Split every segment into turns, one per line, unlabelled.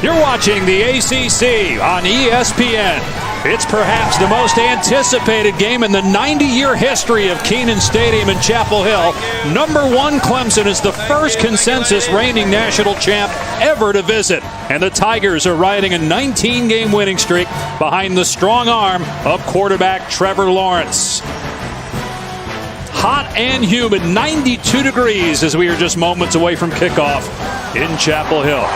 You're watching the ACC on ESPN. It's perhaps the most anticipated game in the 90-year history of Kenan Stadium in Chapel Hill. Number 1 Clemson is the first consensus reigning national champ ever to visit. And the Tigers are riding a 19-game winning streak behind the strong arm of quarterback Trevor Lawrence. Hot and humid, 92 degrees as we are just moments away from kickoff in Chapel Hill.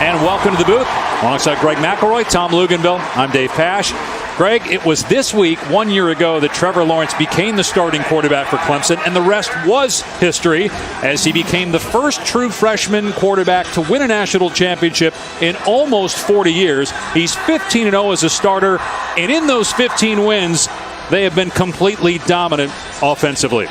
And welcome to the booth. Alongside Greg McElroy, Tom Luganville, I'm Dave Pasch. Greg, it was this week, 1 year ago, that Trevor Lawrence became the starting quarterback for Clemson, and the rest was history as he became the first true freshman quarterback to win a national championship in almost 40 years. He's 15-0 as a starter, and in those 15 wins, they have been completely dominant offensively.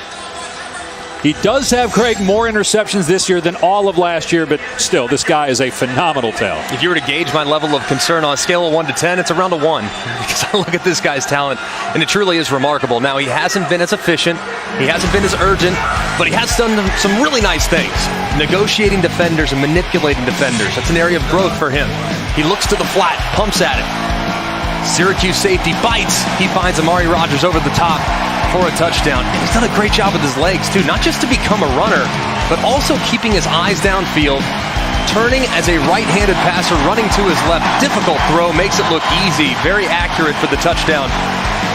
He does have, Craig, more interceptions this year than all of last year, but still, this guy is a phenomenal talent.
If you were to gauge my level of concern on a scale of 1 to 10, it's around a 1, because I look at this guy's talent, and it truly is remarkable. Now, he hasn't been as efficient, he hasn't been as urgent, but he has done some really nice things. Negotiating defenders and manipulating defenders. That's an area of growth for him. He looks to the flat, pumps at it. Syracuse safety bites. He finds Amari Rodgers over the top for a touchdown. And he's done a great job with his legs, too. Not just to become a runner, but also keeping his eyes downfield, turning as a right-handed passer, running to his left. Difficult throw, makes it look easy. Very accurate for the touchdown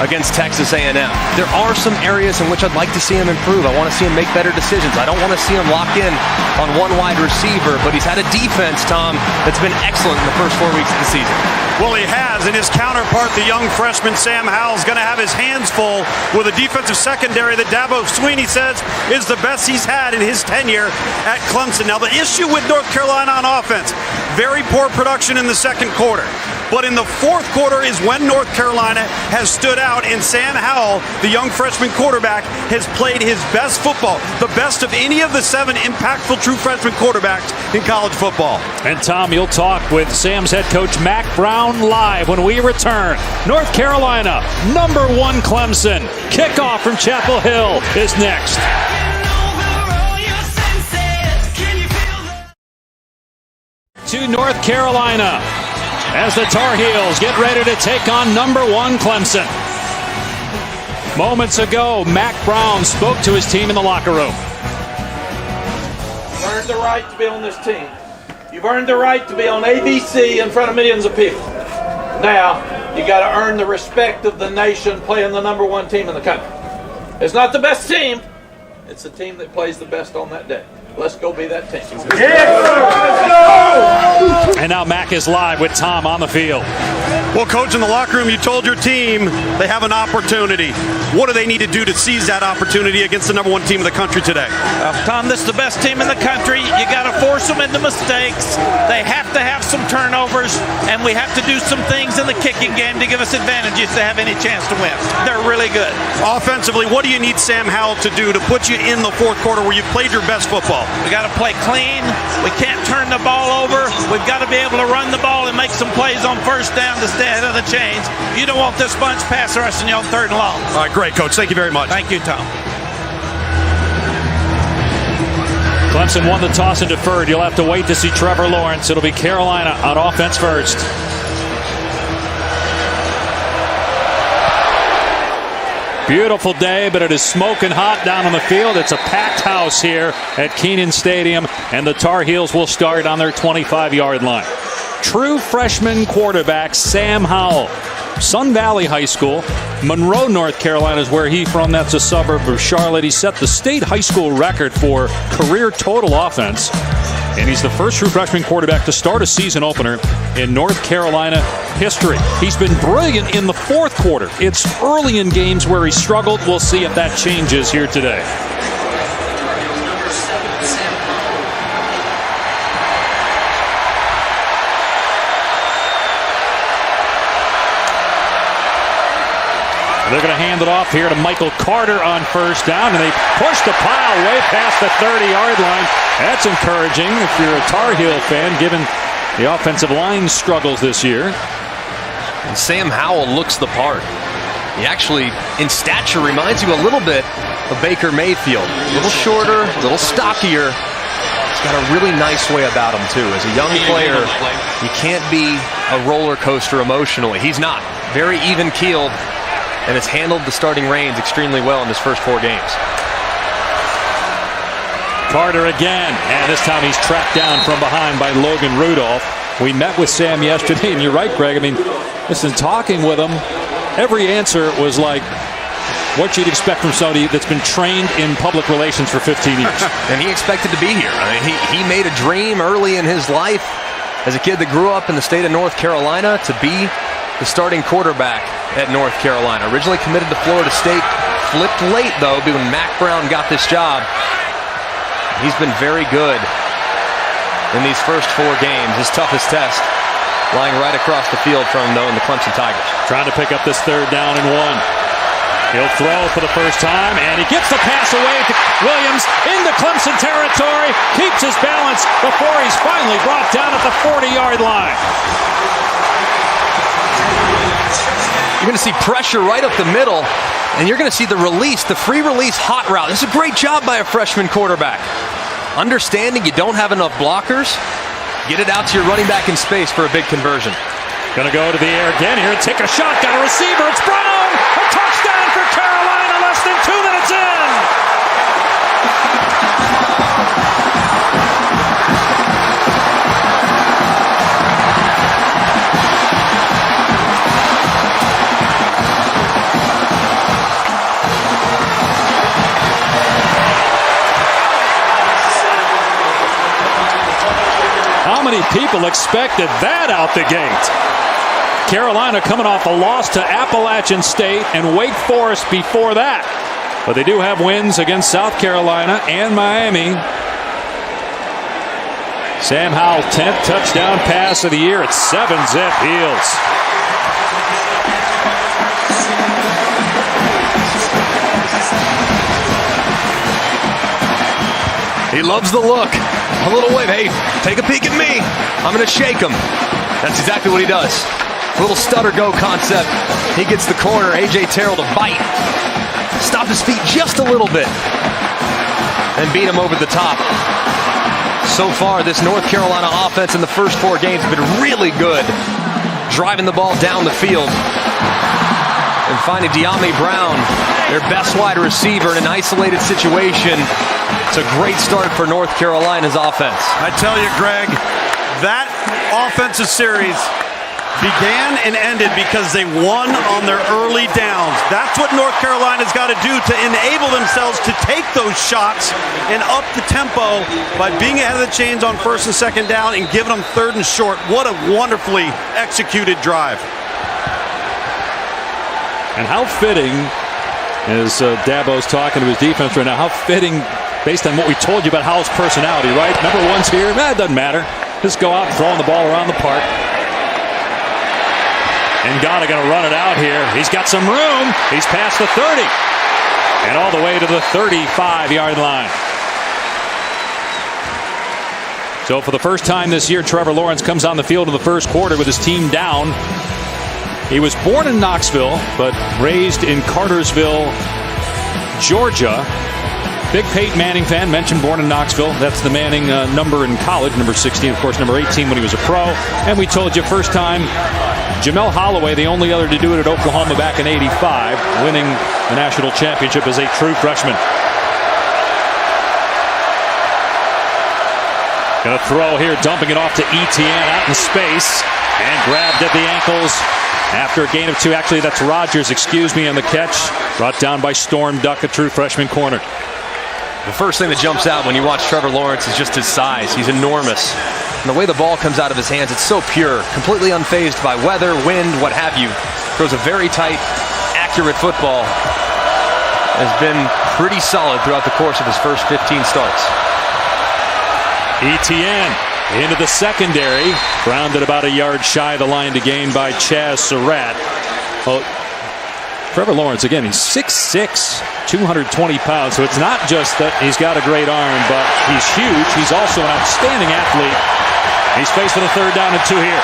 against Texas A&M. There are some areas in which I'd like to see him improve. I want to see him make better decisions. I don't want to see him lock in on one wide receiver, but he's had a defense, Tom, that's been excellent in the first 4 weeks of the season.
Well, he has, and his counterpart, the young freshman Sam Howell, is going to have his hands full with a defensive secondary that Dabo Swinney says is the best he's had in his tenure at Clemson. Now, the issue with North Carolina on offense, very poor production in the second quarter. But in the fourth quarter is when North Carolina has stood out, and Sam Howell, the young freshman quarterback, has played his best football, the best of any of the 7 impactful true freshman quarterbacks in college football.
And Tom, you'll talk with Sam's head coach Mack Brown live when we return. North Carolina, number 1 Clemson. Kickoff from Chapel Hill is next. To North Carolina as the Tar Heels get ready to take on number 1 Clemson. Moments ago, Mack Brown spoke to his team in the locker room.
You've earned the right to be on this team. You've earned the right to be on ABC in front of millions of people. Now, you got to earn the respect of the nation playing the number 1 team in the country. It's not the best team. It's the team that plays the best on that day. Let's go be that team.
And now Mack is live with Tom on the field.
Well, Coach, in the locker room, you told your team they have an opportunity. What do they need to do to seize that opportunity against the number 1 team in the country today?
Tom, this is the best team in the country. You got to force them into mistakes. They have to have some turnovers, and we have to do some things in the kicking game to give us advantages to have any chance to win. They're really good.
Offensively, what do you need Sam Howell to do to put you in the fourth quarter where you played your best football?
We got to play clean. We can't turn the ball over. We've got to be able to run the ball and make some plays on first down to stay ahead of the chains. You don't want this bunch pass rushing you on 3rd and long.
All right, great, Coach. Thank you very much.
Thank you, Tom.
Clemson won the toss and deferred. You'll have to wait to see Trevor Lawrence. It'll be Carolina on offense first. Beautiful day, but it is smoking hot down on the field. It's a packed house here at Kenan Stadium, and the Tar Heels will start on their 25-yard line. True freshman quarterback Sam Howell, Sun Valley High School, Monroe, North Carolina is where he's from. That's a suburb of Charlotte. He set the state high school record for career total offense, and he's the first true freshman quarterback to start a season opener in North Carolina history. He's been brilliant in the fourth quarter. It's early in games where he struggled. We'll see if that changes here today. They're going to hand it off here to Michael Carter on first down, and they push the pile way past the 30-yard line. That's encouraging if you're a Tar Heel fan, given the offensive line struggles this year.
And Sam Howell looks the part. He actually, in stature, reminds you a little bit of Baker Mayfield. A little shorter, a little stockier. got a really nice way about him, too. As a young player, you can't be a roller coaster emotionally. He's not. Very even-keeled, and has handled the starting reins extremely well in his first 4 games.
Carter again, and this time he's tracked down from behind by Logan Rudolph. We met with Sam yesterday, and you're right, Greg. I mean, listen, talking with him, every answer was like what you'd expect from somebody that's been trained in public relations for 15 years.
And he expected to be here. I mean, he made a dream early in his life as a kid that grew up in the state of North Carolina to be the starting quarterback at North Carolina. Originally committed to Florida State, flipped late, though, when Mac Brown got this job. He's been very good in these first 4 games. His toughest test lying right across the field from him, though, in the Clemson Tigers.
Trying to pick up this 3rd down and 1. He'll throw for the first time, and he gets the pass away to Williams into Clemson territory, keeps his balance before he's finally brought down at the 40-yard line.
You're going to see pressure right up the middle, and you're going to see the release, the free release hot route. This is a great job by a freshman quarterback. Understanding you don't have enough blockers, get it out to your running back in space for a big conversion.
Going to go to the air again here, take a shot, got a receiver, it's Brown! A touchdown for Carolina less than 2 minutes in! How many people expected that out the gate? Carolina coming off a loss to Appalachian State and Wake Forest before that. But they do have wins against South Carolina and Miami. Sam Howell, 10th touchdown pass of the year. It's 7-zip Heels.
He loves the look. A little wave. Hey, take a peek at me. I'm going to shake him. That's exactly what he does. A little stutter go concept. He gets the corner. A.J. Terrell to bite. Stop his feet just a little bit. And beat him over the top. So far, this North Carolina offense in the first 4 games has been really good. Driving the ball down the field. And finding De'Ami Brown, their best wide receiver in an isolated situation. It's a great start for North Carolina's offense.
I tell you, Greg, that offensive series began and ended because they won on their early downs. That's what North Carolina's got to do to enable themselves to take those shots and up the tempo by being ahead of the chains on 1st and 2nd down and giving them 3rd and short. What a wonderfully executed drive.
And how fitting, as Dabo's talking to his defense right now, how fitting based on what we told you about Howell's personality, right? Number 1's here. It doesn't matter. Just go out and throwing the ball around the park. And Ngata going to run it out here. He's got some room. He's past the 30. And all the way to the 35-yard line. So for the first time this year, Trevor Lawrence comes on the field in the first quarter with his team down. He was born in Knoxville, but raised in Cartersville, Georgia. Big Peyton Manning fan, mentioned born in Knoxville. That's the Manning number in college, number 16, of course, number 18 when he was a pro. And we told you first time, Jamel Holloway, the only other to do it at Oklahoma back in '85, winning the national championship as a true freshman. Going to throw here, dumping it off to Etienne out in space, and grabbed at the ankles after a gain of 2. Actually, that's Rodgers, excuse me, on the catch. Brought down by Storm Duck, a true freshman corner.
The first thing that jumps out when you watch Trevor Lawrence is just his size. He's enormous. And the way the ball comes out of his hands, it's so pure, completely unfazed by weather, wind, what have you. Throws a very tight, accurate football. Has been pretty solid throughout the course of his first 15 starts.
Etienne into the secondary, grounded about a yard shy of the line to gain by Chaz Surratt. Well, Trevor Lawrence, again, he's 6'6", 220 pounds, so it's not just that he's got a great arm, but he's huge. He's also an outstanding athlete. He's faced with a 3rd down and 2 here.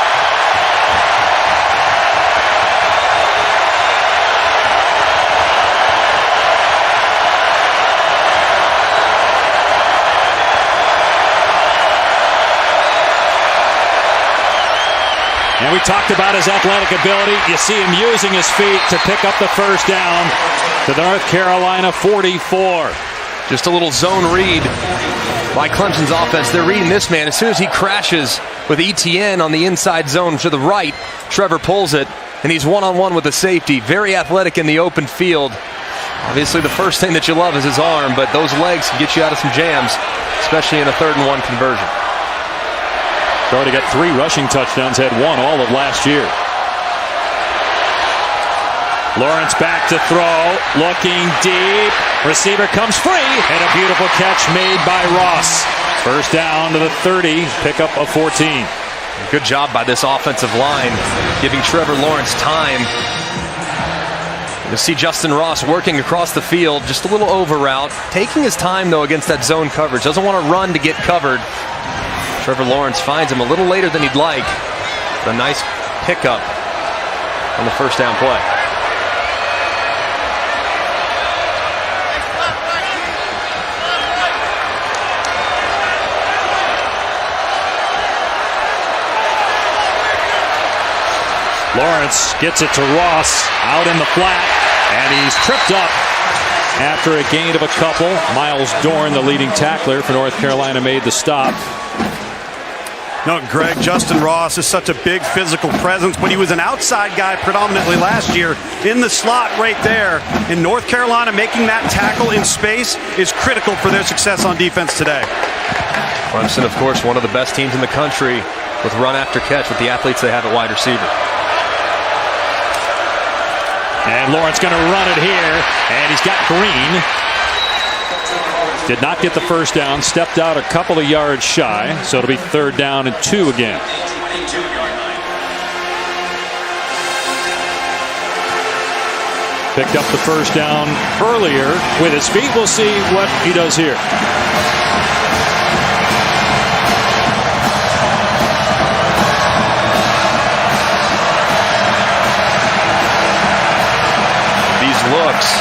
And we talked about his athletic ability. You see him using his feet to pick up the first down to the North Carolina 44.
Just a little zone read by Clemson's offense. They're reading this man. As soon as he crashes with Etienne on the inside zone to the right, Trevor pulls it, and he's one-on-one with the safety. Very athletic in the open field. Obviously, the first thing that you love is his arm, but those legs can get you out of some jams, especially in a 3rd-and-1 conversion.
He's already got 3 rushing touchdowns, had 1 all of last year. Lawrence back to throw, looking deep. Receiver comes free, and a beautiful catch made by Ross. First down to the 30, pickup of 14.
Good job by this offensive line, giving Trevor Lawrence time. You see Justin Ross working across the field, just a little over route, taking his time though against that zone coverage. Doesn't want to run to get covered. Trevor Lawrence finds him a little later than he'd like. A nice pickup on the first down play.
Lawrence gets it to Ross out in the flat, and he's tripped up after a gain of a couple. Miles Dorn, the leading tackler for North Carolina, made the stop.
No, Greg, Justin Ross is such a big physical presence, but he was an outside guy predominantly last year in the slot right there. In North Carolina, making that tackle in space is critical for their success on defense today.
Clemson, of course, one of the best teams in the country with run after catch with the athletes they have at wide receiver.
And Lawrence going to run it here, and he's got Green. Did not get the first down, stepped out a couple of yards shy, so it'll be 3rd down and 2 again. Picked up the first down earlier with his feet. We'll see what he does here.
Looks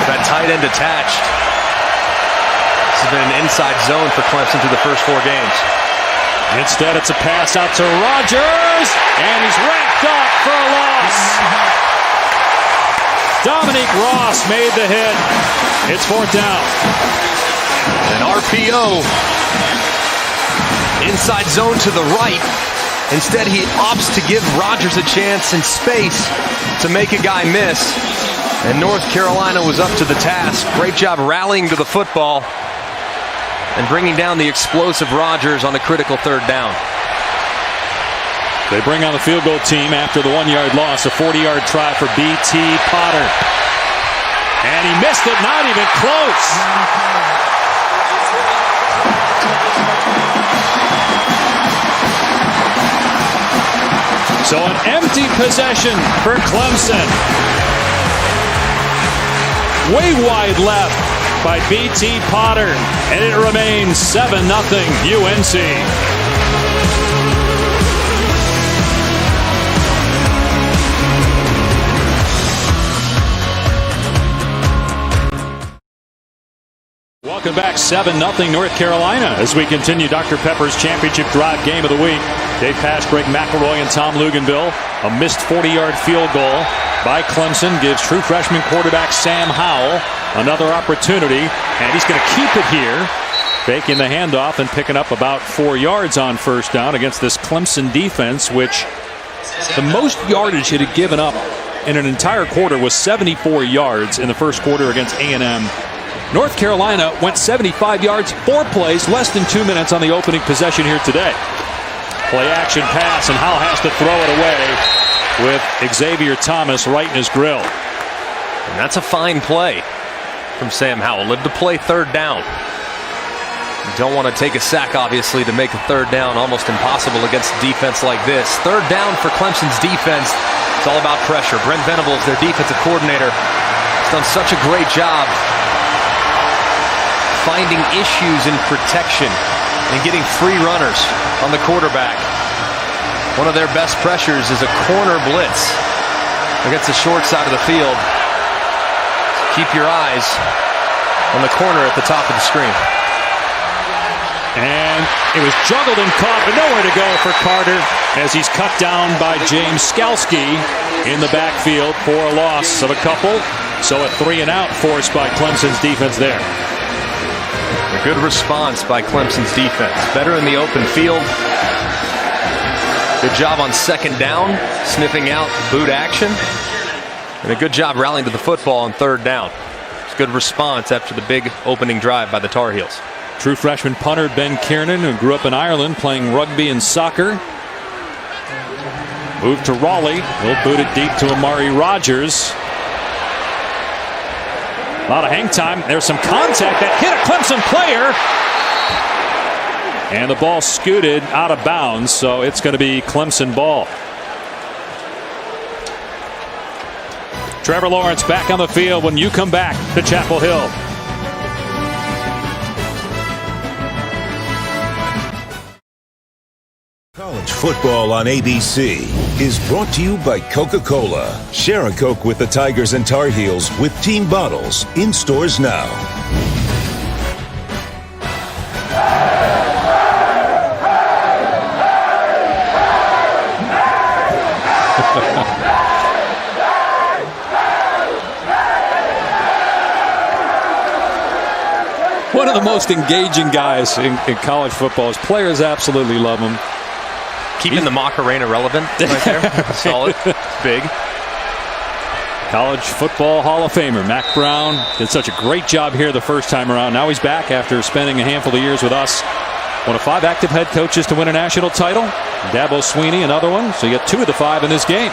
with that tight end attached. This has been an inside zone for Clemson through the first 4 games.
Instead, it's a pass out to Rogers, and he's wrapped up for a loss. Dominique Ross made the hit. It's 4th down.
An RPO. Inside zone to the right. Instead, he opts to give Rogers a chance in space to make a guy miss. And North Carolina was up to the task. Great job rallying to the football and bringing down the explosive Rogers on a critical 3rd down.
They bring on the field goal team after the 1-yard loss. A 40-yard try for B.T. Potter. And he missed it, not even close. So an empty possession for Clemson. Way wide left by B.T. Potter, and it remains 7-0 UNC. Welcome back, 7-0 North Carolina as we continue Dr. Pepper's Championship Drive Game of the Week. Dave Pasch, Greg McElroy, and Tom Luganville. A missed 40-yard field goal by Clemson gives true freshman quarterback Sam Howell another opportunity, and he's going to keep it here, faking the handoff and picking up about 4 yards on first down against this Clemson defense, which the most yardage it had given up in an entire quarter was 74 yards in the first quarter against A&M. North Carolina went 75 yards, 4 plays, less than 2 minutes on the opening possession here today. Play action pass, and Howell has to throw it away with Xavier Thomas right in his grill.
And that's a fine play from Sam Howell. Lived to play 3rd down. You don't want to take a sack, obviously, to make a 3rd down almost impossible against a defense like this. 3rd down for Clemson's defense. It's all about pressure. Brent Venables, their defensive coordinator, has done such a great job finding issues in protection and getting free runners on the quarterback. One of their best pressures is a corner blitz against the short side of the field. Keep your eyes on the corner at the top of the screen.
And It was juggled and caught, but nowhere to go for Carter as he's cut down by James Skalski in the backfield for a loss of a couple. So a 3-and-out forced by Clemson's defense there.
A good response by Clemson's defense. Better in the open field. Good job on second down, sniffing out boot action. And a good job rallying to the football on third down. It's a good response after the big opening drive by the Tar Heels.
True freshman punter Ben Kiernan, who grew up in Ireland playing rugby and soccer. Moved to Raleigh. He'll boot it deep to Amari Rogers. A lot of hang time. There's some contact that hit a Clemson player. And the ball scooted out of bounds, so it's going to be Clemson ball. Trevor Lawrence back on the field when you come back to Chapel Hill.
College football on ABC is brought to you by Coca-Cola. Share a Coke with the Tigers and Tar Heels with team bottles in stores now.
One of the most engaging guys in college football. His players absolutely love him.
Keeping the Macarena relevant right there. Solid. It's big.
College football Hall of Famer Mac Brown did such a great job here the first time around. Now he's back after spending a handful of years with us. One of 5 active head coaches to win a national title. Dabo Swinney, another one. So you get 2 of the 5 in this game.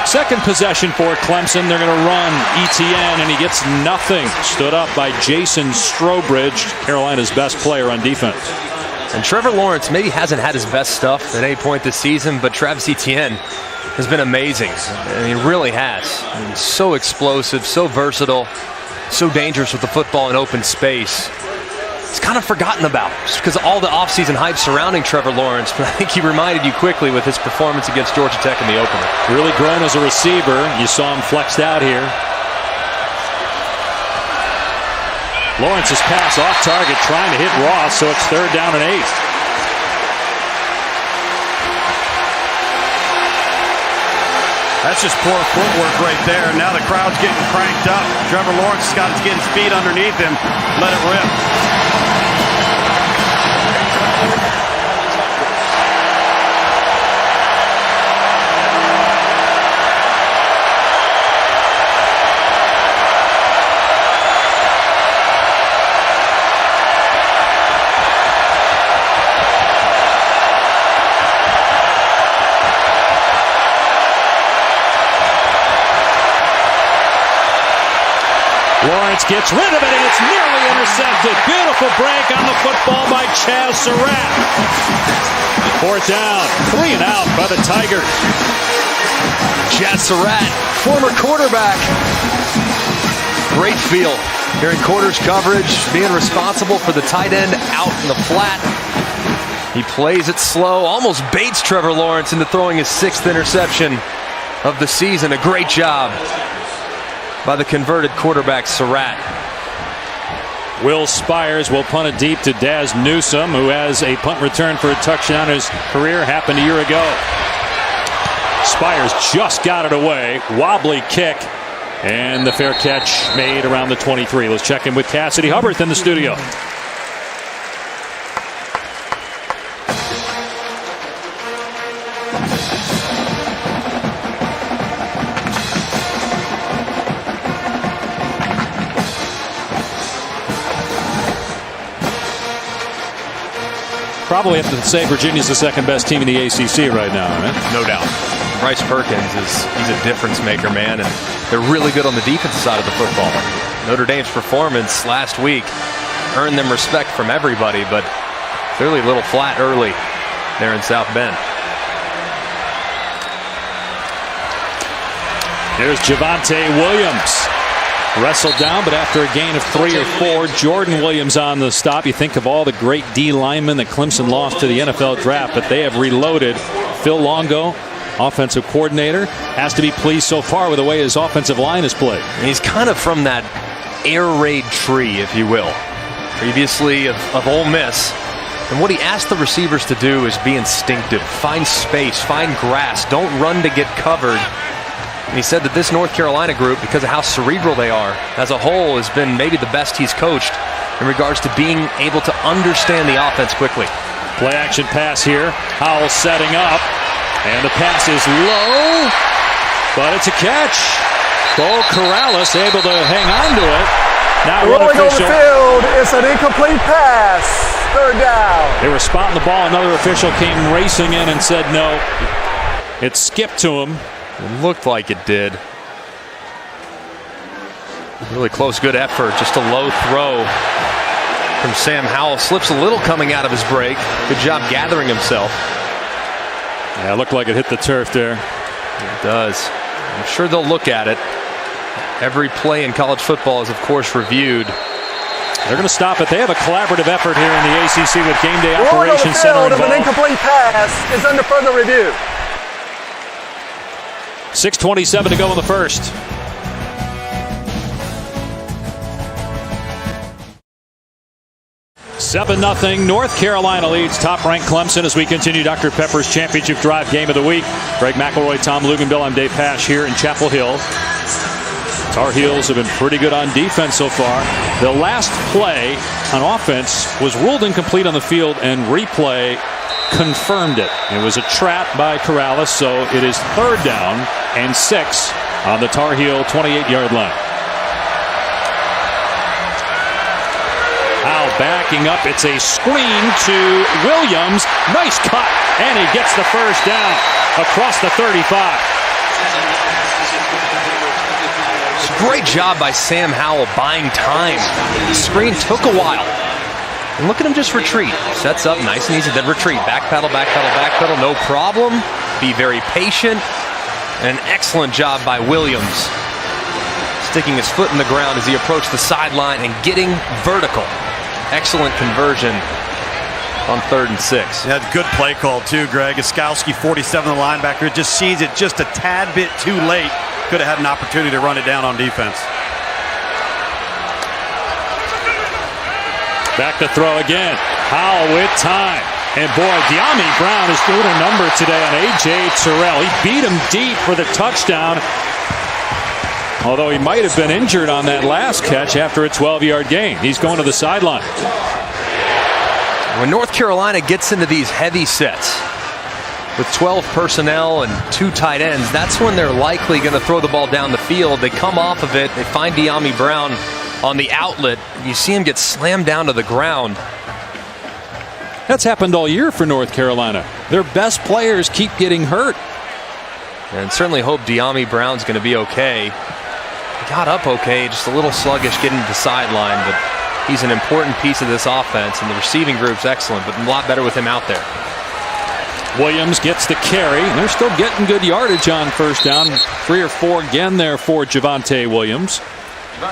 Second possession for Clemson. They're going to run ETN, and he gets nothing. Stood up by Jason Strobridge, Carolina's best player on defense.
And Trevor Lawrence maybe hasn't had his best stuff at any point this season, but Travis Etienne has been amazing. And he really has. I mean, so explosive, so versatile, so dangerous with the football in open space. It's kind of forgotten about just because of all the offseason hype surrounding Trevor Lawrence, but I think he reminded you quickly with his performance against Georgia Tech in the opener.
Really grown as a receiver. You saw him flexed out here. Lawrence's pass off target, trying to hit Ross, so it's 3rd down and 8.
That's just poor footwork right there. Now the crowd's getting cranked up. Trevor Lawrence has got to get his feet underneath him. Let it rip.
Lawrence gets rid of it, and it's nearly intercepted. Beautiful break on the football by Chaz Surratt. 4th down, 3-and-out by the Tigers.
Chaz Surratt, former quarterback. Great feel. During quarters coverage, being responsible for the tight end out in the flat. He plays it slow, almost baits Trevor Lawrence into throwing his 6th interception of the season. A great job by the converted quarterback Surratt.
Will Spires will punt it deep to Daz Newsome, who has a punt return for a touchdown in his career. Happened a year ago. Spires just got it away. Wobbly kick. And the fair catch made around the 23. Let's check in with Cassidy Hubbard in the studio. Probably have to say Virginia's the 2nd best team in the ACC right now, right?
No doubt. Bryce Perkins he's a difference maker, man, and they're really good on the defensive side of the football. Notre Dame's performance last week earned them respect from everybody, but clearly a little flat early there in South Bend.
There's Javonte Williams. Wrestled down, but after a gain of 3 or 4, Jordan Williams on the stop. You think of all the great D linemen that Clemson lost to the NFL draft, but they have reloaded. Phil Longo, offensive coordinator, has to be pleased so far with the way his offensive line has played.
And he's kind of from that air raid tree, if you will. Previously of Ole Miss, And what he asked the receivers to do is be instinctive, find space, find grass, don't run to get covered. And he said that this North Carolina group, because of how cerebral they are, as a whole, has been maybe the best he's coached in regards to being able to understand the offense quickly.
Play action pass here. Howell setting up. And the pass is low, but it's a catch. Bo Corrales able to hang on to it. Now
rolling on the field, it's an incomplete pass. Third down.
They were spotting the ball. Another official came racing in and said no. It skipped to him.
It looked like it did. Really close, good effort. Just a low throw from Sam Howell. Slips a little coming out of his break. Good job gathering himself.
Yeah, it looked like it hit the turf there.
It does. I'm sure they'll look at it. Every play in college football is, of course, reviewed.
They're going to stop it. They have a collaborative effort here in the ACC with Game Day
Rolling
Operations Center involved.
An incomplete pass is under further review.
6:27 to go in the first. Seven 0 North Carolina leads top-ranked Clemson as we continue Dr. Pepper's Championship Drive Game of the Week. Greg McElroy, Tom Luginbill, I'm Dave Pasch here in Chapel Hill. Tar Heels have been pretty good on defense so far. The last play on offense was ruled incomplete on the field, and replay confirmed it. It was a trap by Corrales, so it is 3rd down and 6 on the Tar Heel 28-yard line. Now backing up, it's a screen to Williams. Nice cut, and he gets the first down across the 35.
Great job by Sam Howell buying time. The screen took a while. And look at him just retreat. Sets up nice and easy, then retreat. Back pedal, no problem. Be very patient. And an excellent job by Williams. Sticking his foot in the ground as he approached the sideline and getting vertical. Excellent conversion on 3rd and 6.
Yeah, good play call too, Greg. Oskowski, 47, the linebacker, just sees it just a tad bit too late. Could have had an opportunity to run it down on defense.
Back to throw again. Howell with time. And boy, Dyami Brown has thrown a number today on A.J. Terrell. He beat him deep for the touchdown. Although he might have been injured on that last catch after a 12-yard gain. He's going to the sideline.
When North Carolina gets into these heavy sets with 12 personnel and 2 tight ends, that's when they're likely going to throw the ball down the field. They come off of it. They find Dyami Brown on the outlet. You see him get slammed down to the ground.
That's happened all year for North Carolina. Their best players keep getting hurt.
And certainly hope Dyami Brown's going to be okay. He got up okay, just a little sluggish getting to the sideline, but he's an important piece of this offense, and the receiving group's excellent, but a lot better with him out there.
Williams gets the carry. They're still getting good yardage on 1st down. 3 or 4 again there for Javonte Williams.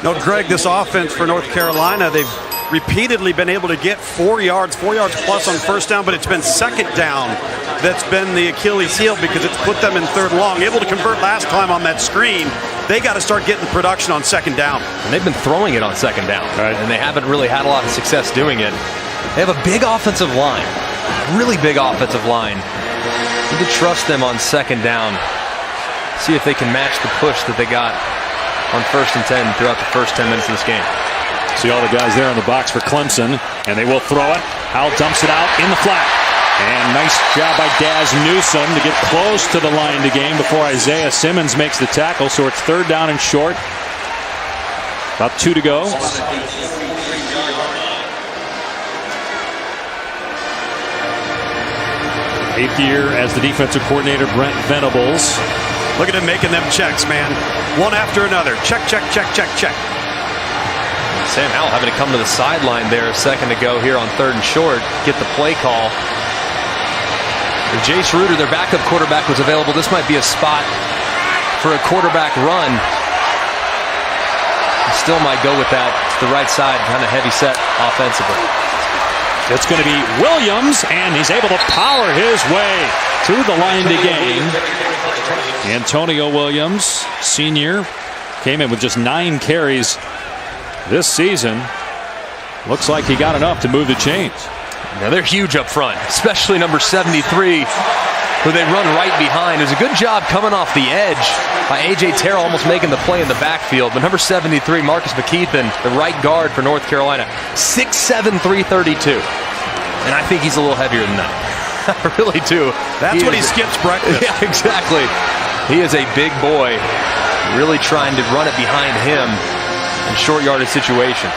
No, Greg, this offense for North Carolina, they've repeatedly been able to get 4 yards plus on 1st down, but it's been 2nd down that's been the Achilles heel because it's put them in 3rd long. Able to convert last time on that screen. They got to start getting the production on 2nd down.
And they've been throwing it on 2nd down, right? And they haven't really had a lot of success doing it. They have a big offensive line, really big offensive line. You can trust them on 2nd down. See if they can match the push that they got on 1st and 10 throughout the first 10 minutes of this game.
See all the guys there in the box for Clemson, and they will throw it. Howell dumps it out in the flat. And nice job by Daz Newsome to get close to the line to gain before Isaiah Simmons makes the tackle. So it's 3rd down and short. About 2 to go. Eighth year as the defensive coordinator, Brent Venables.
Look at him making them checks, man. One after another. Check, check, check, check, check.
Sam Howell having to come to the sideline there a second ago here on 3rd and short. Get the play call. If Jace Ruder, their backup quarterback, was available, this might be a spot for a quarterback run. Still might go with that to the right side, kind of heavy set offensively.
It's going to be Williams, and he's able to power his way to the line to gain. Antonio Williams, senior, came in with just 9 carries this season. Looks like he got enough to move the chains.
Now they're huge up front, especially number 73, who they run right behind. It was a good job coming off the edge by A.J. Terrell, almost making the play in the backfield. But number 73, Marcus McKeithen, the right guard for North Carolina, 6'7", 332. And I think he's a little heavier than that. I really do.
That's when he skips breakfast.
Yeah, exactly. He is a big boy, really trying to run it behind him in short yardage situations.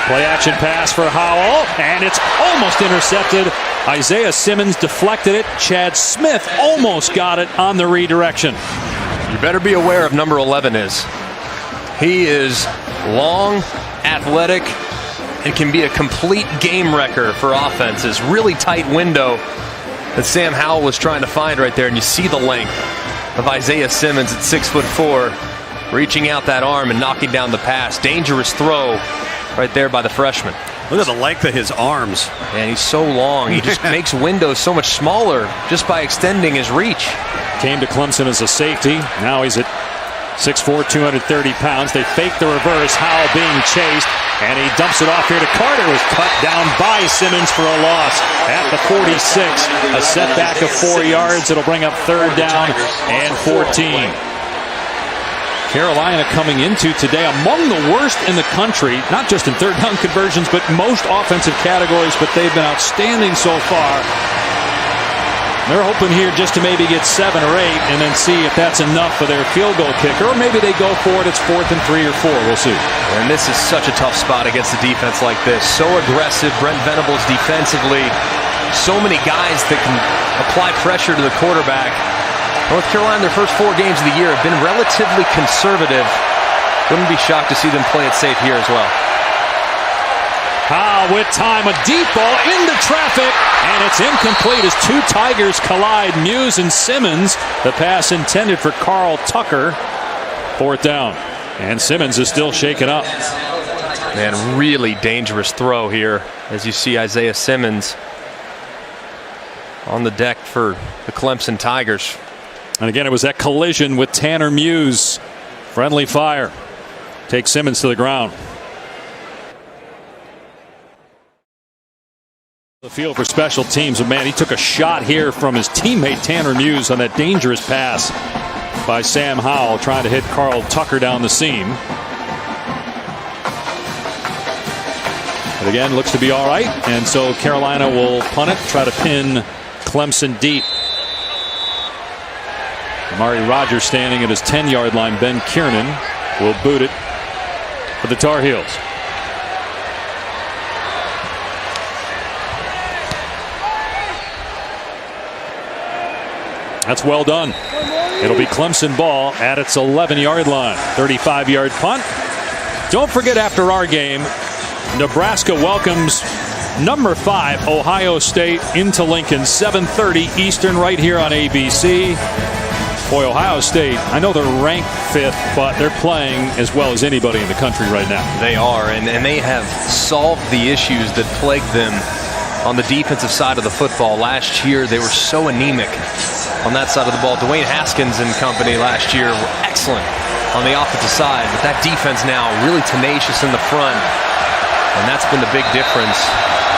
Play action pass for Howell, and it's almost intercepted. Isaiah Simmons deflected it. Chad Smith almost got it on the redirection.
You better be aware of number 11 is. He is long, athletic, and can be a complete game wrecker for offenses. Really tight window that Sam Howell was trying to find right there, and you see the length of Isaiah Simmons at 6'4", reaching out that arm and knocking down the pass. Dangerous throw right there by the freshman.
Look at the length of his arms.
And he's so long. He just makes windows so much smaller just by extending his reach.
Came to Clemson as a safety. Now he's at 6'4", 230 pounds. They fake the reverse. Howell being chased, and he dumps it off here to Carter. It was cut down by Simmons for a loss at the 46. A setback of 4 yards. It'll bring up 3rd down and 14. Carolina coming into today among the worst in the country, not just in 3rd down conversions, but most offensive categories, but they've been outstanding so far. They're hoping here just to maybe get 7 or 8 and then see if that's enough for their field goal kicker, or maybe they go for it. It's 4th and 3 or 4. We'll see.
And this is such a tough spot against a defense like this. So aggressive. Brent Venables defensively. So many guys that can apply pressure to the quarterback. North Carolina, their first 4 games of the year, have been relatively conservative. Wouldn't be shocked to see them play it safe here as well.
With time, a deep ball into traffic, and it's incomplete as 2 Tigers collide. Muse and Simmons. The pass intended for Carl Tucker. 4th down, and Simmons is still shaken up.
Man, really dangerous throw here as you see Isaiah Simmons on the deck for the Clemson Tigers.
And again, it was that collision with Tanner Muse. Friendly fire. Takes Simmons to the ground. The field for special teams. But man, he took a shot here from his teammate Tanner Muse on that dangerous pass by Sam Howell, trying to hit Carl Tucker down the seam. But again, looks to be all right. And so Carolina will punt it, try to pin Clemson deep. Amari Rogers standing at his 10-yard line. Ben Kiernan will boot it for the Tar Heels. That's well done. It'll be Clemson ball at its 11-yard line. 35-yard punt. Don't forget, after our game, Nebraska welcomes number 5 Ohio State into Lincoln. 7:30 Eastern right here on ABC. Boy, Ohio State, I know they're ranked 5th, but they're playing as well as anybody in the country right now.
They are, and they have solved the issues that plagued them on the defensive side of the football. Last year, they were so anemic on that side of the ball. Dwayne Haskins and company last year were excellent on the offensive side, but that defense now really tenacious in the front, and that's been the big difference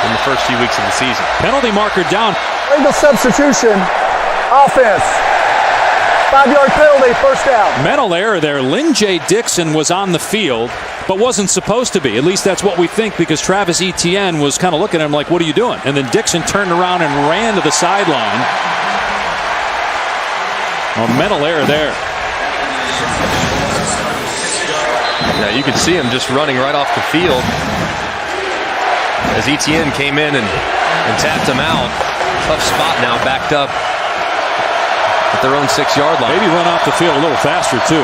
in the first few weeks of the season.
Penalty marker down.
Legal substitution. Offense. 5-yard penalty, 1st down.
Mental error there. Lynn J. Dixon was on the field, but wasn't supposed to be. At least that's what we think, because Travis Etienne was kind of looking at him like, what are you doing? And then Dixon turned around and ran to the sideline. A mental error there.
Yeah, you could see him just running right off the field as Etienne came in and tapped him out. Tough spot now, backed up at their own 6-yard line.
Maybe run off the field a little faster, too.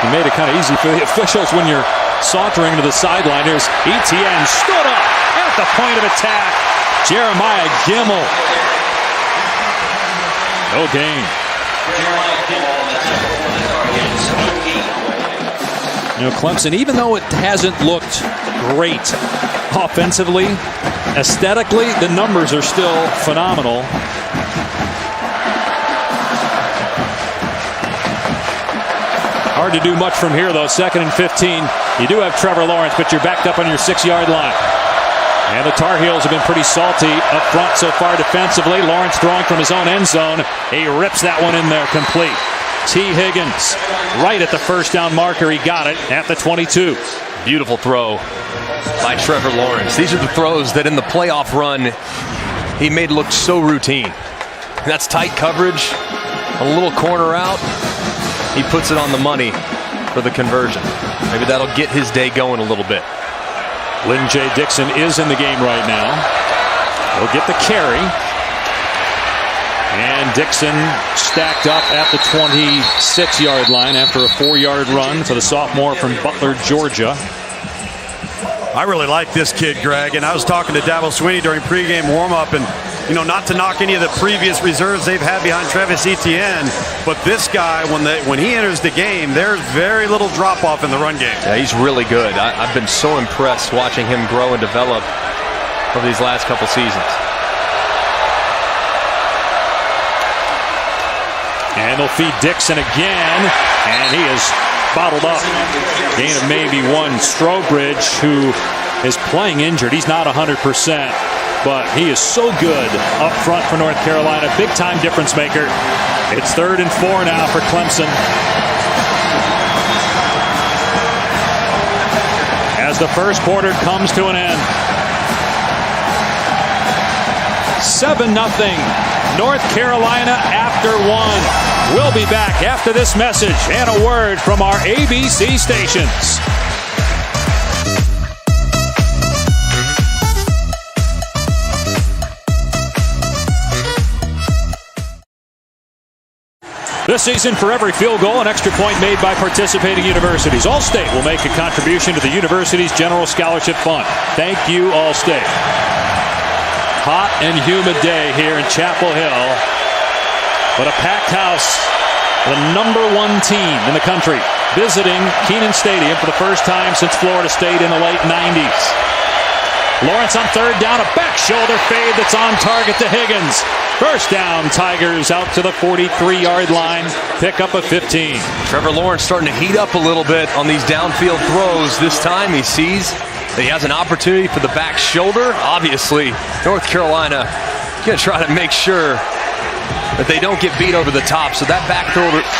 He made it kind of easy for the officials when you're sauntering to the sideline. There's Etienne stood up at the point of attack. Jeremiah Gimmel. No gain. You know, Clemson, even though it hasn't looked great offensively, aesthetically, the numbers are still phenomenal. Hard to do much from here, though. 2nd and 15. You do have Trevor Lawrence, but you're backed up on your 6-yard line. And the Tar Heels have been pretty salty up front so far defensively. Lawrence throwing from his own end zone. He rips that one in there complete. T. Higgins right at the first down marker. He got it at the 22.
Beautiful throw by Trevor Lawrence. These are the throws that in the playoff run he made look so routine. And that's tight coverage, a little corner out. He puts it on the money for the conversion. Maybe that'll get his day going a little bit.
Lynn J. Dixon is in the game right now. He'll get the carry. And Dixon stacked up at the 26-yard line after a 4-yard run for the sophomore from Butler, Georgia.
I really like this kid, Greg, and I was talking to Dabo Swinney during pregame warm-up, and not to knock any of the previous reserves they've had behind Travis Etienne, but this guy, when he enters the game, there's very little drop-off in the run game.
Yeah, he's really good. I've been so impressed watching him grow and develop over these last couple seasons.
And they'll feed Dixon again, and he is bottled up. Gain of maybe one. Strobridge, who is playing injured. He's not 100%, but he is so good up front for North Carolina. Big-time difference maker. It's 3rd and 4 now for Clemson. As the first quarter comes to an end. 7-0. North Carolina after 1. We'll be back after this message and a word from our ABC stations. This season, for every field goal, an extra point made by participating universities. Allstate will make a contribution to the university's General Scholarship Fund. Thank you, Allstate. Hot and humid day here in Chapel Hill, but a packed house. The #1 team in the country visiting Kenan Stadium for the first time since Florida State in the late 90s. Lawrence on 3rd down, a back shoulder fade that's on target to Higgins. First down, Tigers out to the 43-yard line. Pick up a 15.
Trevor Lawrence starting to heat up a little bit on these downfield throws. This time he sees that he has an opportunity for the back shoulder. Obviously, North Carolina going to try to make sure that they don't get beat over the top. So that back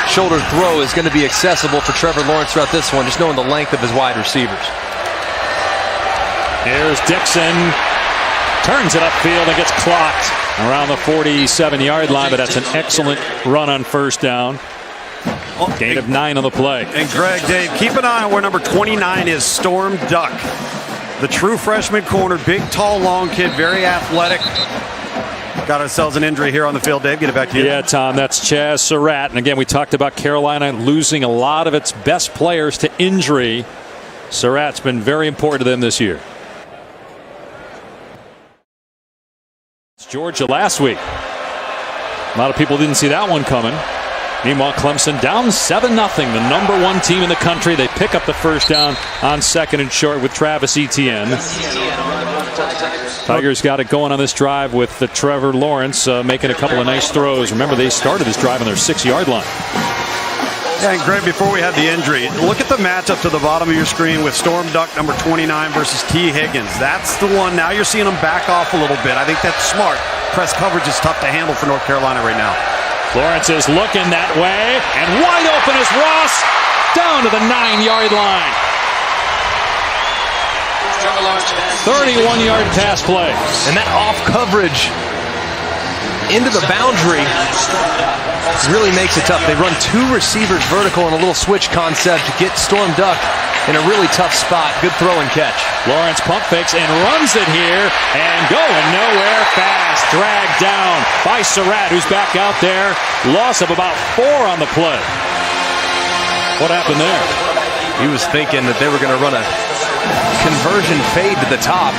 shoulder throw is going to be accessible for Trevor Lawrence throughout this one, just knowing the length of his wide receivers.
Here's Dixon. Turns it upfield and gets clocked around the 47-yard line, but that's an excellent run on first down. Gain of 9 on the play.
And Greg, Dave, keep an eye on where number 29 is, Storm Duck. The true freshman corner, big, tall, long kid, very athletic. Got ourselves an injury here on the field, Dave. Get it back to you.
Yeah, Tom, that's Chaz Surratt. And again, we talked about Carolina losing a lot of its best players to injury. Surratt's been very important to them this year. It's Georgia last week. A lot of people didn't see that one coming. Meanwhile, Clemson down 7-0, the #1 team in the country. They pick up the first down on 2nd and short with Travis Etienne. Tigers got it going on this drive with Trevor Lawrence making a couple of nice throws. Remember, they started this drive on their 6-yard line.
Yeah, and Greg, before we had the injury, look at the matchup to the bottom of your screen with Storm Duck, number 29, versus T. Higgins. That's the one. Now you're seeing them back off a little bit. I think that's smart. Press coverage is tough to handle for North Carolina right now.
Lawrence is looking that way, and wide open is Ross down to the 9-yard line. 31-yard pass play.
And that off coverage into the boundary really makes it tough. They run 2 receivers vertical in a little switch concept to get Storm Duck in a really tough spot. Good throw and catch.
Lawrence pump fakes and runs it here and going nowhere fast. Dragged down by Surratt, who's back out there. Loss of about 4 on the play. What happened there?
He was thinking that they were going to run a conversion fade to the top.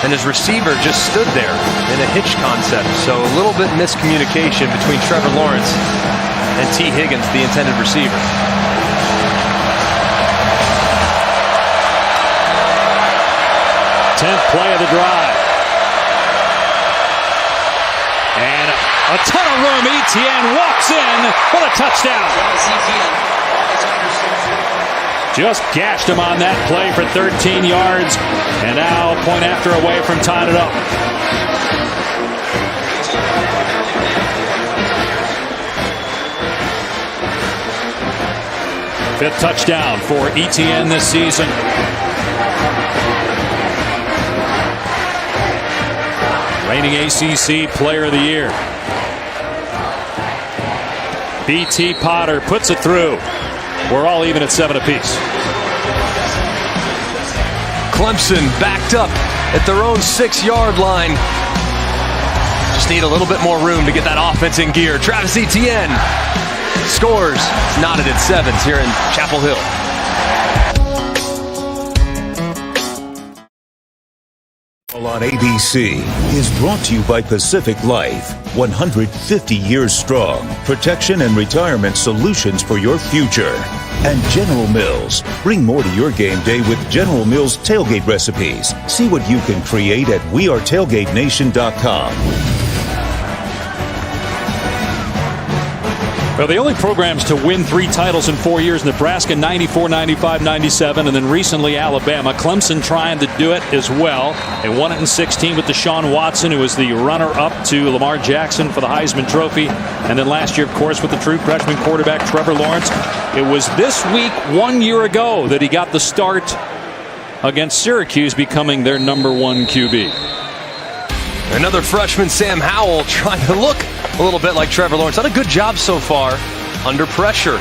And his receiver just stood there in a hitch concept. So a little bit miscommunication between Trevor Lawrence and T. Higgins, the intended receiver.
Tenth play of the drive. And a ton of room. Etienne walks in for the touchdown. Just gashed him on that play for 13 yards. And now a point after away from tying it up. Fifth touchdown for ETN this season. Reigning ACC Player of the Year. B.T. Potter puts it through. We're all even at 7 apiece.
Clemson backed up at their own 6-yard line. Just need a little bit more room to get that offense in gear. Travis Etienne scores. It's knotted at 7s here in Chapel Hill.
On ABC is brought to you by Pacific Life. 150 years strong. Protection and retirement solutions for your future. And General Mills. Bring more to your game day with General Mills tailgate recipes. See what you can create at wearetailgatenation.com.
Well, the only programs to win 3 titles in 4 years, Nebraska 94, 95, 97, and then recently Alabama. Clemson trying to do it as well. They won it in 16 with Deshaun Watson, who was the runner-up to Lamar Jackson for the Heisman Trophy. And then last year, of course, with the true freshman quarterback Trevor Lawrence. It was this week 1 year ago that he got the start against Syracuse, becoming their #1 QB.
Another freshman, Sam Howell, trying to look a little bit like Trevor Lawrence. Done a good job so far. Under pressure.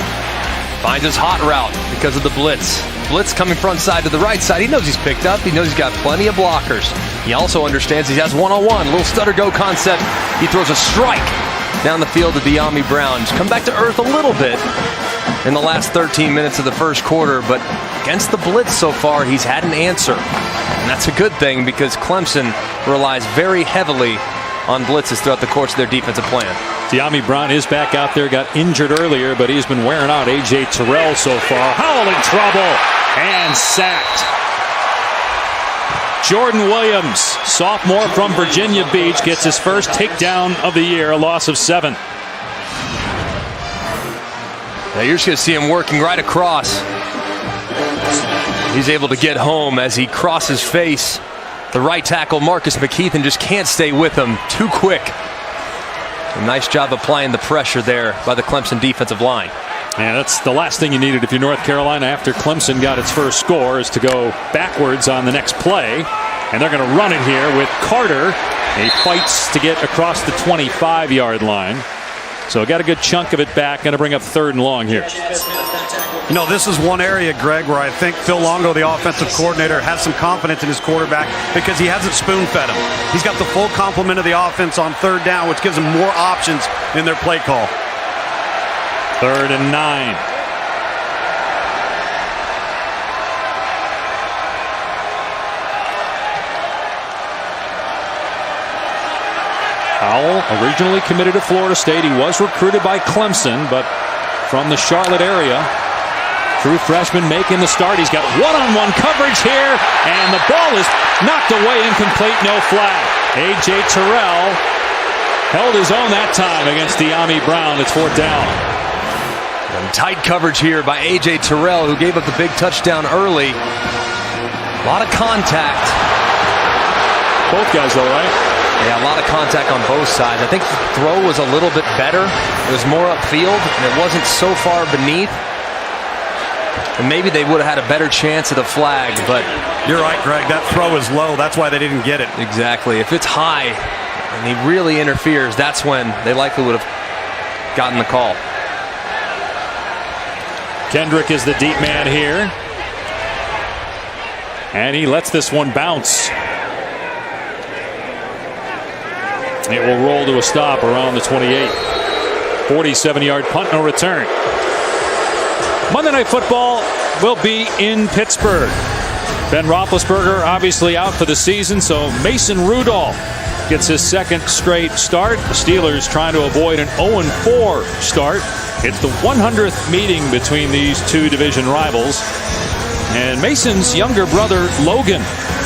Finds his hot route because of the blitz. Blitz coming front side to the right side. He knows he's picked up. He knows he's got plenty of blockers. He also understands he has one-on-one. A little stutter-go concept. He throws a strike down the field to De'Ami Brown. He's come back to earth a little bit in the last 13 minutes of the first quarter, but against the blitz so far, he's had an answer. And that's a good thing because Clemson relies very heavily on blitzes throughout the course of their defensive plan.
De'Ami Brown is back out there, got injured earlier, but he's been wearing out A.J. Terrell so far. Howell in trouble and sacked. Jordan Williams, sophomore from Virginia Beach, gets his first takedown of the year, a loss of 7.
Now you're just going to see him working right across. He's able to get home as he crosses face. The right tackle, Marcus McKeithen, just can't stay with him. Too quick. A nice job applying the pressure there by the Clemson defensive line.
Yeah, that's the last thing you needed if you're North Carolina after Clemson got its first score, is to go backwards on the next play. And they're going to run it here with Carter. He fights to get across the 25-yard line. So got a good chunk of it back. Going to bring up 3rd and long here.
You know, this is one area, Greg, where I think Phil Longo, the offensive coordinator, has some confidence in his quarterback because he hasn't spoon-fed him. He's got the full complement of the offense on 3rd down, which gives him more options in their play call.
3rd and 9. Howell, originally committed to Florida State. He was recruited by Clemson, but from the Charlotte area. True freshman making the start. He's got one-on-one coverage here, and the ball is knocked away, incomplete, no flag. A.J. Terrell held his own that time against De'Ami Brown. It's 4th down.
And tight coverage here by A.J. Terrell, who gave up the big touchdown early. A lot of contact.
Both guys, though, right?
Yeah, a lot of contact on both sides. I think the throw was a little bit better. It was more upfield, and it wasn't so far beneath. And maybe they would have had a better chance at a flag, but...
You're right, Greg. That throw is low. That's why they didn't get it.
Exactly. If it's high and he really interferes, that's when they likely would have gotten the call.
Kendrick is the deep man here. And he lets this one bounce. It will roll to a stop around the 28. 47-yard punt, no return. Monday Night Football will be in Pittsburgh. Ben Roethlisberger obviously out for the season, so Mason Rudolph gets his 2nd straight start. The Steelers trying to avoid an 0-4 start. It's the 100th meeting between these two division rivals. And Mason's younger brother, Logan,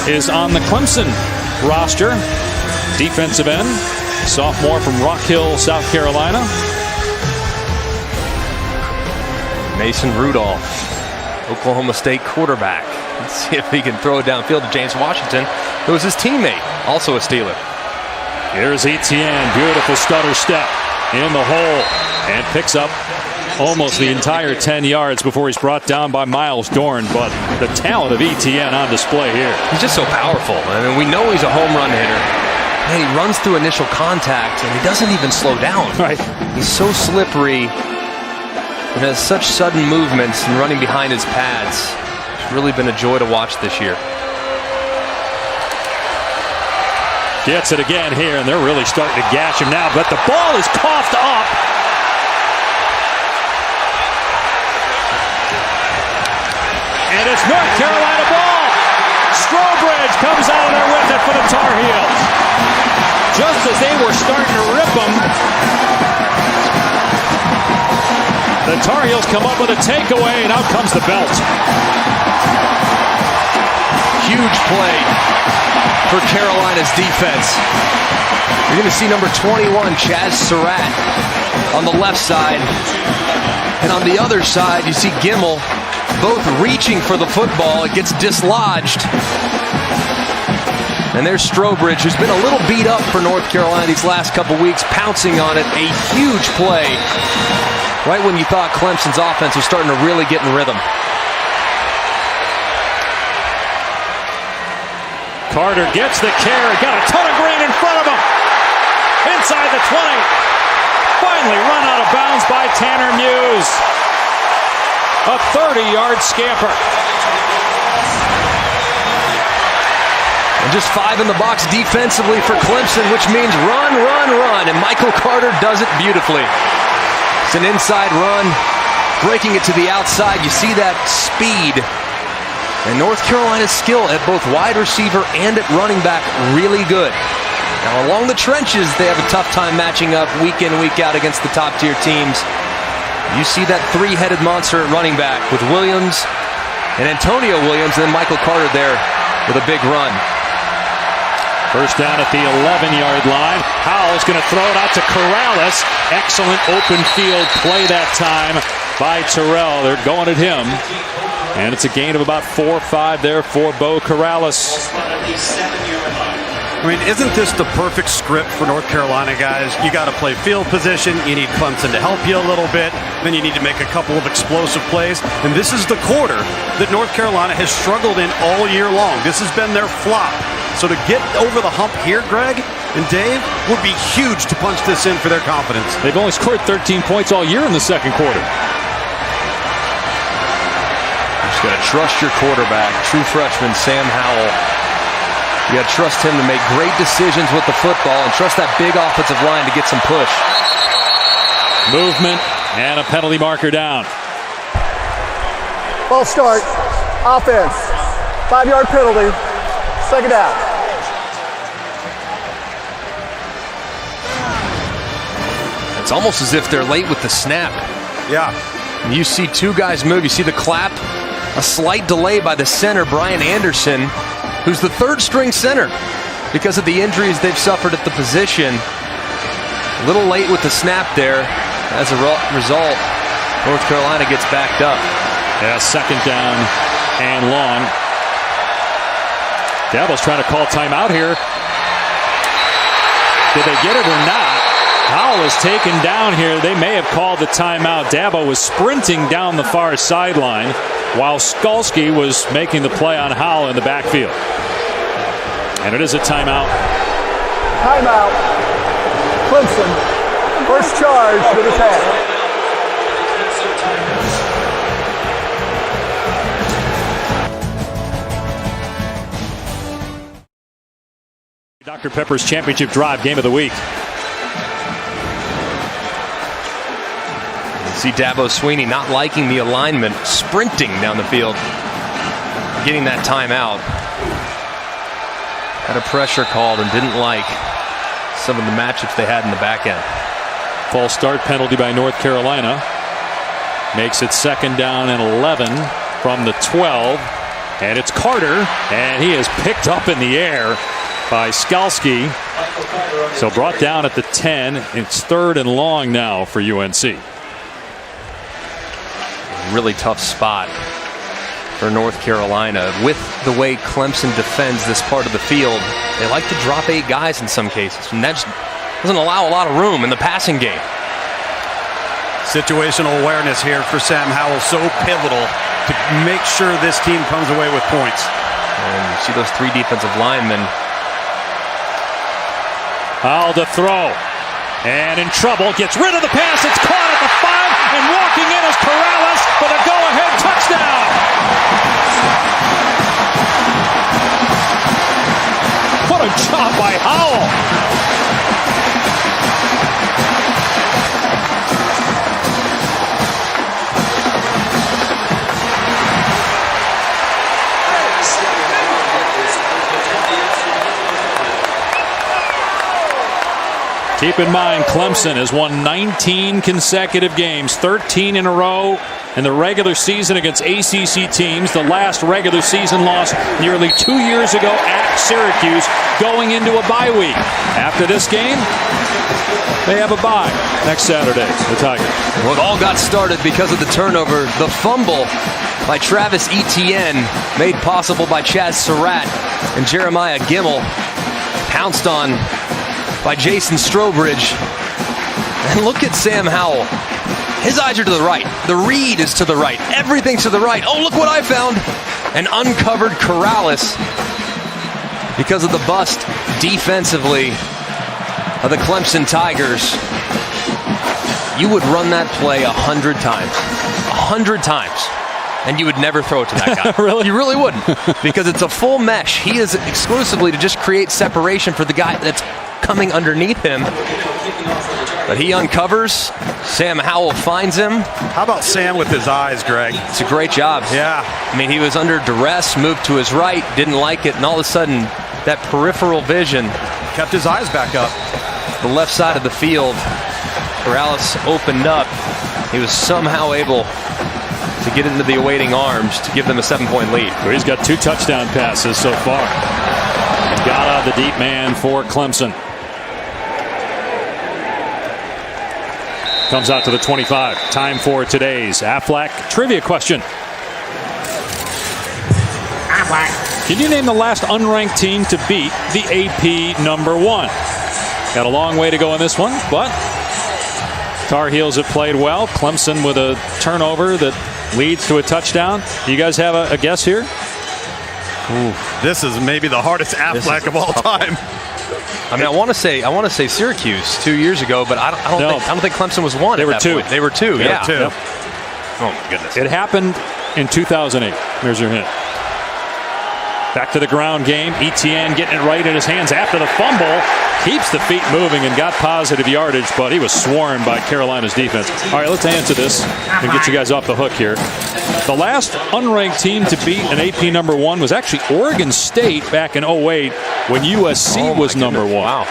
is on the Clemson roster. Defensive end, sophomore from Rock Hill, South Carolina.
Mason Rudolph. Oklahoma State quarterback. Let's see if he can throw it downfield to James Washington, who was his teammate, also a Steeler.
Here's Etienne, beautiful stutter step in the hole, and picks up almost the entire 10 yards before he's brought down by Miles Dorn. But the talent of Etienne on display here.
He's just so powerful. I mean, we know he's a home run hitter. And he runs through initial contact, and he doesn't even slow down.
Right.
He's so slippery and has such sudden movements and running behind his pads. It's really been a joy to watch this year.
Gets it again here, and they're really starting to gash him now, but the ball is coughed up. And it's North Carolina ball. Strobridge comes out of there with it for the Tar Heels. Just as they were starting to rip them, the Tar Heels come up with a takeaway, and out comes the belt.
Huge play for Carolina's defense. You're going to see number 21, Chaz Surratt, on the left side. And on the other side, you see Gimmel both reaching for the football. It gets dislodged. And there's Strobridge, who's been a little beat up for North Carolina these last couple weeks, pouncing on it. A huge play right when you thought Clemson's offense was starting to really get in rhythm.
Carter gets the carry, got a ton of green in front of him. Inside the 20. Finally run out of bounds by Tanner Muse. A 30-yard scamper.
And just 5 in the box defensively for Clemson, which means run, run, run. And Michael Carter does it beautifully. It's an inside run, breaking it to the outside. You see that speed. And North Carolina's skill at both wide receiver and at running back really good. Now along the trenches, they have a tough time matching up week in, week out against the top tier teams. You see that three-headed monster at running back with Williams and Antonio Williams, and then Michael Carter there with a big run.
First down at the 11-yard line. Howell's going to throw it out to Corrales. Excellent open field play that time by Terrell. They're going at him. And it's a gain of about 4 or 5 there for Bo Corrales.
I mean, isn't this the perfect script for North Carolina, guys? You got to play field position. You need Clemson to help you a little bit. Then you need to make a couple of explosive plays. And this is the quarter that North Carolina has struggled in all year long. This has been their flop. So to get over the hump here, Greg and Dave, would be huge to punch this in for their confidence.
They've only scored 13 points all year in the second quarter.
Just got to trust your quarterback, true freshman Sam Howell. You got to trust him to make great decisions with the football and trust that big offensive line to get some push.
Movement and a penalty marker down.
Ball start. Offense. 5-yard penalty. Second down.
It's almost as if they're late with the snap.
Yeah.
And you see 2 guys move. You see the clap. A slight delay by the center, Brian Anderson, who's the 3rd-string center because of the injuries they've suffered at the position. A little late with the snap there. As a result, North Carolina gets backed up.
Yeah, second down and long. Dabo's trying to call timeout here. Did they get it or not? Howell is taken down here. They may have called the timeout. Dabo was sprinting down the far sideline while Skalski was making the play on Howell in the backfield. And it is a timeout.
Timeout. Clemson. First charge with attack.
Dr. Pepper's Championship Drive Game of the Week.
You see Dabo Swinney not liking the alignment, sprinting down the field, getting that timeout. Had a pressure called and didn't like some of the matchups they had in the back end.
False start penalty by North Carolina. Makes it second down and 11 from the 12. And it's Carter, and he is picked up in the air by Skalski. So brought down at the 10. It's 3rd and long now for UNC.
Really tough spot for North Carolina. With the way Clemson defends this part of the field, they like to drop 8 guys in some cases, and that just doesn't allow a lot of room in the passing game.
Situational awareness here for Sam Howell, so pivotal to make sure this team comes away with points.
And you see those 3 defensive linemen.
Howell to throw. And in trouble, gets rid of the pass. It's caught at the 5, and walking in is Corrales for the go-ahead touchdown. What a job by Howell. Keep in mind, Clemson has won 19 consecutive games, 13 in a row in the regular season against ACC teams. The last regular season loss nearly 2 years ago at Syracuse, going into a bye week. After this game, they have a bye next Saturday, the Tigers.
Well, it all got started because of the turnover. The fumble by Travis Etienne, made possible by Chaz Surratt and Jeremiah Gimmel, pounced on by Jason Strobridge. And look at Sam Howell. His eyes are to the right. The read is to the right. Everything's to the right. Oh, look what I found. An uncovered Corrales because of the bust defensively of the Clemson Tigers. You would run that play 100 times. 100 times. And you would never throw it to that guy.
Really?
You really wouldn't. Because it's a full mesh. He is exclusively to just create separation for the guy that's coming underneath him. But he uncovers. Sam Howell finds him.
How about Sam with his eyes, Greg?
It's a great job.
Yeah.
I mean, he was under duress, moved to his right, didn't like it, and all of a sudden, that peripheral vision
Kept his eyes back up.
the left side of the field. Corrales opened up. He was somehow able to get into the awaiting arms to give them a 7-point lead.
Well, he's got 2 touchdown passes so far. Got the deep man for Clemson. Comes out to the 25. Time for today's Aflac trivia question. Can you name the last unranked team to beat the AP number 1? Got a long way to go in this one, but Tar Heels have played well. Clemson with a turnover that leads to a touchdown. You guys have a guess here?
Ooh, this is maybe the hardest Aflac of all time.
I mean, I want to say Syracuse 2 years ago, but I don't think Clemson was 1.
They were 2.
Point. They were 2. Yeah.
2.
Yep.
Oh my goodness.
It happened in 2008. There's your hint. Back to the ground game. Etienne getting it right in his hands after the fumble. Keeps the feet moving and got positive yardage, but he was swarmed by Carolina's defense. All right, let's answer this and get you guys off the hook here. The last unranked team to beat an AP number 1 was actually Oregon State back in 2008 when USC was number 1.
Wow.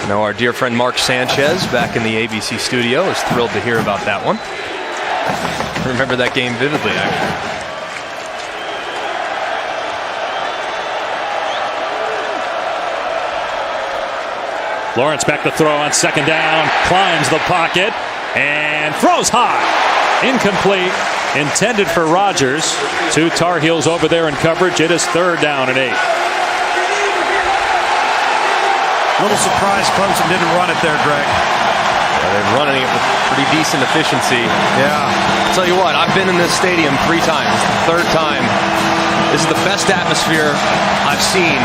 Now our dear friend Mark Sanchez back in the ABC studio is thrilled to hear about that one. I remember that game vividly, actually.
Lawrence back to throw on 2nd down, climbs the pocket, and throws high. Incomplete, intended for Rodgers. 2 Tar Heels over there in coverage. It is 3rd down and 8.
A little surprised Clemson didn't run it there, Greg.
They're running it with pretty decent efficiency.
Yeah.
I'll tell you what, I've been in this stadium 3 times. The 3rd time. This is the best atmosphere I've seen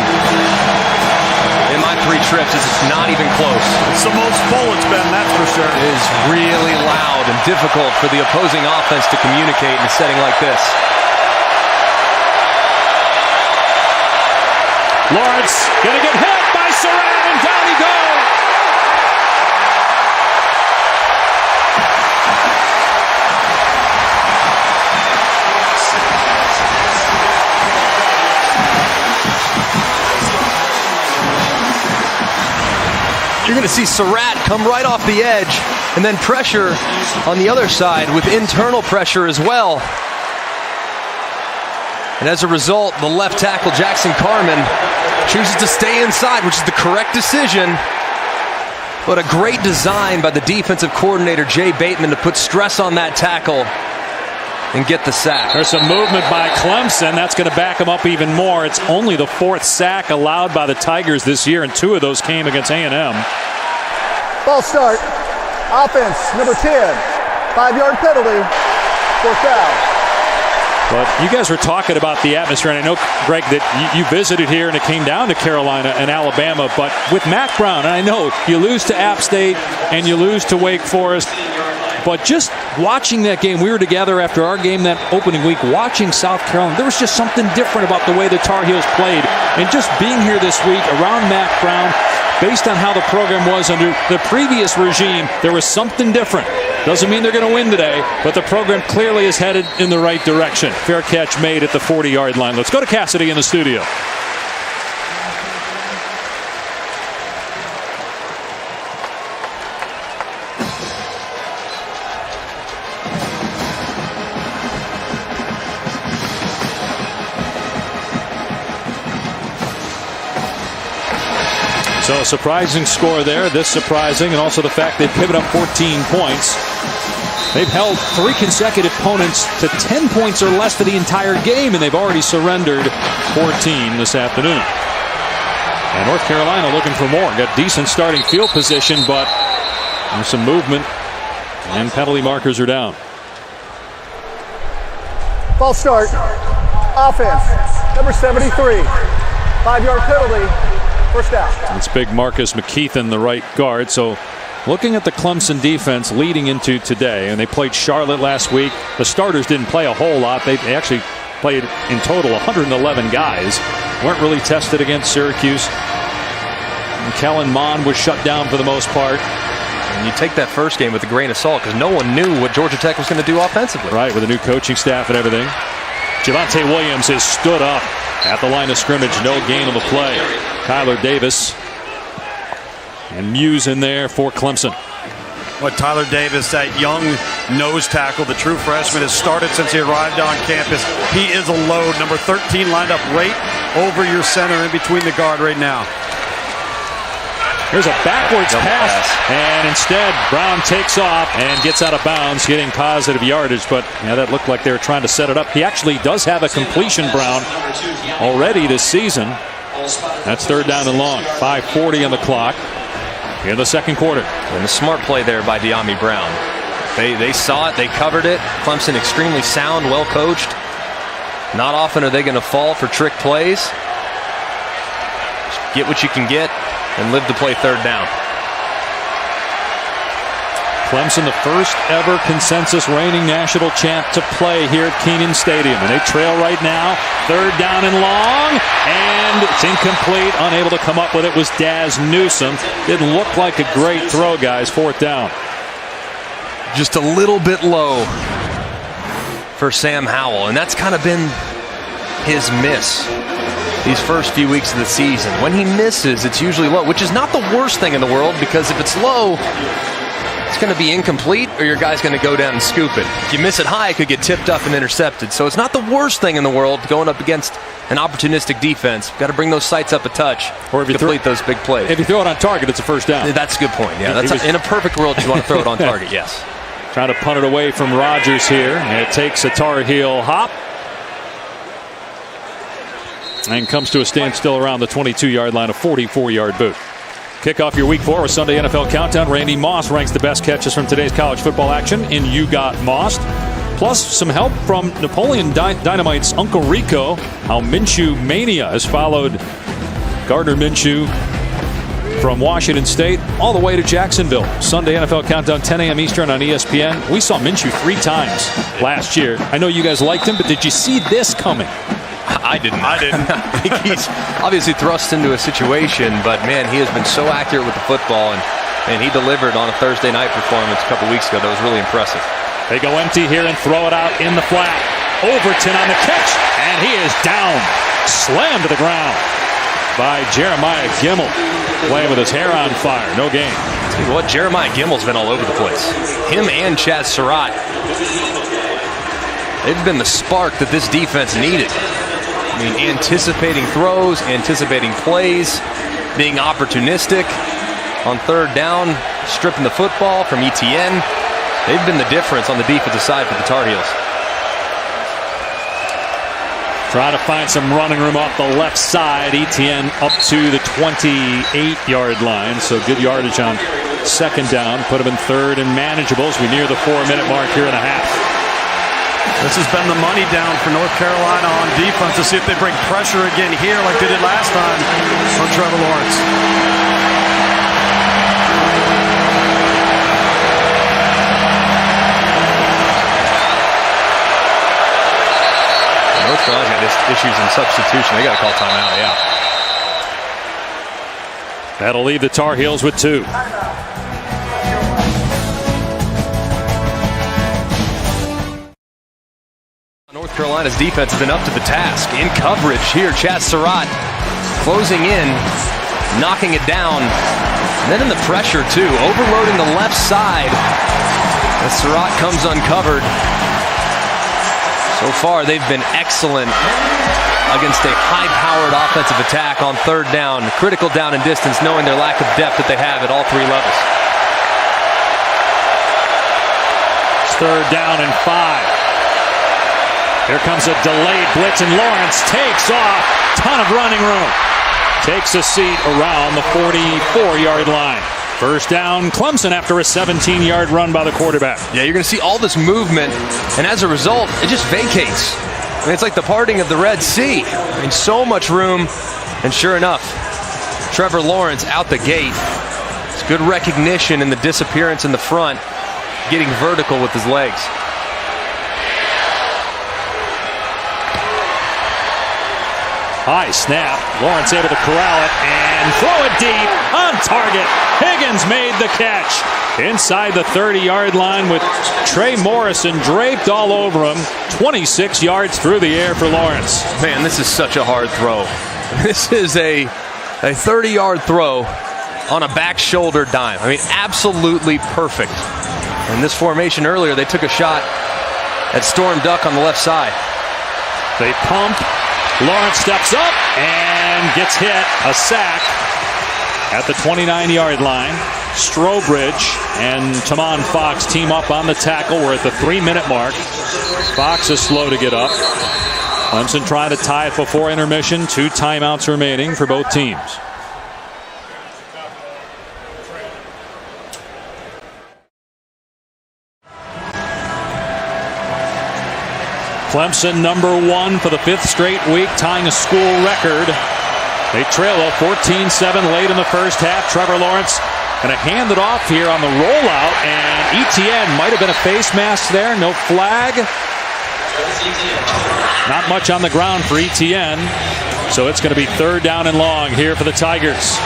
in my 3 trips. It's not even close.
It's the most full it's been, that's for sure.
It is really loud and difficult for the opposing offense to communicate in a setting like this.
Lawrence gonna get hit by Surratt, and down he goes.
You're going to see Surratt come right off the edge and then pressure on the other side with internal pressure as well. And as a result, the left tackle, Jackson Carman, chooses to stay inside, which is the correct decision. But a great design by the defensive coordinator, Jay Bateman, to put stress on that tackle and get the sack.
There's some movement by Clemson. That's going to back them up even more. It's only the 4th sack allowed by the Tigers this year, and 2 of those came against A&M.
Ball start. Offense, number 10. 5-yard penalty. 4th down.
But you guys were talking about the atmosphere, and I know, Greg, that you visited here and it came down to Carolina and Alabama. But with Mack Brown, and I know you lose to App State and you lose to Wake Forest, but just watching that game, we were together after our game that opening week, watching South Carolina. There was just something different about the way the Tar Heels played. And just being here this week around Mack Brown, based on how the program was under the previous regime, there was something different. Doesn't mean they're going to win today, but the program clearly is headed in the right direction. Fair catch made at the 40-yard line. Let's go to Cassidy in the studio. So a surprising score there, this surprising, and also the fact they pivot up 14 points. They've held 3 consecutive opponents to 10 points or less for the entire game, and they've already surrendered 14 this afternoon. And North Carolina looking for more. Got decent starting field position, but there's some movement, and penalty markers are down.
Ball start. Offense, number 73. 5-yard penalty. 1st down.
It's big Marcus McKeithen, the right guard. So looking at the Clemson defense leading into today, and they played Charlotte last week. The starters didn't play a whole lot. They actually played in total 111 guys. Weren't really tested against Syracuse. And Kellen Mond was shut down for the most part.
And you take that first game with a grain of salt because no one knew what Georgia Tech was going to do offensively.
Right, with a new coaching staff and everything. Javonte Williams has stood up at the line of scrimmage. No gain on the play. Tyler Davis and Muse in there for Clemson.
But Tyler Davis, that young nose tackle, the true freshman, has started since he arrived on campus. He is a load. Number 13 lined up right over your center in between the guard right now.
Here's a backwards pass, and instead Brown takes off and gets out of bounds, getting positive yardage. But yeah, that looked like they were trying to set it up. He actually does have a completion, Brown, already this season. That's 3rd down and long. 5:40 on the clock in the 2nd quarter.
And a smart play there by De'Ami Brown. They saw it, they covered it. Clemson extremely sound, well coached. Not often are they going to fall for trick plays. Just get what you can get and live to play 3rd down.
Clemson, the first ever consensus reigning national champ to play here at Kenan Stadium. And they trail right now. 3rd down and long. And it's incomplete. Unable to come up with it was Daz Newsome. Didn't look like a great throw, guys. 4th down.
Just a little bit low for Sam Howell. And that's kind of been his miss these first few weeks of the season. When he misses, it's usually low, which is not the worst thing in the world, because if it's low, it's going to be incomplete or your guy's going to go down and scoop it. If you miss it high, it could get tipped up and intercepted. So it's not the worst thing in the world going up against an opportunistic defense. Got to bring those sights up a touch or if you complete those big plays.
If you throw it on target, it's a 1st down.
That's a good point. Yeah, that's in a perfect world, you want to throw it on target, yes.
Trying to punt it away from Rodgers here. And it takes a Tar Heel hop. And comes to a standstill around the 22-yard line, a 44-yard boot. Kick off your Week 4 with Sunday NFL Countdown. Randy Moss ranks the best catches from today's college football action in You Got Mossed. Plus some help from Napoleon Dynamite's Uncle Rico. How Minshew Mania has followed Gardner Minshew from Washington State all the way to Jacksonville. Sunday NFL Countdown, 10 a.m. Eastern on ESPN. We saw Minshew 3 times last year. I know you guys liked him, but did you see this coming?
I didn't. I think he's obviously thrust into a situation, but man, he has been so accurate with the football, and he delivered on a Thursday night performance a couple weeks ago. That was really impressive.
They go empty here and throw it out in the flat. Overton on the catch, and he is down. Slammed to the ground by Jeremiah Gimmel. Playing with his hair on fire. No gain.
Tell you what, Jeremiah Gimmel's been all over the place. Him and Chaz Surratt. They've been the spark that this defense needed. I mean, anticipating throws, anticipating plays, being opportunistic on 3rd down, stripping the football from ETN. They've been the difference on the defensive side for the Tar Heels.
Try to find some running room off the left side. Etienne up to the 28-yard line. So good yardage on second down. Put him in third and manageable as we near the 4-minute mark here and a half.
This has been the money down for North Carolina on defense to see if they bring pressure again here like they did last time on Trevor Lawrence.
North Carolina's got issues in substitution. They got to call timeout, yeah.
That'll leave the Tar Heels with 2.
North Carolina's defense has been up to the task. In coverage here, Chaz Surratt closing in, knocking it down. And then in the pressure, too, overloading the left side as Surratt comes uncovered. So far, they've been excellent against a high-powered offensive attack on third down, critical down and distance, knowing their lack of depth that they have at all 3 levels.
It's third down and 5. Here comes a delayed blitz, and Lawrence takes off. Ton of running room. Takes a seat around the 44-yard line. First down, Clemson after a 17-yard run by the quarterback.
Yeah, you're going to see all this movement, and as a result, it just vacates. I mean, it's like the parting of the Red Sea. I mean, so much room, and sure enough, Trevor Lawrence out the gate. It's good recognition in the disappearance in the front, getting vertical with his legs.
High snap. Lawrence able to corral it and throw it deep on target. Higgins made the catch inside the 30-yard line with Trey Morrison draped all over him. 26 yards through the air for Lawrence.
Man, this is such a hard throw. This is a 30-yard throw on a back shoulder dime. I mean, absolutely perfect. In this formation earlier, they took a shot at Storm Duck on the left side.
They pump. Lawrence steps up and gets hit. A sack at the 29-yard line. Strobridge and Tamon Fox team up on the tackle. We're at the 3-minute mark. Fox is slow to get up. Clemson trying to tie it before intermission. 2 timeouts remaining for both teams. Clemson #1 for the 5th straight week, tying a school record. They trail 14-7 late in the first half. Trevor Lawrence going to hand it off here on the rollout, and Etienne might have been a face mask there. No flag. Not much on the ground for Etienne. So it's going to be third down and long here for the Tigers.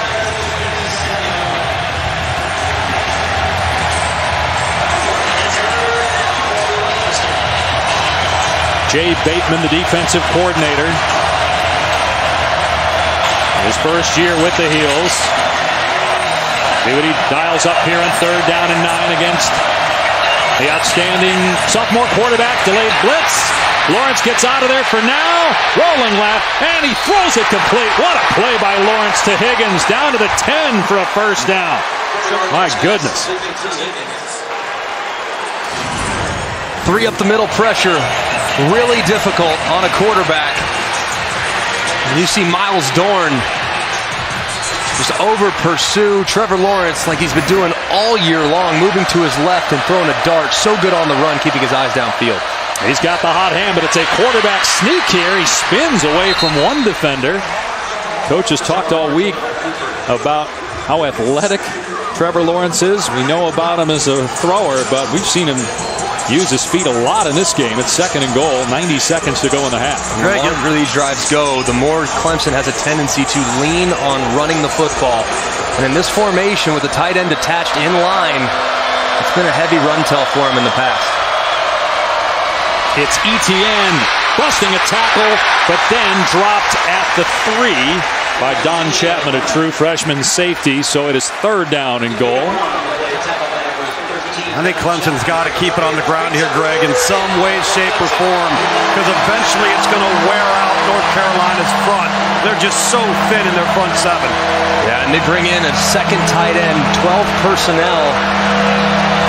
Jay Bateman, the defensive coordinator. His first year with the Heels. See what he dials up here on third down and 9 against the outstanding sophomore quarterback. Delayed blitz. Lawrence gets out of there for now. Rolling left, and he throws it complete. What a play by Lawrence to Higgins. Down to the 10 for a first down. My goodness.
3 up the middle pressure. Really difficult on a quarterback. And you see Miles Dorn just over pursue Trevor Lawrence like he's been doing all year long, moving to his left and throwing a dart. So good on the run, keeping his eyes downfield.
He's got the hot hand, but it's a quarterback sneak here. He spins away from one defender. Coach has talked all week about how athletic Trevor Lawrence is. We know about him as a thrower, but we've seen him use his feet a lot in this game. It's 2nd and goal, 90 seconds to go in the half.
The longer these drives go, the more Clemson has a tendency to lean on running the football. And in this formation with the tight end attached in line, it's been a heavy run tell for him in the past.
It's Etienne busting a tackle, but then dropped at the 3 by Don Chapman, a true freshman safety. So it is third down and goal.
I think Clemson's got to keep it on the ground here, Greg, in some way, shape, or form, because eventually it's going to wear out North Carolina's front. They're just so thin in their front 7.
Yeah, and they bring in a second tight end, 12 personnel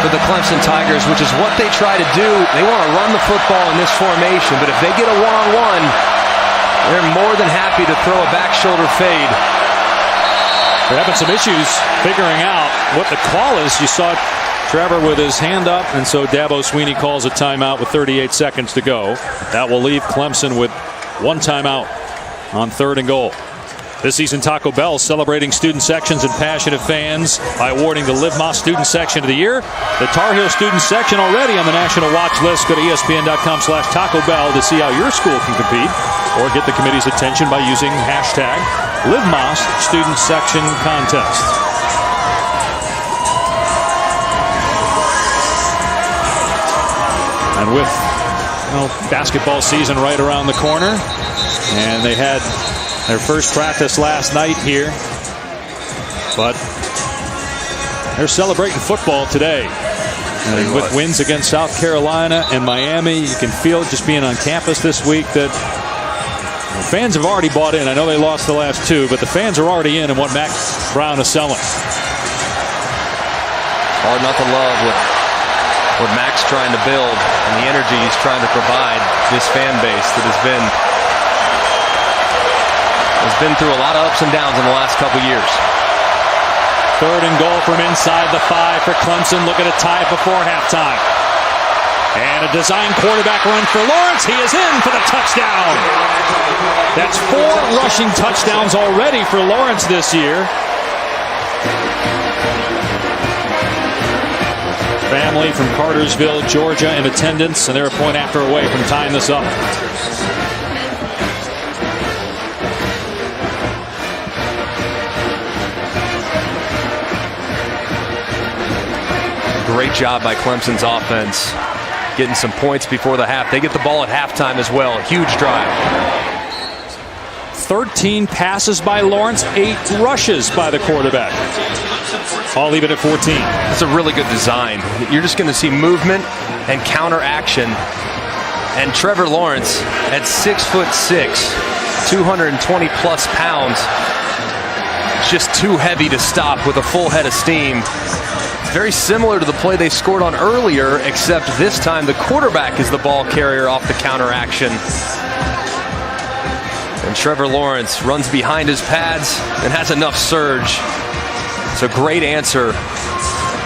for the Clemson Tigers, which is what they try to do. They want to run the football in this formation, but if they get a one-on-one, They're more than happy to throw a back shoulder fade.
They're having some issues figuring out what the call is. You saw Trevor with his hand up, and so Dabo Swinney calls a timeout with 38 seconds to go. That will leave Clemson with one timeout on 3rd and goal. This season, Taco Bell celebrating student sections and passionate fans by awarding the Live Más Student Section of the Year. The Tar Heel Student Section already on the national watch list. Go to ESPN.com/Taco Bell to see how your school can compete or get the committee's attention by using hashtag Live Más Student Section Contest. And with basketball season right around the corner, and they had their first practice last night here, but they're celebrating football today. And with wins against South Carolina and Miami, you can feel it just being on campus this week that fans have already bought in. I know they lost the last 2, but the fans are already in what Mac Brown is selling.
Hard not to love what Mac's trying to build and the energy he's trying to provide this fan base that has been through a lot of ups and downs in the last couple years.
3rd and goal from inside the 5 for Clemson. Looking to tie it before halftime. And a design quarterback run for Lawrence. He is in for the touchdown. That's 4 rushing touchdowns already for Lawrence this year. Family from Cartersville, Georgia in attendance, and they're a point after away from tying this up.
Great job by Clemson's offense, getting some points before the half. They get the ball at halftime as well. Huge drive.
13 passes by Lawrence, 8 rushes by the quarterback. I'll leave it at 14.
That's a really good design. You're just going to see movement and counter action. And Trevor Lawrence at 6'6", 220 plus pounds, just too heavy to stop with a full head of steam. Very similar to the play they scored on earlier, except this time the quarterback is the ball carrier off the counter action. And Trevor Lawrence runs behind his pads and has enough surge. It's a great answer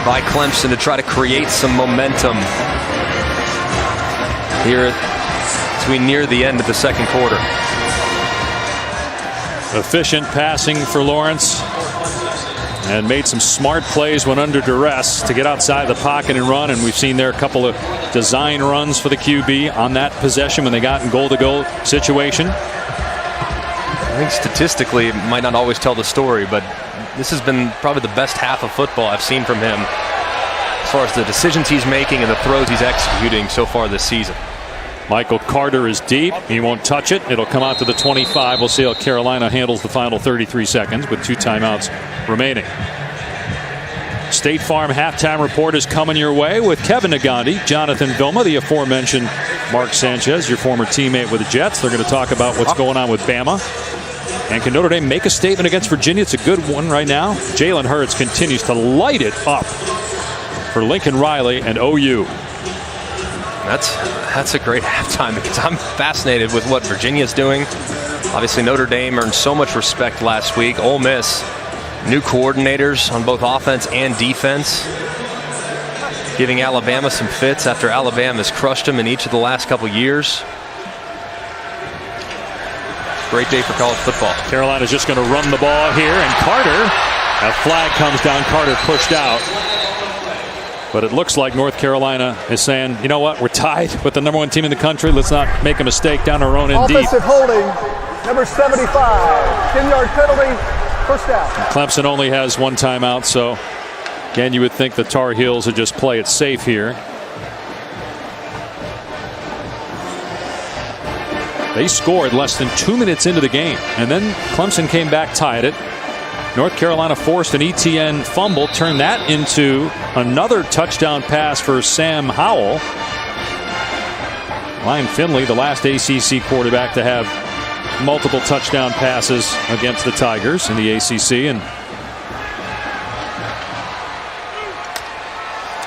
by Clemson to try to create some momentum here as we near the end of the second quarter.
Efficient passing for Lawrence, and made some smart plays when under duress to get outside the pocket and run. And we've seen there a couple of design runs for the QB on that possession when they got in goal-to-goal situation.
I think statistically it might not always tell the story, but this has been probably the best half of football I've seen from him as far as the decisions he's making and the throws he's executing so far this season.
Michael Carter is deep. He won't touch it. It'll come out to the 25. We'll see how Carolina handles the final 33 seconds with 2 timeouts remaining. State Farm halftime report is coming your way with Kevin Nagandi, Jonathan Vilma, the aforementioned Mark Sanchez, your former teammate with the Jets. They're going to talk about what's going on with Bama. And can Notre Dame make a statement against Virginia? It's a good one right now. Jalen Hurts continues to light it up for Lincoln Riley and OU.
That's a great halftime because I'm fascinated with what Virginia's doing. Obviously, Notre Dame earned so much respect last week. Ole Miss, new coordinators on both offense and defense, giving Alabama some fits after Alabama's crushed them in each of the last couple years. Great day for college football.
Carolina's just going to run the ball here, and Carter, a flag comes down. Carter pushed out. But it looks like North Carolina is saying, you know what, we're tied with the #1 team in the country. Let's not make a mistake down our own end deep.
Offensive holding, number 75, 10-yard penalty, first down.
Clemson only has 1 timeout, so again, you would think the Tar Heels would just play it safe here. They scored less than 2 minutes into the game, and then Clemson came back, tied it. North Carolina forced an ETN fumble, turned that into another touchdown pass for Sam Howell. Ryan Finley, the last ACC quarterback to have multiple touchdown passes against the Tigers in the ACC. And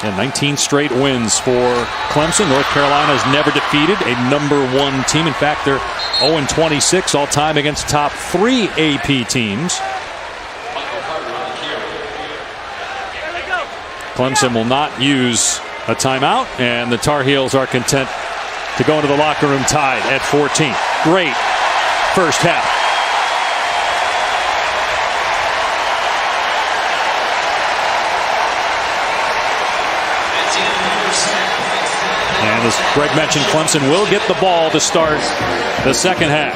And 19 straight wins for Clemson. North Carolina has never defeated a #1 team. In fact, they're 0-26 all time against top 3 AP teams. Clemson will not use a timeout, and the Tar Heels are content to go into the locker room tied at 14. Great first half. And as Greg mentioned, Clemson will get the ball to start the second half.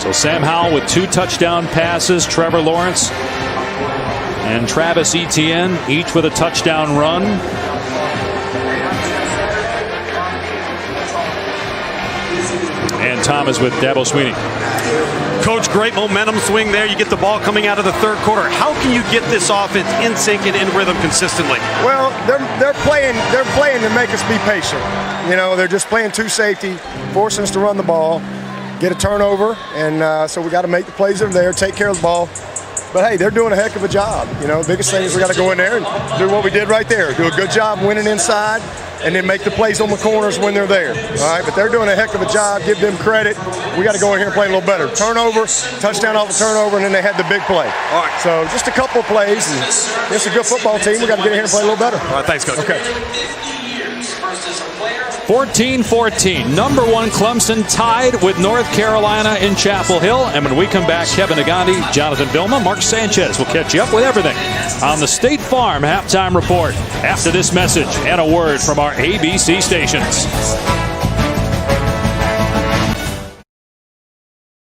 So Sam Howell with 2 touchdown passes, Trevor Lawrence and Travis Etienne each with a touchdown run. And Thomas with Dabo Swinney.
Coach, great momentum swing there. You get the ball coming out of the third quarter. How can you get this offense in sync and in rhythm consistently?
Well, they're playing to make us be patient. You know, they're just playing 2 safety, forcing us to run the ball, get a turnover, and so we got to make the plays that are there, take care of the ball. But hey, they're doing a heck of a job. You know, the biggest thing is we got to go in there and do what we did right there. Do a good job winning inside, and then make the plays on the corners when they're there. All right, but they're doing a heck of a job. Give them credit. We got to go in here and play a little better. Turnover, touchdown off a turnover, and then they had the big play.
All right.
So just a couple of plays. And it's a good football team. We got to get in here and play a little better.
All right, thanks, Coach.
Okay.
14-14. #1 Clemson tied with North Carolina in Chapel Hill. And when we come back, Kevin Agandi, Jonathan Vilma, Mark Sanchez will catch you up with everything on the State Farm Halftime Report after this message and a word from our ABC stations.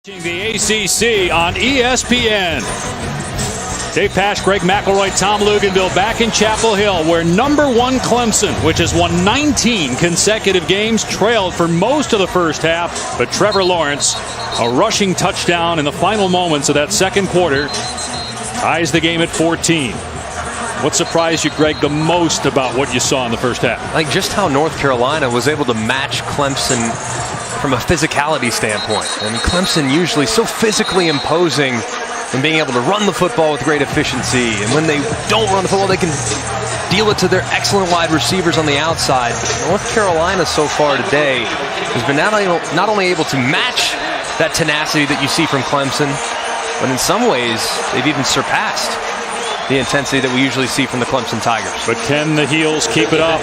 The ACC on ESPN. Dave Pasch, Greg McElroy, Tom Luganville back in Chapel Hill, where #1 Clemson, which has won 19 consecutive games, trailed for most of the first half. But Trevor Lawrence, a rushing touchdown in the final moments of that second quarter, ties the game at 14. What surprised you, Greg, the most about what you saw in the first half?
Like just how North Carolina was able to match Clemson from a physicality standpoint. I mean, Clemson usually so physically imposing and being able to run the football with great efficiency. And when they don't run the football, they can deal it to their excellent wide receivers on the outside. North Carolina so far today has been not only able to match that tenacity that you see from Clemson, but in some ways, they've even surpassed the intensity that we usually see from the Clemson Tigers.
But can the Heels keep it up?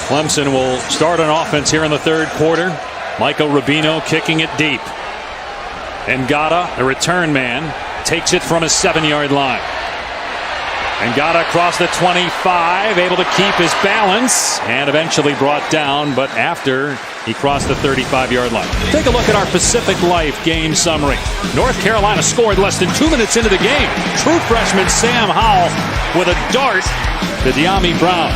Clemson will start on offense here in the third quarter. Michael Rubino kicking it deep. Ngata, a return man, takes it from his 7-yard line. Ngata across the 25, able to keep his balance, and eventually brought down, but after he crossed the 35-yard line. Take a look at our Pacific Life game summary. North Carolina scored less than 2 minutes into the game. True freshman Sam Howell with a dart to De'Ami Brown.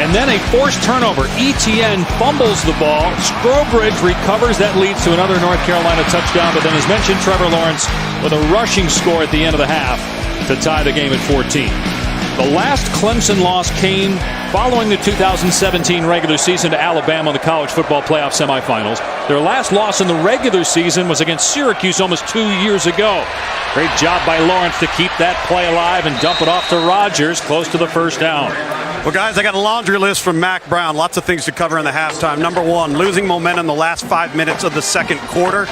And then a forced turnover. Etienne fumbles the ball. Strobridge recovers. That leads to another North Carolina touchdown. But then, as mentioned, Trevor Lawrence with a rushing score at the end of the half to tie the game at 14. The last Clemson loss came following the 2017 regular season to Alabama in the college football playoff semifinals. Their last loss in the regular season was against Syracuse almost 2 years ago. Great job by Lawrence to keep that play alive and dump it off to Rodgers close to the first down.
Well, guys, I got a laundry list from Mack Brown. Lots of things to cover in the halftime. #1, losing momentum the last 5 minutes of the second quarter,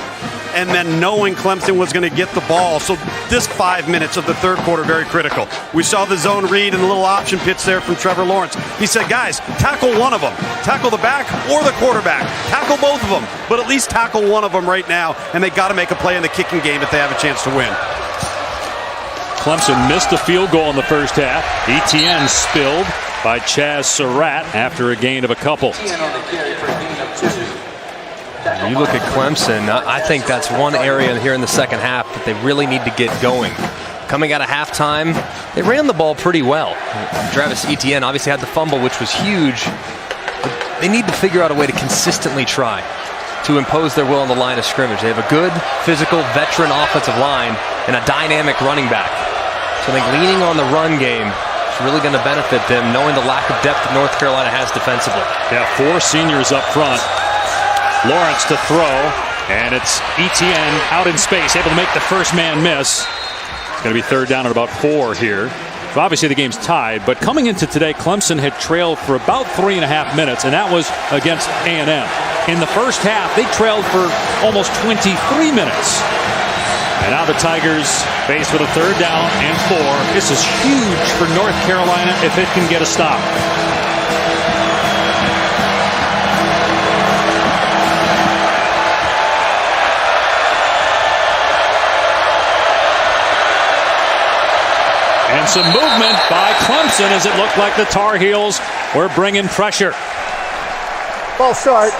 and then knowing Clemson was going to get the ball. So this 5 minutes of the third quarter, very critical. We saw the zone read and the little option pitch there from Trevor Lawrence. He said, guys, tackle one of them. Tackle the back or the quarterback. Tackle both of them, but at least tackle one of them right now, and they got to make a play in the kicking game if they have a chance to win.
Clemson missed a field goal in the first half. Etienne spilled by Chaz Surratt after a gain of a couple.
You look at Clemson, I think that's one area here in the second half that they really need to get going. Coming out of halftime, they ran the ball pretty well. Travis Etienne obviously had the fumble, which was huge. But they need to figure out a way to consistently try to impose their will on the line of scrimmage. They have a good, physical, veteran offensive line and a dynamic running back. So I think leaning on the run game is really going to benefit them, knowing the lack of depth that North Carolina has defensively.
They have 4 seniors up front. Lawrence to throw, And it's Etienne out in space, able to make the first man miss. It's going to be third down at about 4 here. So obviously the game's tied, but coming into today, Clemson had trailed for about 3.5 minutes, and that was against A&M. In the first half, they trailed for almost 23 minutes. And now the Tigers faced with a third down and 4. This is huge for North Carolina if it can get a stop. And some movement by Clemson as it looked like the Tar Heels were bringing pressure.
False start.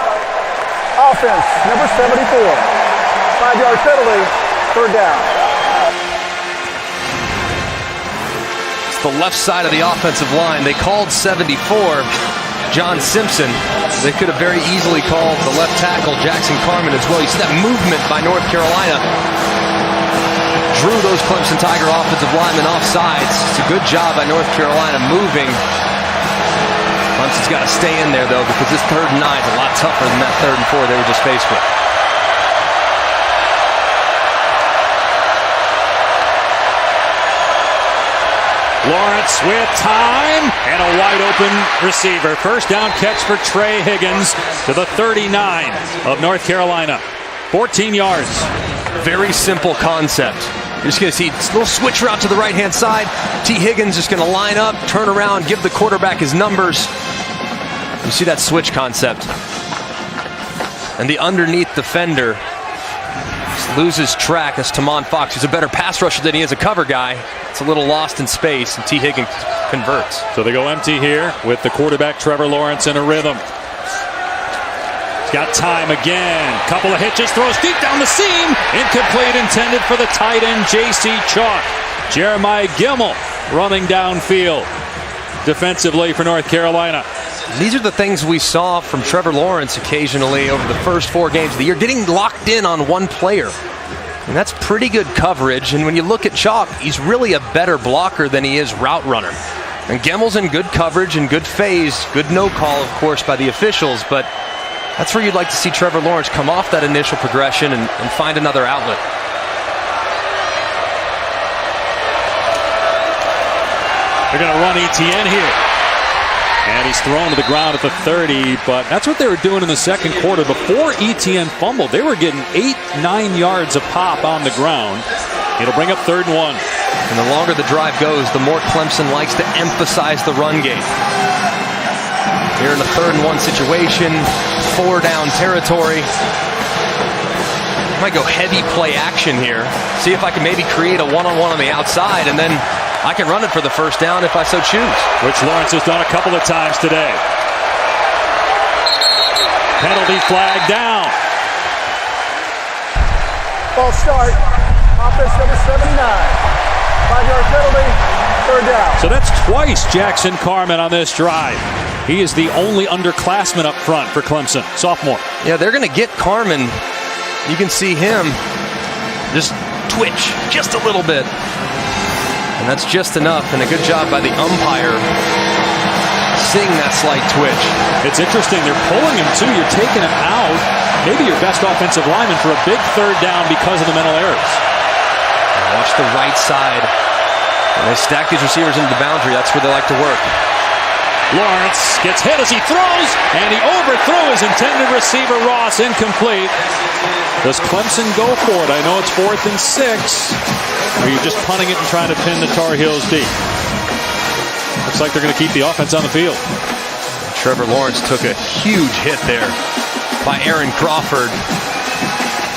Offense, number 74. 5-yard penalty, third down.
It's the left side of the offensive line. They called 74 John Simpson. They could have very easily called the left tackle Jackson Carman as well. You see that movement by North Carolina. Drew those Clemson Tiger offensive linemen off sides. It's a good job by North Carolina moving. Clemson's got to stay in there, though, because this 3rd and 9 is a lot tougher than that 3rd and 4 they were just faced with.
Lawrence with time and a wide open receiver. First down catch for Trey Higgins to the 39 of North Carolina. 14 yards.
Very simple concept. You're just going to see a little switch route to the right-hand side. T. Higgins just going to line up, turn around, give the quarterback his numbers. You see that switch concept. And the underneath defender just loses track. That's Tamon Fox, who's a better pass rusher than he is a cover guy. It's a little lost in space, and T. Higgins converts.
So they go empty here with the quarterback Trevor Lawrence in a rhythm. Got time again. Couple of hitches, throws deep down the seam. Incomplete, intended for the tight end, J.C. Chalk. Jeremiah Gimmel running downfield defensively for North Carolina.
These are the things we saw from Trevor Lawrence occasionally over the first 4 games of the year, getting locked in on one player. And that's pretty good coverage. And when you look at Chalk, he's really a better blocker than he is route runner. And Gimmel's in good coverage and good phase. Good no call, of course, by the officials, but that's where you'd like to see Trevor Lawrence come off that initial progression and find another outlet.
They're going to run Etienne here. And he's thrown to the ground at the 30, but that's what they were doing in the second quarter. Before Etienne fumbled, they were getting 8-9 yards a pop on the ground. It'll bring up 3rd and 1.
And the longer the drive goes, the more Clemson likes to emphasize the run game. Here in a 3rd and 1 situation, 4 down territory. Might go heavy play action here. See if I can maybe create a one-on-one on the outside, and then I can run it for the first down if I so choose.
Which Lawrence has done a couple of times today. Penalty flag down.
False start. Offense number 79. 5-yard penalty, third down.
So that's twice Jackson Carman on this drive. He is the only underclassman up front for Clemson, sophomore.
Yeah, they're going to get Carman. You can see him just twitch just a little bit. And that's just enough, and a good job by the umpire seeing that slight twitch.
It's interesting, they're pulling him too. You're taking him out, maybe your best offensive lineman, for a big 3rd down because of the mental errors.
Watch the right side. When they stack these receivers into the boundary, that's where they like to work.
Lawrence gets hit as he throws, and he overthrew his intended receiver, Ross, incomplete. Does Clemson go for it? I know it's 4th and 6. Or are you just punting it and trying to pin the Tar Heels deep? Looks like they're going to keep the offense on the field.
Trevor Lawrence took a huge hit there by Aaron Crawford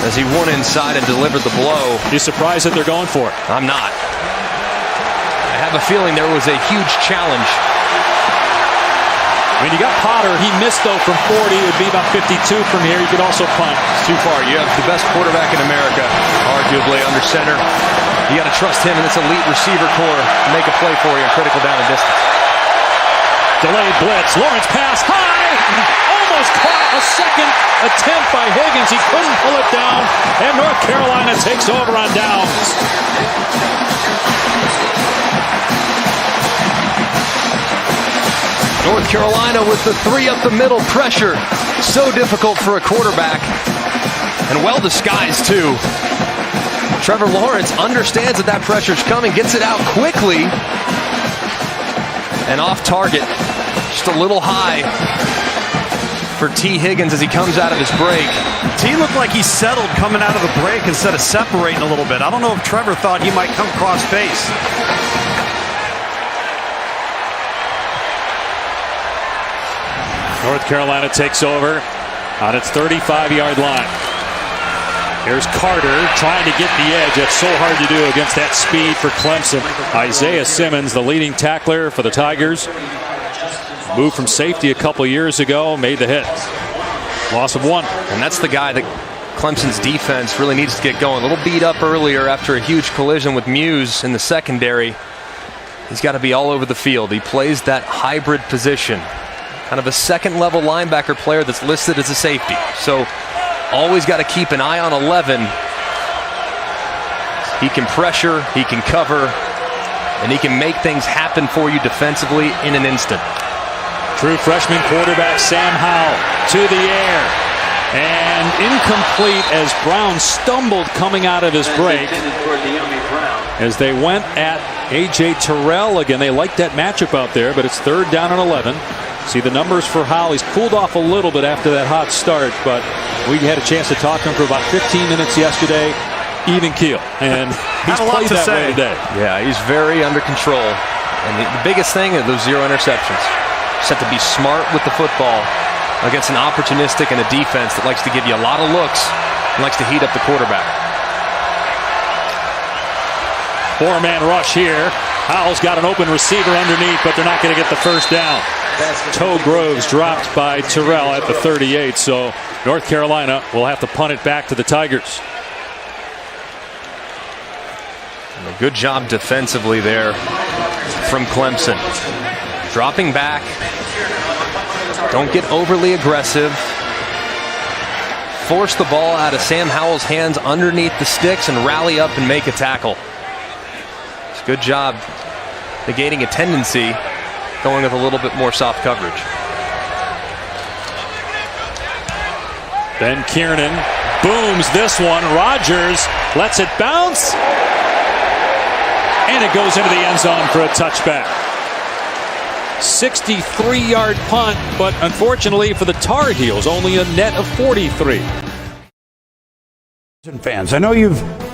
as he went inside and delivered the blow.
You surprised that they're going for it?
I'm not. I have a feeling there was a huge challenge.
I mean, you got Potter. He missed, though, from 40. It would be about 52 from here. You could also punt.
It's too far. You have the best quarterback in America, arguably, under center. You got to trust him and this elite receiver core to make a play for you in critical down and distance.
Delayed blitz. Lawrence pass high. Almost caught. A second attempt by Higgins. He couldn't pull it down. And North Carolina takes over on downs.
North Carolina with the 3 up the middle pressure. So difficult for a quarterback. And well disguised, too. Trevor Lawrence understands that pressure's coming, gets it out quickly. And off target, just a little high for T. Higgins as he comes out of his break.
T looked like he settled coming out of the break instead of separating a little bit. I don't know if Trevor thought he might come cross face.
North Carolina takes over on its 35-yard line. Here's Carter trying to get the edge. It's so hard to do against that speed for Clemson. Isaiah Simmons, the leading tackler for the Tigers. Moved from safety a couple years ago, made the hit. Loss of 1.
And that's the guy that Clemson's defense really needs to get going. A little beat up earlier after a huge collision with Muse in the secondary. He's got to be all over the field. He plays that hybrid position. Kind of a second-level linebacker player that's listed as a safety. So always got to keep an eye on 11. He can pressure, he can cover, and he can make things happen for you defensively in an instant.
True freshman quarterback Sam Howell to the air. And incomplete as Brown stumbled coming out of his break. As they went at A.J. Terrell again. They like that matchup out there, but it's 3rd down and 11. See the numbers for Howell. He's cooled off a little bit after that hot start, but we had a chance to talk to him for about 15 minutes yesterday. Even keel. And he's played that way today.
Yeah, he's very under control. And the biggest thing are those 0 interceptions. Just have to be smart with the football against an opportunistic and a defense that likes to give you a lot of looks and likes to heat up the quarterback.
4-man rush here. Howell's got an open receiver underneath, but they're not going to get the first down. Toe Groves dropped by Terrell at the 38, so North Carolina will have to punt it back to the Tigers.
And a good job defensively there from Clemson. Dropping back. Don't get overly aggressive. Force the ball out of Sam Howell's hands underneath the sticks and rally up and make a tackle. It's a good job negating a tendency, going with a little bit more soft coverage.
Ben Kiernan booms this one. Rodgers lets it bounce. And it goes into the end zone for a touchback. 63-yard punt, but unfortunately for the Tar Heels, only a net of 43.
Fans, I know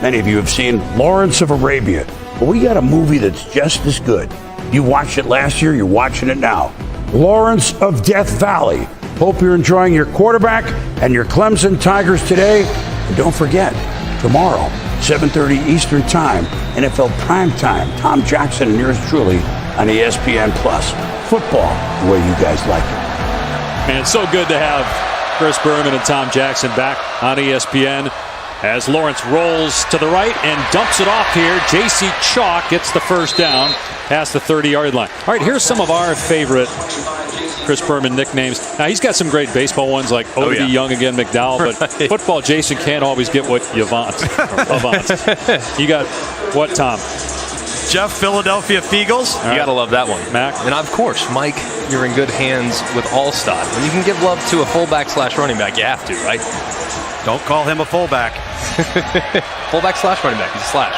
many of you have seen Lawrence of Arabia, but we got a movie that's just as good. You watched it last year, you're watching it now. Lawrence of Death Valley. Hope you're enjoying your quarterback and your Clemson Tigers today. And don't forget, tomorrow, 7:30 Eastern Time, NFL Primetime, Tom Jackson and yours truly on ESPN+. Football, the way you guys like it.
Man, it's so good to have Chris Berman and Tom Jackson back on ESPN as Lawrence rolls to the right and dumps it off here. J.C. Chalk gets the first down past the 30-yard line. All right, here's some of our favorite Chris Berman nicknames. Now, he's got some great baseball ones like Odie Young again, McDowell, but football, Jason can't always get what you want. You got what, Tom?
Jeff, Philadelphia Feagles.
You got to love that one.
Mac.
And of course, Mike, you're in good hands with Allstott. When you can give love to a fullback/running back, you have to, right?
Don't call him a fullback.
Fullback/running back. He's a slash.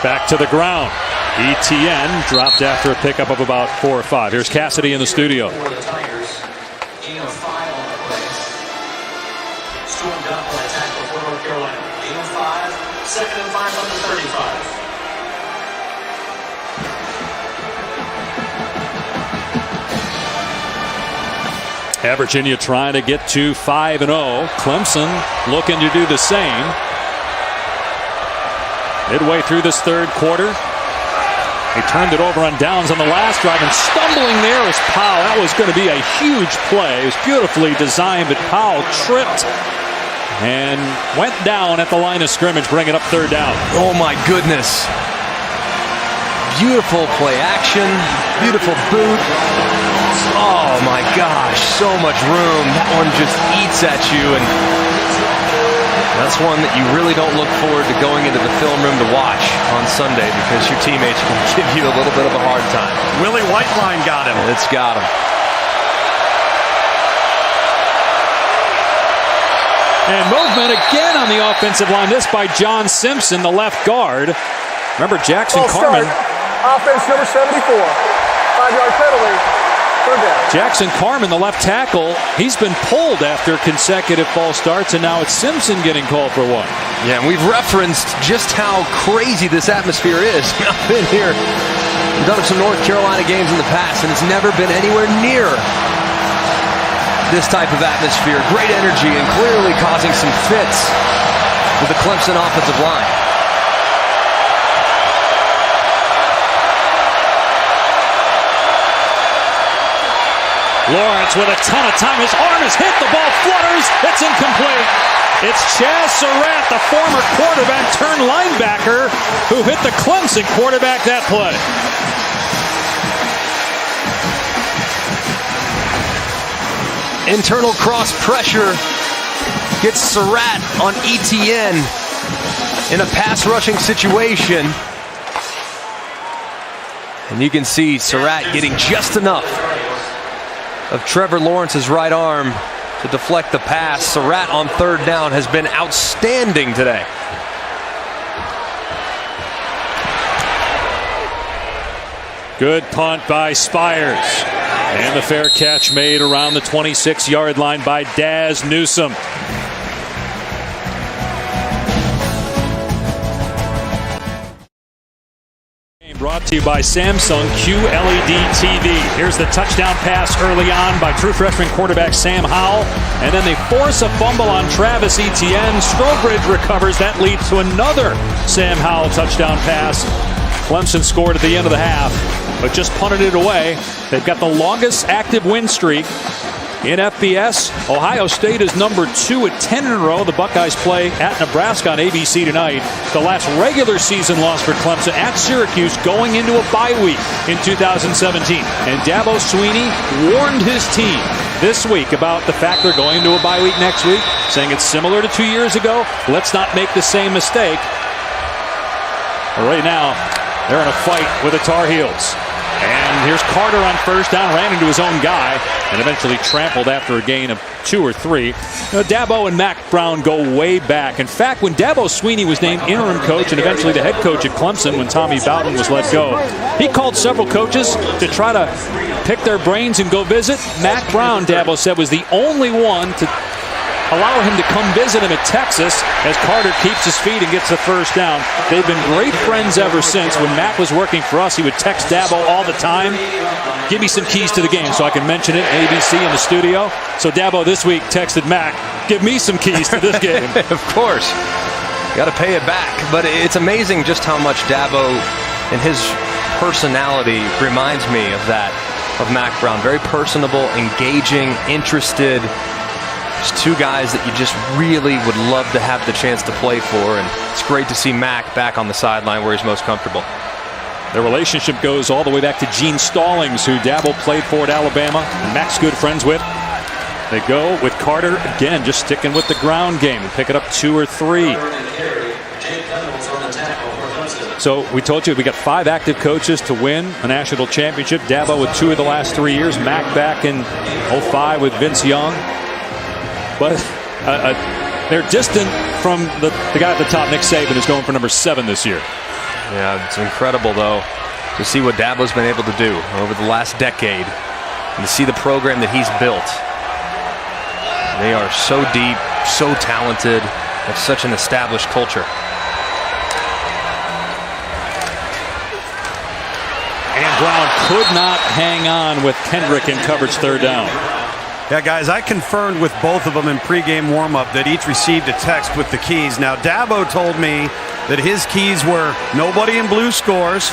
Back to the ground. ETN dropped after a pickup of about 4 or 5. Here's Cassidy in the studio.
Second and 5 on the 35.
At Virginia trying to get to 5-0. Clemson looking to do the same. Midway through this third quarter. He turned it over on downs on the last drive, and stumbling there is Powell. That was going to be a huge play. It was beautifully designed, but Powell tripped and went down at the line of scrimmage, bringing up third down.
Oh my goodness. Beautiful play action, beautiful boot. Oh my gosh, so much room. That one just eats at you, and that's one that you really don't look forward to going into the film room to watch on Sunday because your teammates can give you a little bit of a hard time.
Willie Whiteline got him.
It's got him.
And movement again on the offensive line. This by John Simpson, the left guard. Remember Jackson Carman.
Offense number 74. 5-yard penalty. Third down.
Jackson Carman, the left tackle, he's been pulled after consecutive false starts, and now it's Simpson getting called for one.
Yeah, and we've referenced just how crazy this atmosphere is. I've been here. I've done some North Carolina games in the past, and it's never been anywhere near this type of atmosphere. Great energy and clearly causing some fits with the Clemson offensive line.
Lawrence with a ton of time. His arm is hit. The ball flutters. It's incomplete. It's Chaz Surratt, the former quarterback turned linebacker, who hit the Clemson quarterback that play.
Internal cross pressure gets Surratt on ETN in a pass rushing situation. And you can see Surratt getting just enough of Trevor Lawrence's right arm to deflect the pass. Surratt on third down has been outstanding today.
Good punt by Spires. And the fair catch made around the 26-yard line by Daz Newsome. Brought to you by Samsung QLED TV. Here's the touchdown pass early on by true freshman quarterback Sam Howell. And then they force a fumble on Travis Etienne. Strobridge recovers. That leads to another Sam Howell touchdown pass. Clemson scored at the end of the half, but just punted it away. They've got the longest active win streak in FBS. Ohio State is number 2 at 10 in a row. The Buckeyes play at Nebraska on ABC tonight. The last regular season loss for Clemson at Syracuse going into a bye week in 2017. And Dabo Swinney warned his team this week about the fact they're going into a bye week next week, saying it's similar to 2 years ago. Let's not make the same mistake. But right now, they're in a fight with the Tar Heels. And here's Carter on first down, ran into his own guy, and eventually trampled after a gain of 2 or 3. Dabo and Mack Brown go way back. In fact, when Dabo Swinney was named interim coach and eventually the head coach at Clemson when Tommy Bowden was let go, he called several coaches to try to pick their brains and go visit. Mack Brown, Dabo said, was the only one to allow him to come visit him at Texas as Carter keeps his feet and gets the first down. They've been great friends ever since. When Mack was working for us, he would text Dabo all the time, give me some keys to the game so I can mention it ABC in the studio. So Dabo this week texted Mack, give me some keys to this game.
Of course. Got to pay it back. But it's amazing just how much Dabo and his personality reminds me of that, of Mack Brown. Very personable, engaging, interested. Just two guys that you just really would love to have the chance to play for, and it's great to see Mack back on the sideline where he's most comfortable.
Their relationship goes all the way back to Gene Stallings, who Dabo played for at Alabama, and Mack's good friends with. They go with Carter again, just sticking with the ground game and pick it up 2 or 3. So we told you we got 5 active coaches to win a national championship. Dabo with 2 of the last 3 years, Mack back in 05 with Vince Young. But they're distant from the guy at the top, Nick Saban, is going for number 7 this year.
Yeah, it's incredible, though, to see what Dabo's been able to do over the last decade and to see the program that he's built. They are so deep, so talented, have such an established culture.
And Brown could not hang on with Kendrick in coverage third down.
Yeah, guys, I confirmed with both of them in pregame warm-up that each received a text with the keys. Now, Dabo told me that his keys were nobody in blue scores,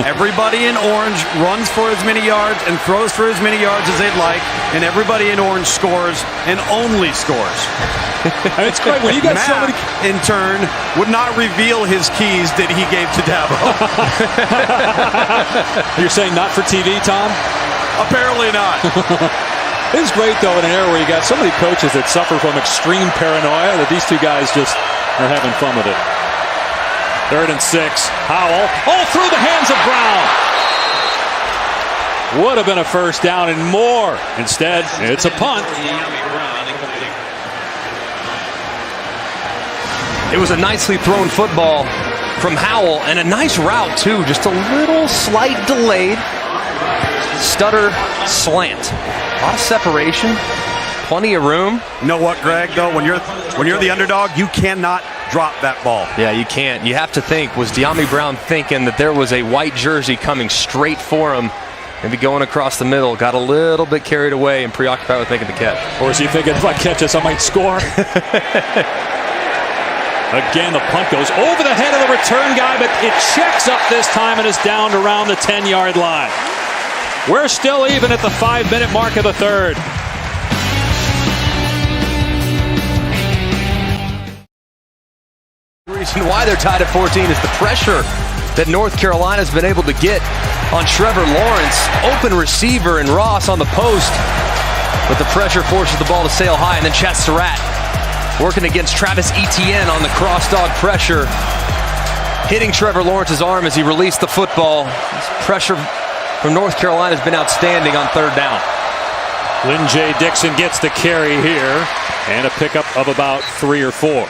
everybody in orange runs for as many yards and throws for as many yards as they'd like, and everybody in orange scores and only scores.
It's great when you got
Matt, in turn, would not reveal his keys that he gave to Dabo.
You're saying not for TV, Tom?
Apparently not.
It's great, though, in an era where you got so many coaches that suffer from extreme paranoia that these two guys just are having fun with it. 3rd and 6. Howell, all through the hands of Brown. Would have been a first down and more. Instead, it's a punt.
It was a nicely thrown football from Howell, and a nice route, too. Just a little slight delayed stutter slant. A lot of separation, plenty of room.
You know what, Greg, though? When you're the underdog, you cannot drop that ball.
Yeah, you can't. You have to think, was De'Ami Brown thinking that there was a white jersey coming straight for him? Maybe going across the middle, got a little bit carried away and preoccupied with making the catch.
Or is he thinking, if I catch this, I might score? Again, the punt goes over the head of the return guy, but it checks up this time and is down around the 10-yard line. We're still even at the 5-minute mark of the third.
The reason why they're tied at 14 is the pressure that North Carolina's been able to get on Trevor Lawrence. Open receiver and Ross on the post, but the pressure forces the ball to sail high, and then Chet Surratt working against Travis Etienne on the cross dog pressure, hitting Trevor Lawrence's arm as he released the football. This pressure from North Carolina has been outstanding on third down.
Lynn J. Dixon gets the carry here, and a pickup of about 3 or 4.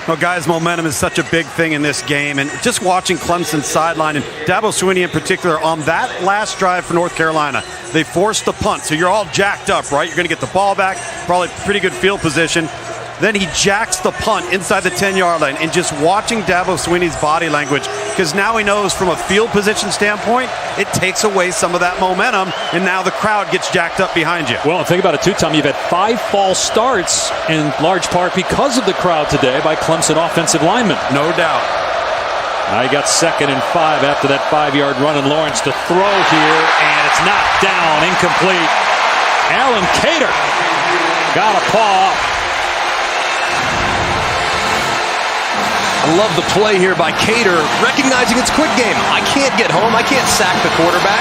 Well, guys, momentum is such a big thing in this game, and just watching Clemson's sideline, and Dabo Swinney in particular, on that last drive for North Carolina, they forced the punt, so you're all jacked up, right? You're going to get the ball back, probably pretty good field position. Then he jacks the punt inside the 10-yard line, and just watching Dabo Swinney's body language, because now he knows from a field position standpoint, it takes away some of that momentum, and now the crowd gets jacked up behind you.
Well, and think about it too, Tom. You've had 5 false starts in large part because of the crowd today by Clemson offensive linemen.
No doubt.
Now he got 2nd and 5 after that 5-yard run, and Lawrence to throw here, and it's knocked down, incomplete. Alan Cater got a paw up.
I love the play here by Cater, recognizing it's quick game. I can't get home. I can't sack the quarterback.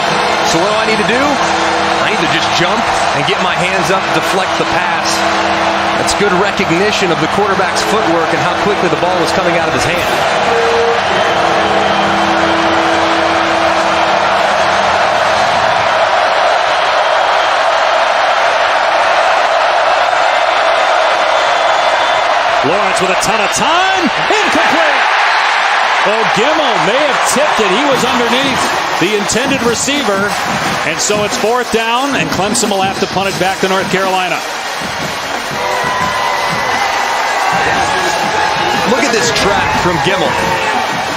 So what do I need to do? I need to just jump and get my hands up, deflect the pass. That's good recognition of the quarterback's footwork and how quickly the ball was coming out of his hand.
Lawrence with a ton of time. Incomplete. O'Gimmel may have tipped it. He was underneath the intended receiver. And so it's 4th down, and Clemson will have to punt it back to North Carolina.
Look at this track from Gimmel.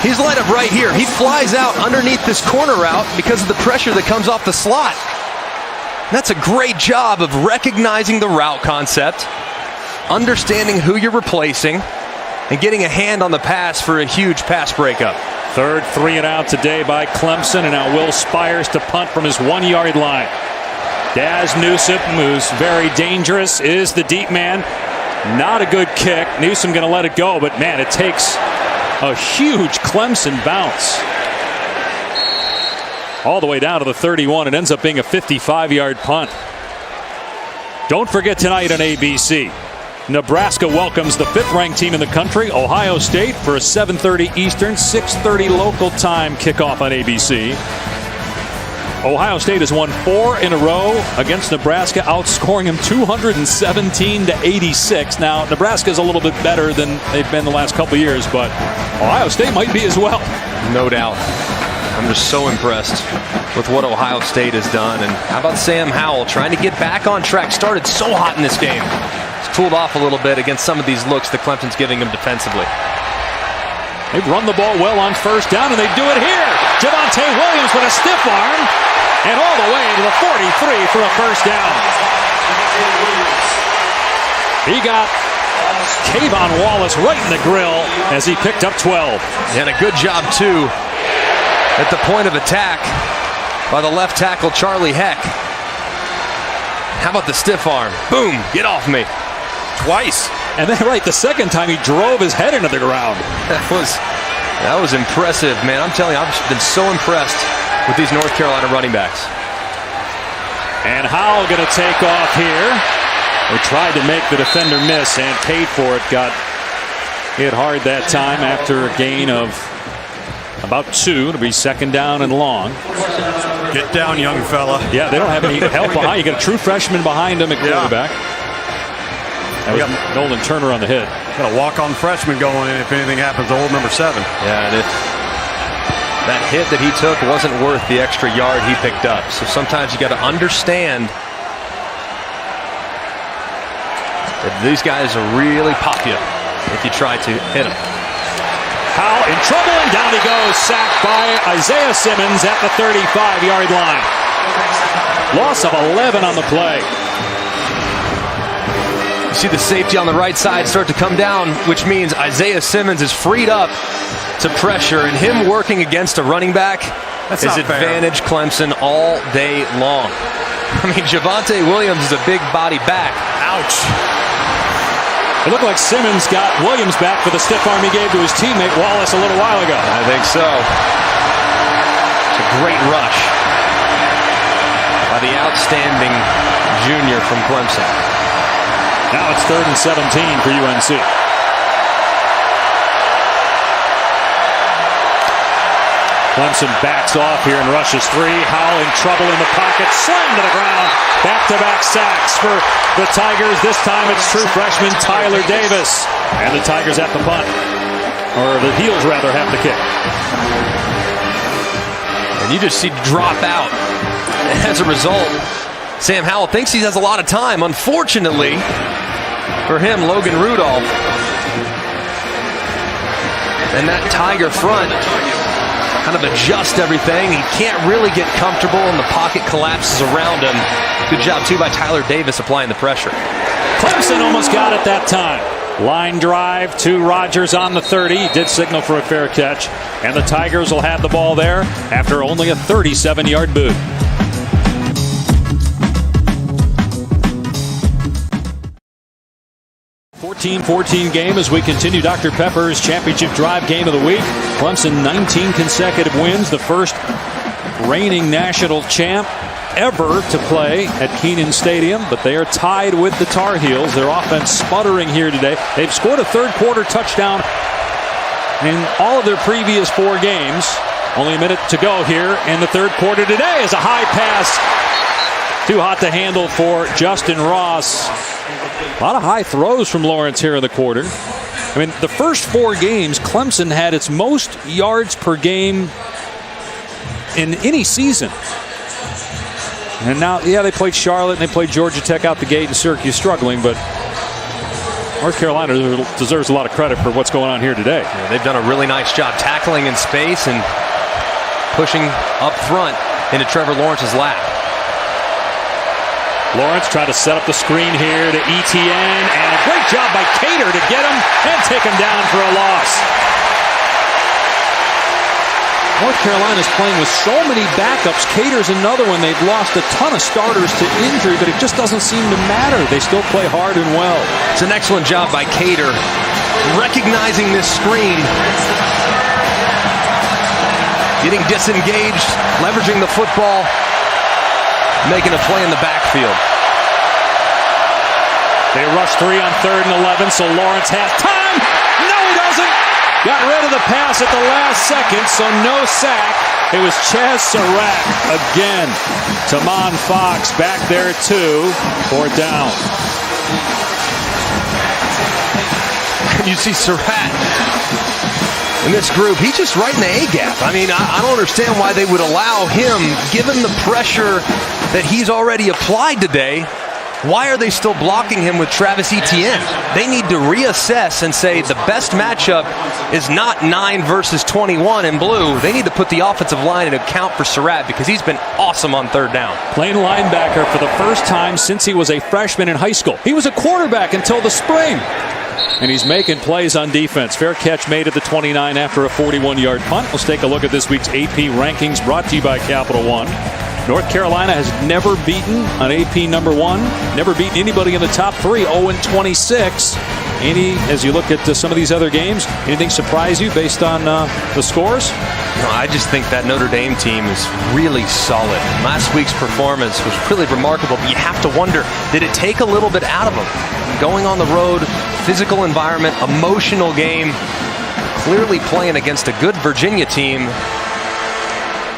He's lined up right here. He flies out underneath this corner route because of the pressure that comes off the slot. That's a great job of recognizing the route concept, understanding who you're replacing, and getting a hand on the pass for a huge pass breakup.
3rd 3 and out today by Clemson, and now Will Spires to punt from his 1-yard line. Daz Newsome, who's very dangerous, is the deep man. Not a good kick. Newsome going to let it go, but man, it takes a huge Clemson bounce all the way down to the 31. It ends up being a 55-yard punt. Don't forget tonight on ABC, Nebraska welcomes the 5th-ranked team in the country, Ohio State, for a 7:30 Eastern, 6:30 local time kickoff on ABC. Ohio State has won 4 in a row against Nebraska, outscoring them 217-86. Now, Nebraska is a little bit better than they've been the last couple of years, but Ohio State might be as well.
No doubt. I'm just so impressed with what Ohio State has done. And how about Sam Howell trying to get back on track? Started so hot in this game. He's cooled off a little bit against some of these looks that Clemson's giving him defensively.
They've run the ball well on 1st down, and they do it here. Javonte Williams with a stiff arm, and all the way to the 43 for a 1st down. He got Kayvon Wallace right in the grill as he picked up 12.
And a good job, too, at the point of attack by the left tackle, Charlie Heck. How about the stiff arm? Boom, get off me.
Twice.
And then the second time he drove his head into the ground.
That was impressive, man. I'm telling you, I've been so impressed with these North Carolina running backs.
And Howell going to take off here. They tried to make the defender miss and paid for it. Got hit hard that time after a gain of about 2 to be 2nd down and long.
Get down, young fella.
Yeah, they don't have any help behind. You got a true freshman behind him at quarterback. That was Nolan Turner on the hit.
Got a walk-on freshman going in if anything happens to old number 7.
Yeah, and if that hit that he took wasn't worth the extra yard he picked up. So sometimes you got to understand that these guys will really pop you if you try to hit them.
Howell in trouble, and down he goes. Sacked by Isaiah Simmons at the 35-yard line. Loss of 11 on the play.
You see the safety on the right side start to come down, which means Isaiah Simmons is freed up to pressure, and him working against a running back is advantage Clemson all day long. I mean, Javonte Williams is a big body back.
Ouch.
It looked like Simmons got Williams back for the stiff arm he gave to his teammate Wallace a little while ago.
I think so. It's a great rush by the outstanding junior from Clemson.
Now it's 3rd and 17 for UNC. Clemson backs off here and rushes 3. Howell in trouble in the pocket, slammed to the ground. Back-to-back sacks for the Tigers. This time it's true freshman Tyler Davis. And the Tigers at the punt. Or the Heels, rather, have the kick.
And you just see drop out. As a result, Sam Howell thinks he has a lot of time. Unfortunately for him, Logan Rudolph and that Tiger front kind of adjust everything. He can't really get comfortable, and the pocket collapses around him. Good job, too, by Tyler Davis applying the pressure.
Clemson almost got it that time. Line drive to Rogers on the 30. He did signal for a fair catch. And the Tigers will have the ball there after only a 37-yard boot. (14-14) game as we continue Dr. Pepper's championship drive game of the week. Clemson 19 consecutive wins, the first reigning national champ ever to play at Kenan Stadium, but they are tied with the Tar Heels. Their offense sputtering here today. They've scored a third-quarter touchdown in all of their previous 4 games. Only a minute to go here in the third quarter. Today is a high pass. Too hot to handle for Justin Ross. A lot of high throws from Lawrence here in the quarter. I mean, the first 4 games, Clemson had its most yards per game in any season. And now, yeah, they played Charlotte and they played Georgia Tech out the gate, and Syracuse struggling, but North Carolina deserves a lot of credit for what's going on here today.
Yeah, they've done a really nice job tackling in space and pushing up front into Trevor Lawrence's lap.
Lawrence tried to set up the screen here to Etienne, and a great job by Cater to get him and take him down for a loss. North Carolina's playing with so many backups. Cater's another one. They've lost a ton of starters to injury, but it just doesn't seem to matter. They still play hard and well.
It's an excellent job by Cater, recognizing this screen, getting disengaged, leveraging the football, making a play in the backfield.
They rush 3 on 3rd and 11, so Lawrence has time. No, he doesn't. Got rid of the pass at the last second, so no sack. It was Chaz Surratt again. Tamon Fox back there too. 4th down.
You see Surratt in this group, he's just right in the A-gap. I mean, I don't understand why they would allow him, given the pressure that he's already applied today. Why are they still blocking him with Travis Etienne? They need to reassess and say the best matchup is not 9 versus 21 in blue. They need to put the offensive line in account for Surratt because he's been awesome on 3rd down.
Playing linebacker for the first time since he was a freshman in high school. He was a quarterback until the spring. And he's making plays on defense. Fair catch made at the 29 after a 41-yard punt. Let's take a look at this week's AP rankings brought to you by Capital One. North Carolina has never beaten an AP number 1. Never beaten anybody in the top 3. 0-26. As you look at some of these other games, anything surprise you based on the scores?
No, I just think that Notre Dame team is really solid. Last week's performance was really remarkable, but you have to wonder, did it take a little bit out of them? Going on the road, physical environment, emotional game, clearly playing against a good Virginia team.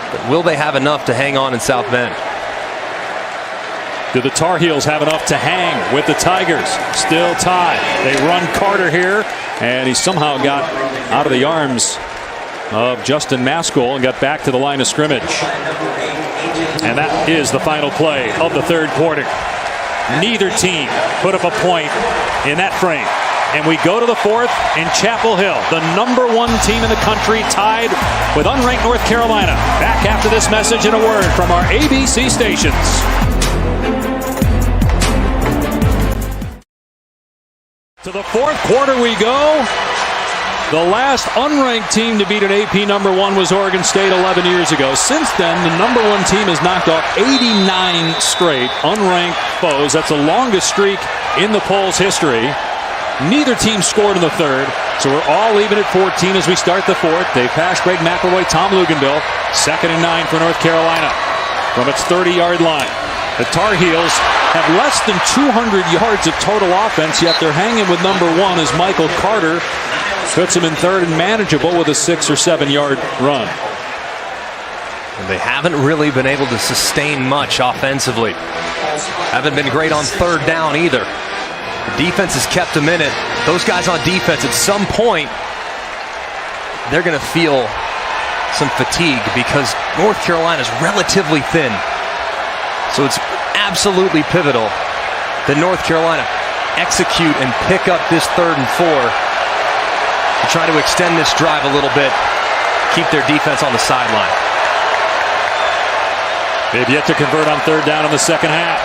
But will they have enough to hang on in South Bend?
Do the Tar Heels have enough to hang with the Tigers? Still tied. They run Carter here, and he somehow got out of the arms of Justin Maskell and got back to the line of scrimmage. And that is the final play of the third quarter. Neither team put up a point in that frame. And we go to the fourth in Chapel Hill, the #1 team in the country, tied with unranked North Carolina. Back after this message and a word from our ABC stations. To the fourth quarter we go. The last unranked team to beat an AP #1 was Oregon State 11 years ago. Since then, the #1 team has knocked off 89 straight unranked foes. That's the longest streak in the polls history. Neither team scored in the third, so we're all even at 14 as we start the fourth. Dave Pash, Greg McElroy, Tom Luganville. 2nd and 9 for North Carolina from its 30-yard line. The Tar Heels have less than 200 yards of total offense, yet they're hanging with #1 as Michael Carter puts them in third and manageable with a 6 or 7 yard run.
And they haven't really been able to sustain much offensively. Haven't been great on third down either. The defense has kept them in it. Those guys on defense, at some point, they're going to feel some fatigue because North Carolina is relatively thin. So it's absolutely pivotal that North Carolina execute and pick up this 3rd and 4 to try to extend this drive a little bit, keep their defense on the sideline.
They've yet to convert on third down in the second half.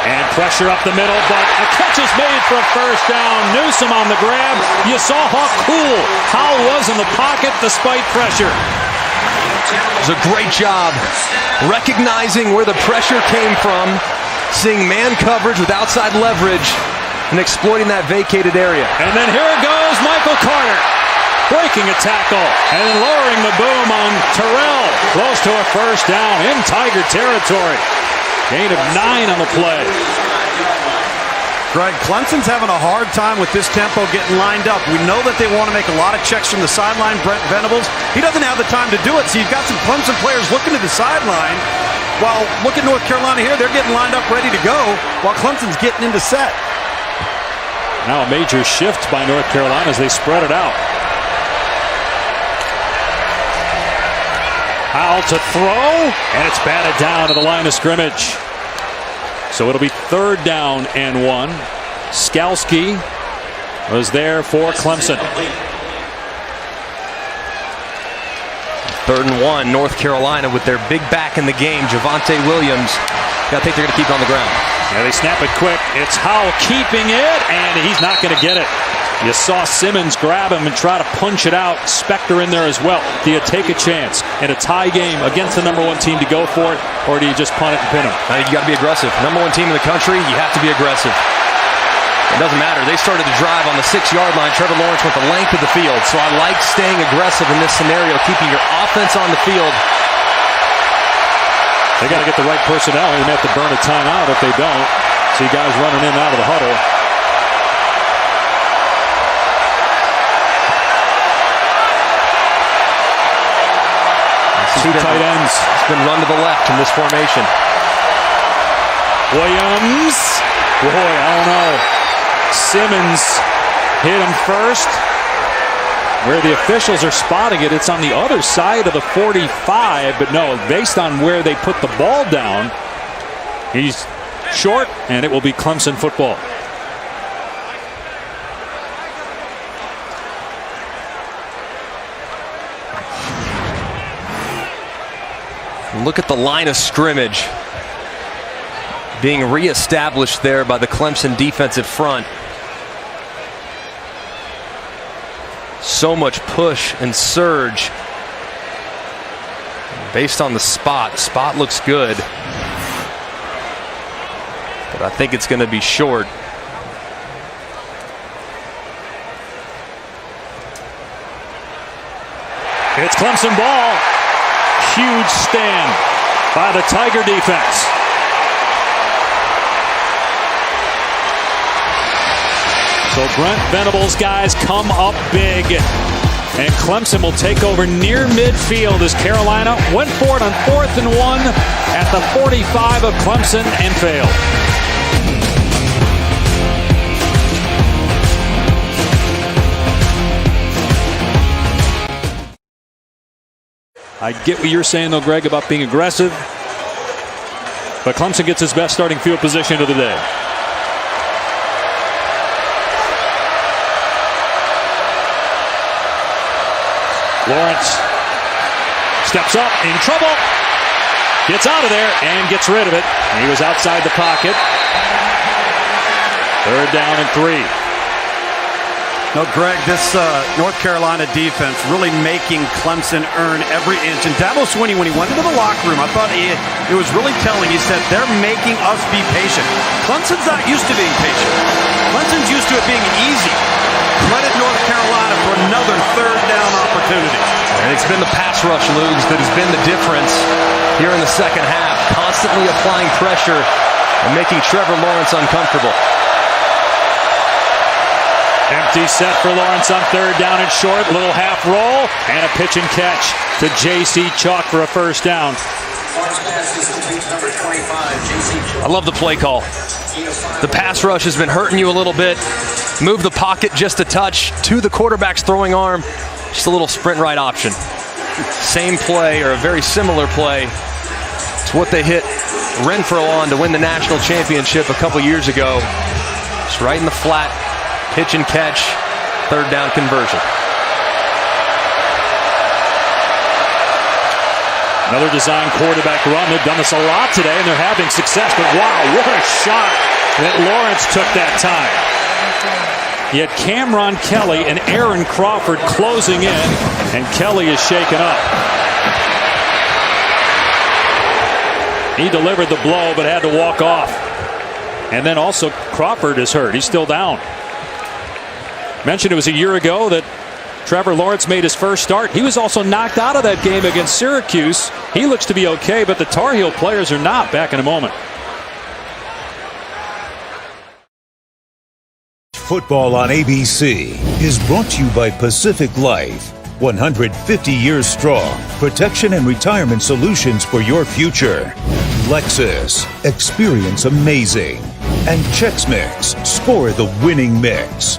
And pressure up the middle, but a catch is made for a first down. Newsome on the grab. You saw how cool Howell was in the pocket despite pressure.
It was a great job recognizing where the pressure came from, seeing man coverage with outside leverage, and exploiting that vacated area.
And then here goes Michael Carter, breaking a tackle and then lowering the boom on Terrell. Close to a first down in Tiger territory. Gain of 9 on the play.
Greg, Clemson's having a hard time with this tempo getting lined up. We know that they want to make a lot of checks from the sideline. Brent Venables, he doesn't have the time to do it, so you've got some Clemson players looking to the sideline. While look at North Carolina here, they're getting lined up ready to go while Clemson's getting into set.
Now a major shift by North Carolina as they spread it out. Howell to throw, and it's batted down to the line of scrimmage. So it'll be 3rd down and 1. Skalski was there for Clemson.
3rd and 1, North Carolina with their big back in the game, Javonte Williams. I think they're going to keep it on the ground.
Yeah, they snap it quick. It's Howell keeping it, and he's not going to get it. You saw Simmons grab him and try to punch it out. Spector in there as well. Do you take a chance in a tie game against the #1 team to go for it, or do you just punt it and pin them?
I think you got to be aggressive. #1 team in the country, you have to be aggressive. It doesn't matter. They started the drive on the 6-yard line. Trevor Lawrence went the length of the field. So I like staying aggressive in this scenario, keeping your offense on the field.
They got to get the right personnel. They may have to burn a timeout if they don't. See guys running in and out of the huddle. Two tight ends.
It's been run to the left in this formation.
Williams. Boy, I don't know. Simmons hit him first. Where the officials are spotting it, it's on the other side of the 45. But no, based on where they put the ball down, he's short, and it will be Clemson football.
Look at the line of scrimmage being reestablished there by the Clemson defensive front. So much push and surge based on the spot. Spot looks good, but I think it's going to be short.
It's Clemson ball. Huge stand by the Tiger defense. So Brent Venables' guys come up big. And Clemson will take over near midfield as Carolina went for it on 4th and 1 at the 45 of Clemson and failed. I get what you're saying, though, Greg, about being aggressive. But Clemson gets his best starting field position of the day. Lawrence steps up, in trouble, gets out of there, and gets rid of it. He was outside the pocket. 3rd down and 3.
No, Greg, this North Carolina defense really making Clemson earn every inch. And Dabo Swinney, when he went into the locker room, I thought it was really telling. He said, they're making us be patient. Clemson's not used to being patient. Clemson's used to it being easy. Credit North Carolina for another 3rd down opportunity.
And it's been the pass rush, Lugs, that has been the difference here in the second half. Constantly applying pressure and making Trevor Lawrence uncomfortable.
Empty set for Lawrence on 3rd down and short. Little half roll and a pitch and catch to J.C. Chalk for a 1st down.
I love the play call. The pass rush has been hurting you a little bit. Move the pocket just a touch to the quarterback's throwing arm. Just a little sprint right option. Same play, or a very similar play to what they hit Renfro on to win the national championship a couple years ago. Just right in the flat. Pitch and catch, 3rd down conversion.
Another design quarterback run. They've done this a lot today, and they're having success. But wow, what a shot that Lawrence took that time. Yet Cameron Kelly and Aaron Crawford closing in, and Kelly is shaken up. He delivered the blow, but had to walk off. And then also Crawford is hurt. He's still down. Mentioned it was a year ago that Trevor Lawrence made his first start. He was also knocked out of that game against Syracuse. He looks to be okay, but the Tar Heel players are not. Back in a moment.
Football on ABC is brought to you by Pacific Life. 150 years strong. Protection and retirement solutions for your future. Lexus. Experience amazing. And Chex Mix. Score the winning mix.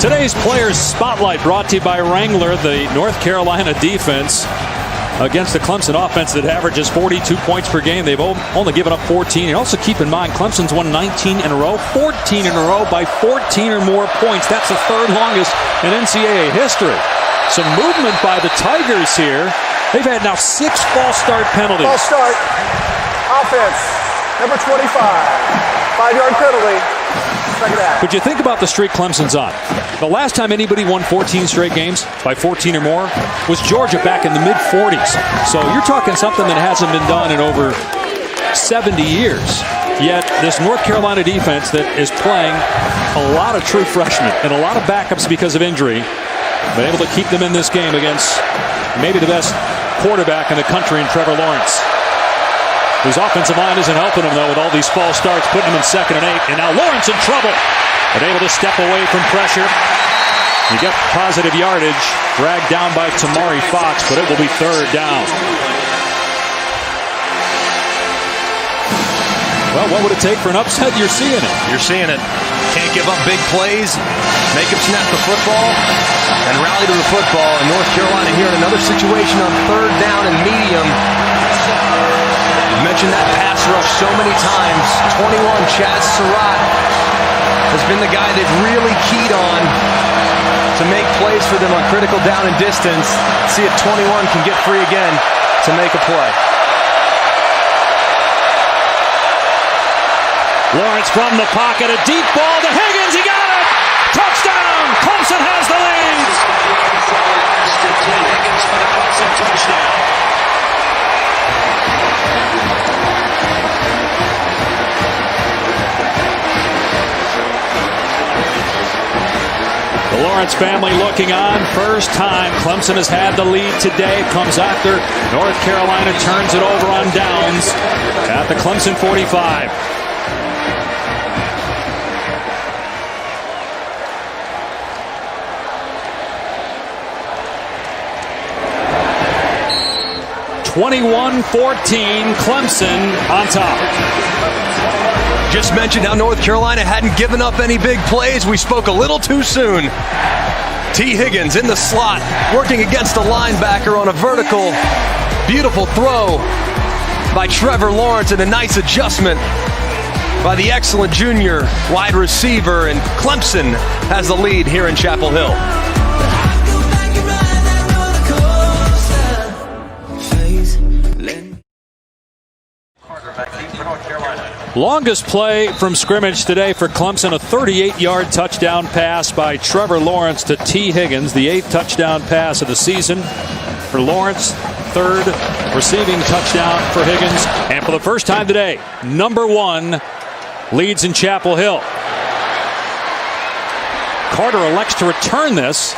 Today's Players Spotlight brought to you by Wrangler, the North Carolina defense against the Clemson offense that averages 42 points per game. They've only given up 14. And also keep in mind, Clemson's won 19 in a row, 14 in a row by 14 or more points. That's the 3rd longest in NCAA history. Some movement by the Tigers here. They've had now 6 false start penalties.
False start. Offense. Number 25. 5-yard penalty.
But you think about the streak Clemson's on. The last time anybody won 14 straight games by 14 or more was Georgia back in the mid-40s. So you're talking something that hasn't been done in over 70 years. Yet this North Carolina defense that is playing a lot of true freshmen and a lot of backups because of injury, been able to keep them in this game against maybe the best quarterback in the country in Trevor Lawrence. Whose offensive line isn't helping him, though, with all these false starts, putting him in 2nd and 8. And now Lawrence in trouble, but able to step away from pressure. You get positive yardage, dragged down by Tamari Fox, but it will be 3rd down. Well, what would it take for an upset? You're seeing it.
You're seeing it. Can't give up big plays, make him snap the football, and rally to the football. And North Carolina here in another situation on 3rd down and medium. Mentioned that pass rush so many times. 21, Chaz Surratt has been the guy they've really keyed on to make plays for them on critical down and distance. See if 21 can get free again to make a play.
Lawrence from the pocket, a deep ball to Higgins. He got it! Touchdown! Clemson has the lead!
Higgins for the Clemson touchdown.
The Lawrence family looking on. First time Clemson has had the lead today. Comes after North Carolina turns it over on downs at the Clemson 45. 21-14, Clemson on top.
Just mentioned how North Carolina hadn't given up any big plays. We spoke a little too soon. T. Higgins in the slot, working against a linebacker on a vertical. Beautiful throw by Trevor Lawrence, and a nice adjustment by the excellent junior wide receiver. And Clemson has the lead here in Chapel Hill.
Longest play from scrimmage today for Clemson, a 38-yard touchdown pass by Trevor Lawrence to T. Higgins, the 8th touchdown pass of the season for Lawrence, 3rd receiving touchdown for Higgins, and for the first time today, number 1 leads in Chapel Hill. Carter elects to return this,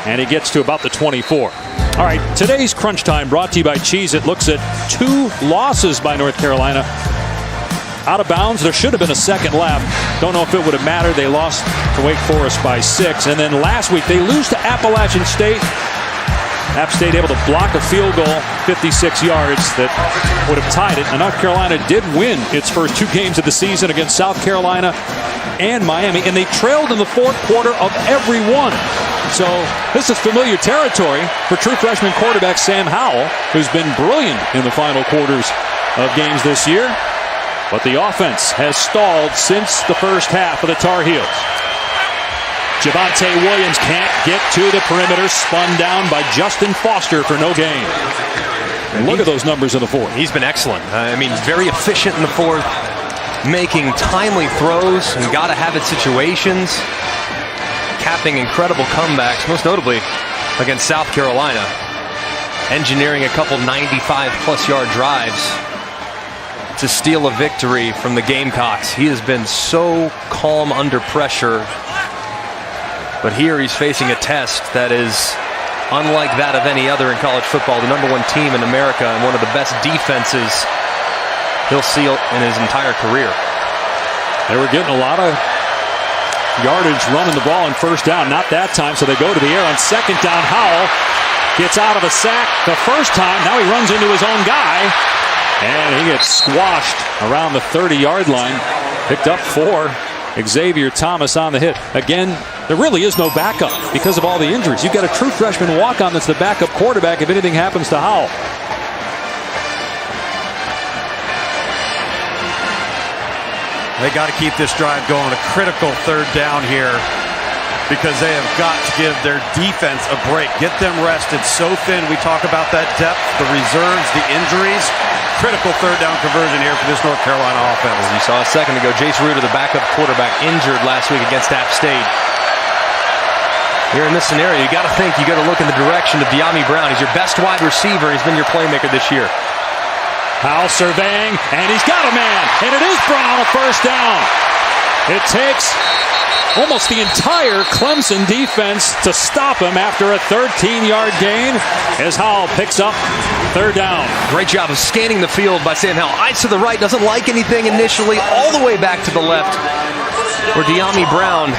and he gets to about the 24. All right, today's Crunch Time brought to you by Cheez-It looks at 2 losses by North Carolina. Out of bounds, there should have been a second left. Don't know if it would have mattered. They lost to Wake Forest by 6. And then last week, they lose to Appalachian State. App State able to block a field goal, 56 yards, that would have tied it. And North Carolina did win its first 2 games of the season against South Carolina and Miami. And they trailed in the 4th quarter of every one. So this is familiar territory for true freshman quarterback Sam Howell, who's been brilliant in the final quarters of games this year. But the offense has stalled since the first half of the Tar Heels. Javonte Williams can't get to the perimeter, spun down by Justin Foster for no gain. And look at those numbers in the 4th.
He's been excellent. I mean, very efficient in the 4th, making timely throws and gotta-have-it situations, capping incredible comebacks, most notably against South Carolina, engineering a couple 95-plus yard drives to steal a victory from the Gamecocks. He has been so calm under pressure, but here he's facing a test that is unlike that of any other in college football. The number 1 team in America and one of the best defenses he'll see in his entire career.
They were getting a lot of yardage running the ball on first down. Not that time, so they go to the air on second down. Howell gets out of a sack the first time. Now he runs into his own guy, and he gets squashed around the 30-yard line. Picked up 4. Xavier Thomas on the hit. Again, there really is no backup because of all the injuries. You've got a true freshman walk-on that's the backup quarterback if anything happens to Howell.
They got to keep this drive going. A critical 3rd down here because they have got to give their defense a break. Get them rested. So thin. We talk about that depth, the reserves, the injuries. Critical 3rd down conversion here for this North Carolina offense.
As you saw a second ago, Jace Ruder, the backup quarterback, injured last week against App State. Here in this scenario, you got to think, you got to look in the direction of De'Ami Brown. He's your best wide receiver. He's been your playmaker this year.
Howell surveying, and he's got a man, and it is Brown, a first down. It takes almost the entire Clemson defense to stop him after a 13-yard gain as Howell picks up 3rd down.
Great job of scanning the field by Sam Howell. Eyes to the right, doesn't like anything initially, all the way back to the left, where De'Ami Brown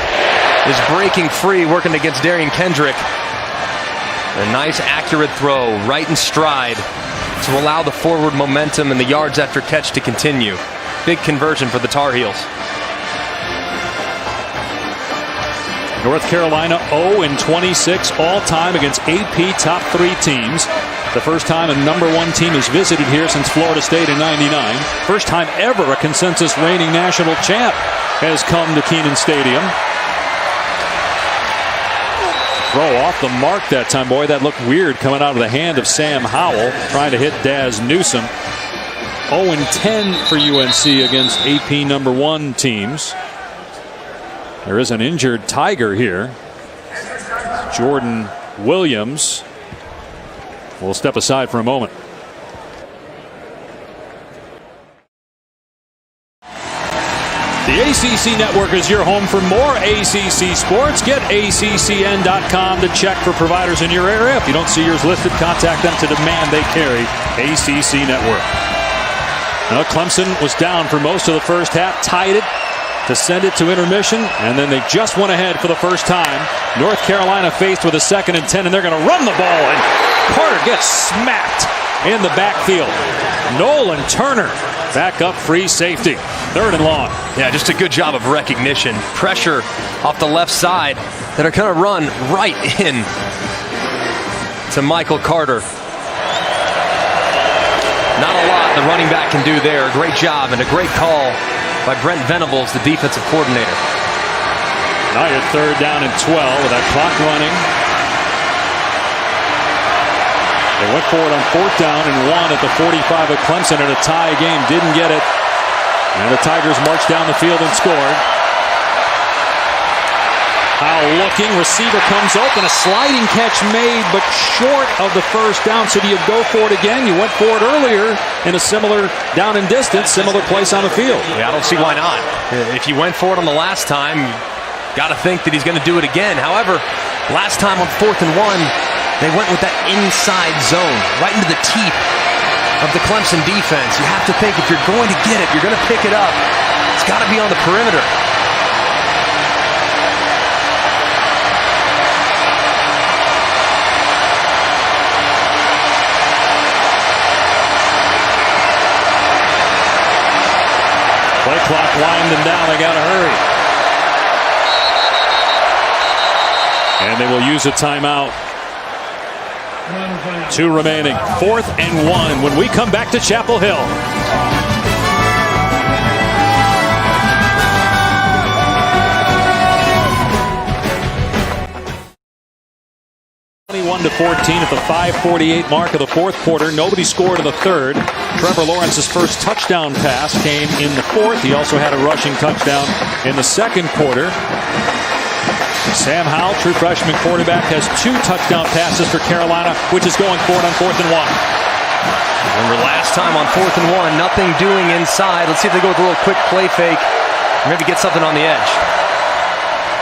is breaking free, working against Darian Kendrick. A nice, accurate throw, right in stride, to allow the forward momentum and the yards after catch to continue. Big conversion for the Tar Heels.
North Carolina 0-26 all-time against AP top 3 teams. The first time a number 1 team has visited here since Florida State in '99. First time ever a consensus reigning national champ has come to Kenan Stadium. Throw off the mark that time. Boy, that looked weird coming out of the hand of Sam Howell, trying to hit Daz Newsome. 0-10 for UNC against AP number 1 teams. There is an injured Tiger here. Jordan Williams will step aside for a moment. The ACC Network is your home for more ACC sports. Get ACCN.com to check for providers in your area. If you don't see yours listed, contact them to demand they carry ACC Network. Now, Clemson was down for most of the first half, tied it to send it to intermission, and then they just went ahead for the first time. North Carolina faced with a 2nd and 10, and they're going to run the ball, and Carter gets smacked in the backfield. Nolan Turner back up, free safety. 3rd and long.
Yeah, just a good job of recognition. Pressure off the left side that are going to run right in to Michael Carter. Not a lot the running back can do there. Great job and a great call by Brent Venables, the defensive coordinator.
Now you're 3rd down and 12 with that clock running. They went for it on 4th down and 1 at the 45 of Clemson in a tie game. Didn't get it. And the Tigers marched down the field and scored. Howell looking, receiver comes open, a sliding catch made, but short of the 1st down. So do you go for it again? You went for it earlier in a similar down and distance, similar place on the field.
Yeah, I don't see why not. If you went for it on the last time, you got to think that he's going to do it again. However, last time on 4th and 1, they went with that inside zone, right into the teeth of the Clemson defense. You have to think if you're going to get it, you're going to pick it up. It's got to be on the perimeter.
Play clock winding down. They got to hurry. And they will use a timeout. 2 remaining. 4th and 1 when we come back to Chapel Hill. To 14 at the 5:48 mark of the 4th quarter. Nobody scored in the 3rd. Trevor Lawrence's first touchdown pass came in the 4th. He also had a rushing touchdown in the 2nd quarter. Sam Howell, true freshman quarterback, has 2 touchdown passes for Carolina, which is going for it on 4th and 1.
Remember last time on 4th and 1, nothing doing inside. Let's see if they go with a little quick play fake. Maybe get something on the edge.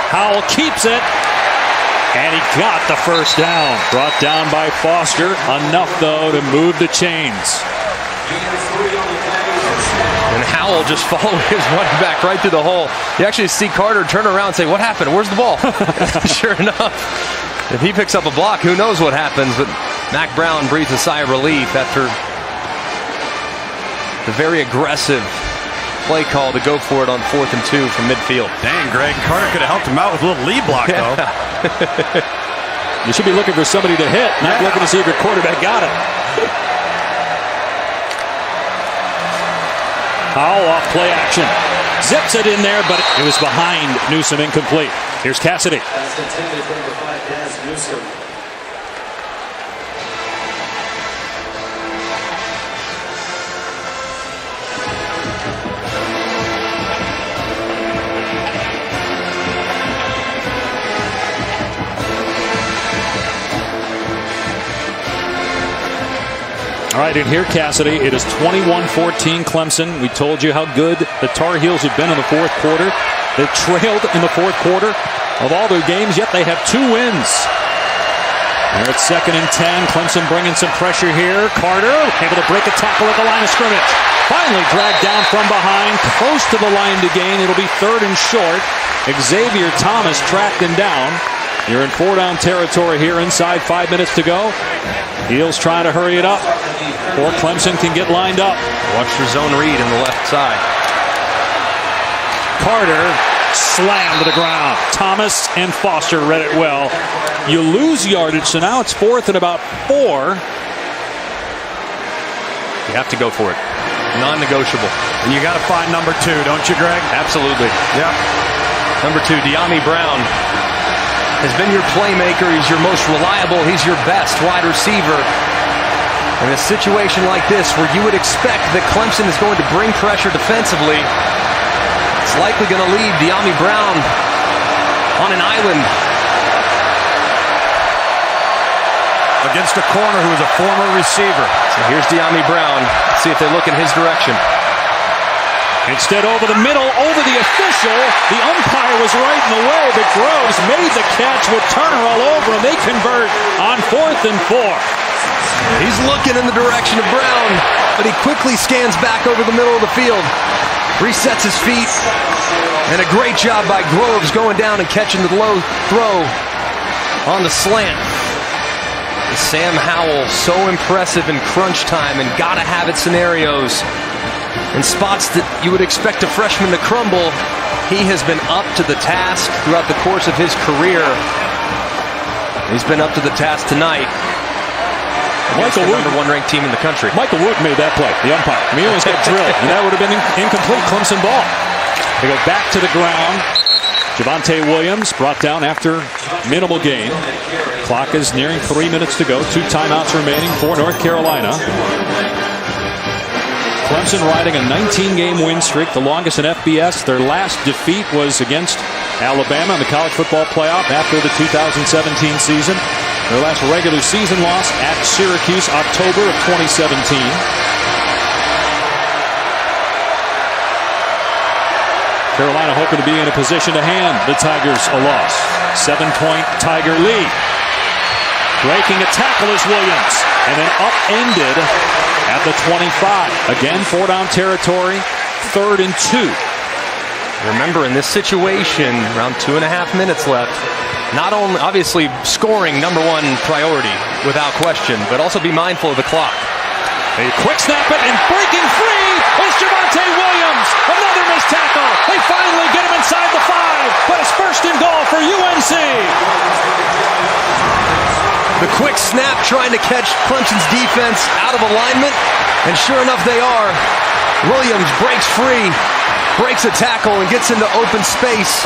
Howell keeps it. And he got the 1st down. Brought down by Foster. Enough, though, to move the chains.
And Howell just followed his running back right through the hole. You actually see Carter turn around and say, "What happened? Where's the ball?" Sure enough, if he picks up a block, who knows what happens. But Mac Brown breathes a sigh of relief after the very aggressive play call to go for it on 4th and 2 from midfield.
Dang, Greg. Carter could have helped him out with a little lead block, though.
You should be looking for somebody to hit, not looking to see if your quarterback got it. Howell off play action. Zips it in there, but it was behind Newsome, incomplete. Here's Cassidy.
That's intended for number 5, Daz Newsome.
All right, and here, Cassidy, it is 21-14 Clemson. We told you how good the Tar Heels had been in the 4th quarter. They trailed in the 4th quarter of all their games, yet they have 2 wins. They're at 2nd and 10. Clemson bringing some pressure here. Carter able to break a tackle at the line of scrimmage. Finally dragged down from behind, close to the line to gain. It'll be 3rd and short. Xavier Thomas tracked him down. You're in 4-down territory here inside 5 minutes to go. Heels trying to hurry it up, or Clemson can get lined up.
Watch your zone read in the left side.
Carter slammed to the ground. Thomas and Foster read it well. You lose yardage, so now it's 4th and about 4.
You have to go for it. Non-negotiable.
And you got to find number 2, don't you, Greg?
Absolutely.
Yep.
Number 2, De'Ami Brown has been your playmaker. He's your most reliable. He's your best wide receiver. In a situation like this where you would expect that Clemson is going to bring pressure defensively, it's likely going to leave De'Ami Brown on an island.
Against a corner who is a former receiver.
So here's De'Ami Brown. Let's see if they look in his direction.
Instead, over the middle, over the official. The umpire was right in the way, but Groves made the catch with Turner all over him. They convert on 4th and 4.
He's looking in the direction of Brown, but he quickly scans back over the middle of the field, resets his feet, and a great job by Groves going down and catching the low throw on the slant. Sam Howell, so impressive in crunch time and gotta have it scenarios. In spots that you would expect a freshman to crumble, he has been up to the task throughout the course of his career. He's been up to the task tonight.
Michael
the
Wood,
number 1 ranked team in the country.
Michael Wood made that play, the umpire. I mean, he almost got drilled, and that would have been incomplete Clemson ball. They go back to the ground. Javonte Williams brought down after minimal gain. Clock is nearing 3 minutes to go. 2 timeouts remaining for North Carolina. Clemson riding a 19-game win streak, the longest in FBS. Their last defeat was against Alabama in the college football playoff after the 2017 season. Their last regular season loss at Syracuse, October of 2017. Carolina hoping to be in a position to hand the Tigers a loss. 7-point Tiger lead. Breaking a tackle is Williams, and then upended at the 25. Again, 4-down territory, 3rd and 2.
Remember, in this situation, around 2.5 minutes left, not only, obviously, scoring number 1 priority, without question, but also be mindful of the clock.
A quick snap it, and breaking free is Javonte Williams. Another missed tackle. They finally get him inside the 5, but it's 1st and goal for UNC.
The quick snap trying to catch Clemson's defense out of alignment, and sure enough they are. Williams breaks free, breaks a tackle, and gets into open space.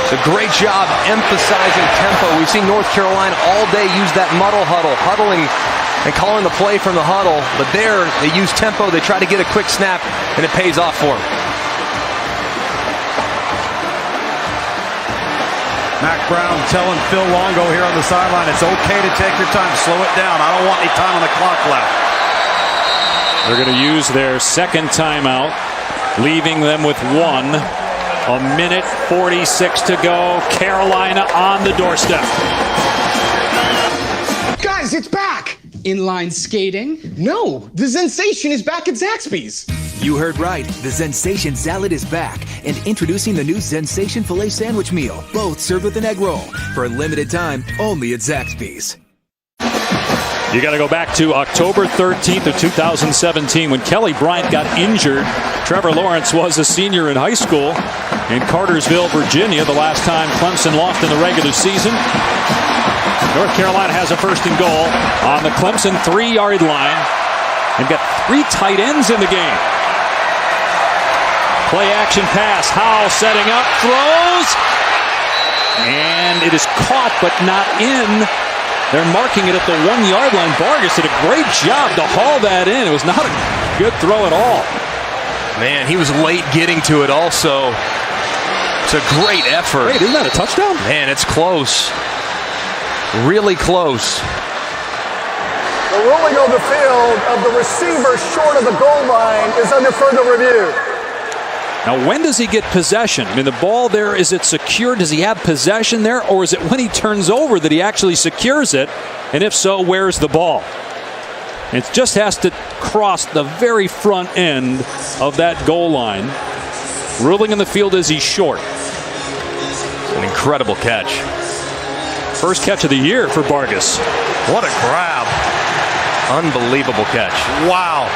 It's a great job emphasizing tempo. We've seen North Carolina all day use that huddling and calling the play from the huddle, but there they use tempo, they try to get a quick snap, and it pays off for them.
Mac Brown telling Phil Longo here on the sideline, it's okay to take your time, slow it down. I don't want any time on the clock left.
They're going to use their 2nd timeout, leaving them with 1. 1:46 to go. Carolina on the doorstep.
Guys, it's back! Inline skating? No, the sensation is back at Zaxby's.
You heard right. The Sensation Salad is back. And introducing the new Sensation Filet Sandwich Meal. Both served with an egg roll. For a limited time, only at Zaxby's.
You got to go back to October 13th of 2017 when Kelly Bryant got injured. Trevor Lawrence was a senior in high school in Cartersville, Virginia, the last time Clemson lost in the regular season. North Carolina has a 1st and goal on the Clemson 3-yard line. They've got 3 tight ends in the game. Play action pass. Howell setting up, throws, and it is caught but not in. They're marking it at the 1-yard line. Vargas did a great job to haul that in. It was not a good throw at all.
Man, he was late getting to it also. It's a great effort.
Wait, isn't that a touchdown?
Man, it's close. Really close.
The ruling on the field of the receiver short of the goal line is under further review.
Now, when does he get possession? I mean, the ball there, is it secure? Does he have possession there? Or is it when he turns over that he actually secures it? And if so, where's the ball? It just has to cross the very front end of that goal line. Ruling in the field is he's short.
An incredible catch.
First catch of the year for Vargas.
What a grab.
Unbelievable catch.
Wow.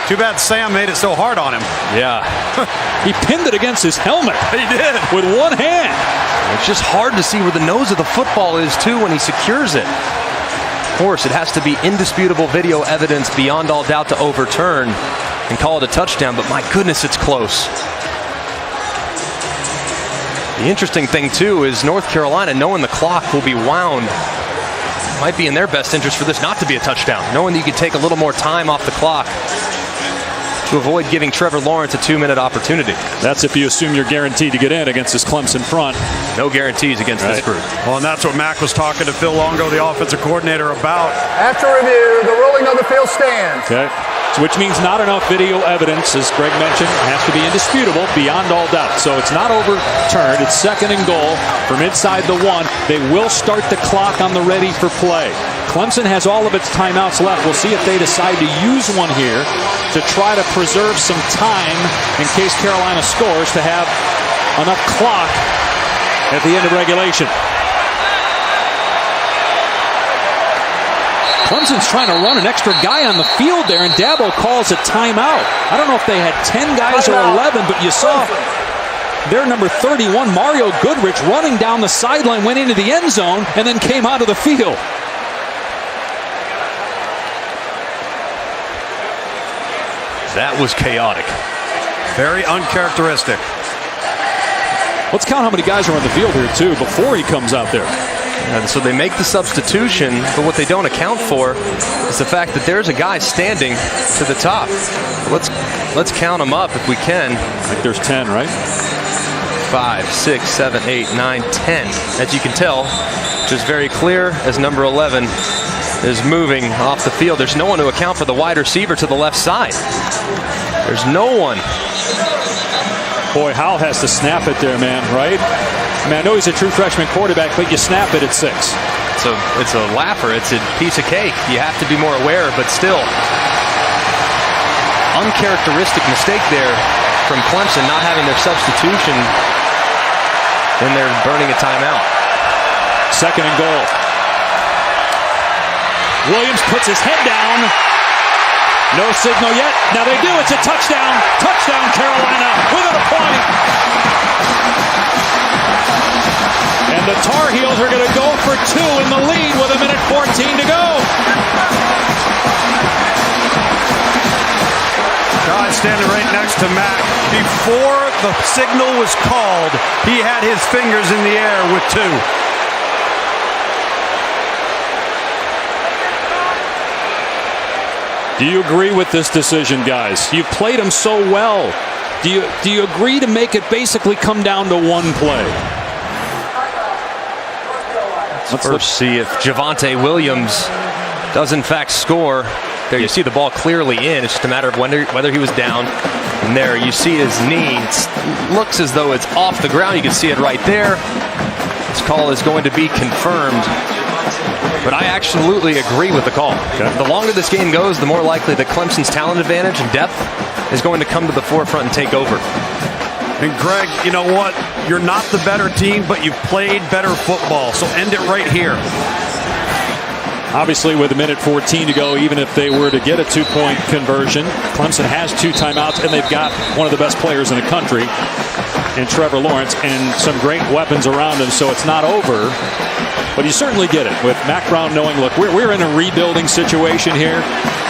Too bad Sam made it so hard on him.
Yeah.
He pinned it against his helmet.
He did.
With one hand.
It's just hard to see where the nose of the football is, too, when he secures it. Of course, it has to be indisputable video evidence beyond all doubt to overturn and call it a touchdown, but my goodness, it's close. The interesting thing, too, is North Carolina, knowing the clock will be wound, might be in their best interest for this not to be a touchdown, knowing that you could take a little more time off the clock to avoid giving Trevor Lawrence a 2-minute opportunity.
That's if you assume you're guaranteed to get in against this Clemson front.
No guarantees against this group.
Well, and that's what Mac was talking to Phil Longo, the offensive coordinator, about.
After review, the ruling on the field stands.
Okay. So which means not enough video evidence, as Greg mentioned, has to be indisputable beyond all doubt. So it's not overturned. It's 2nd and goal from inside the 1. They will start the clock on the ready for play. Clemson has all of its timeouts left. We'll see if they decide to use one here to try to preserve some time in case Carolina scores to have enough clock at the end of regulation. Clemson's trying to run an extra guy on the field there, and Dabo calls a timeout. I don't know if they had 10 guys or 11, but you saw their number 31, Mario Goodrich, running down the sideline, went into the end zone, and then came out of the field.
That was chaotic.
Very uncharacteristic.
Let's count how many guys are on the field here, too, before he comes out there.
And so they make the substitution, but what they don't account for is the fact that there's a guy standing to the top. Let's count them up if we can.
I think there's 10, right?
5, 6, 7, 8, 9, 10. As you can tell, which is very clear as number 11 is moving off the field. There's no one to account for the wide receiver to the left side. There's no one.
Boy, Howell has to snap it there, man, right? I mean, I know he's a true freshman quarterback, but you snap it at 6.
So it's a laugher. It's a piece of cake. You have to be more aware, but still. Uncharacteristic mistake there from Clemson, not having their substitution when they're burning a timeout.
2nd and goal. Williams puts his head down. No signal yet. Now they do. It's a touchdown. Touchdown, Carolina, within a point. And the Tar Heels are going to go for 2 in the lead with 1:14 to go.
Guy standing right next to Mac. Before the signal was called, he had his fingers in the air with 2.
Do you agree with this decision, guys? You've played them so well. Do you agree to make it basically come down to one play?
Let's first see if Javonte Williams does in fact score. There you see the ball clearly in. It's just a matter of whether he was down. And there you see his knee. It looks as though it's off the ground. You can see it right there. This call is going to be confirmed. But I absolutely agree with the call. Okay. The longer this game goes, the more likely that Clemson's talent advantage and depth is going to come to the forefront and take over.
And Greg, you know what? You're not the better team, but you've played better football. So end it right here.
Obviously, with 1:14 to go, even if they were to get a 2-point conversion, Clemson has 2 timeouts, and they've got one of the best players in the country in Trevor Lawrence and some great weapons around him, so it's not over. But you certainly get it with Mac Brown knowing, look, we're in a rebuilding situation here.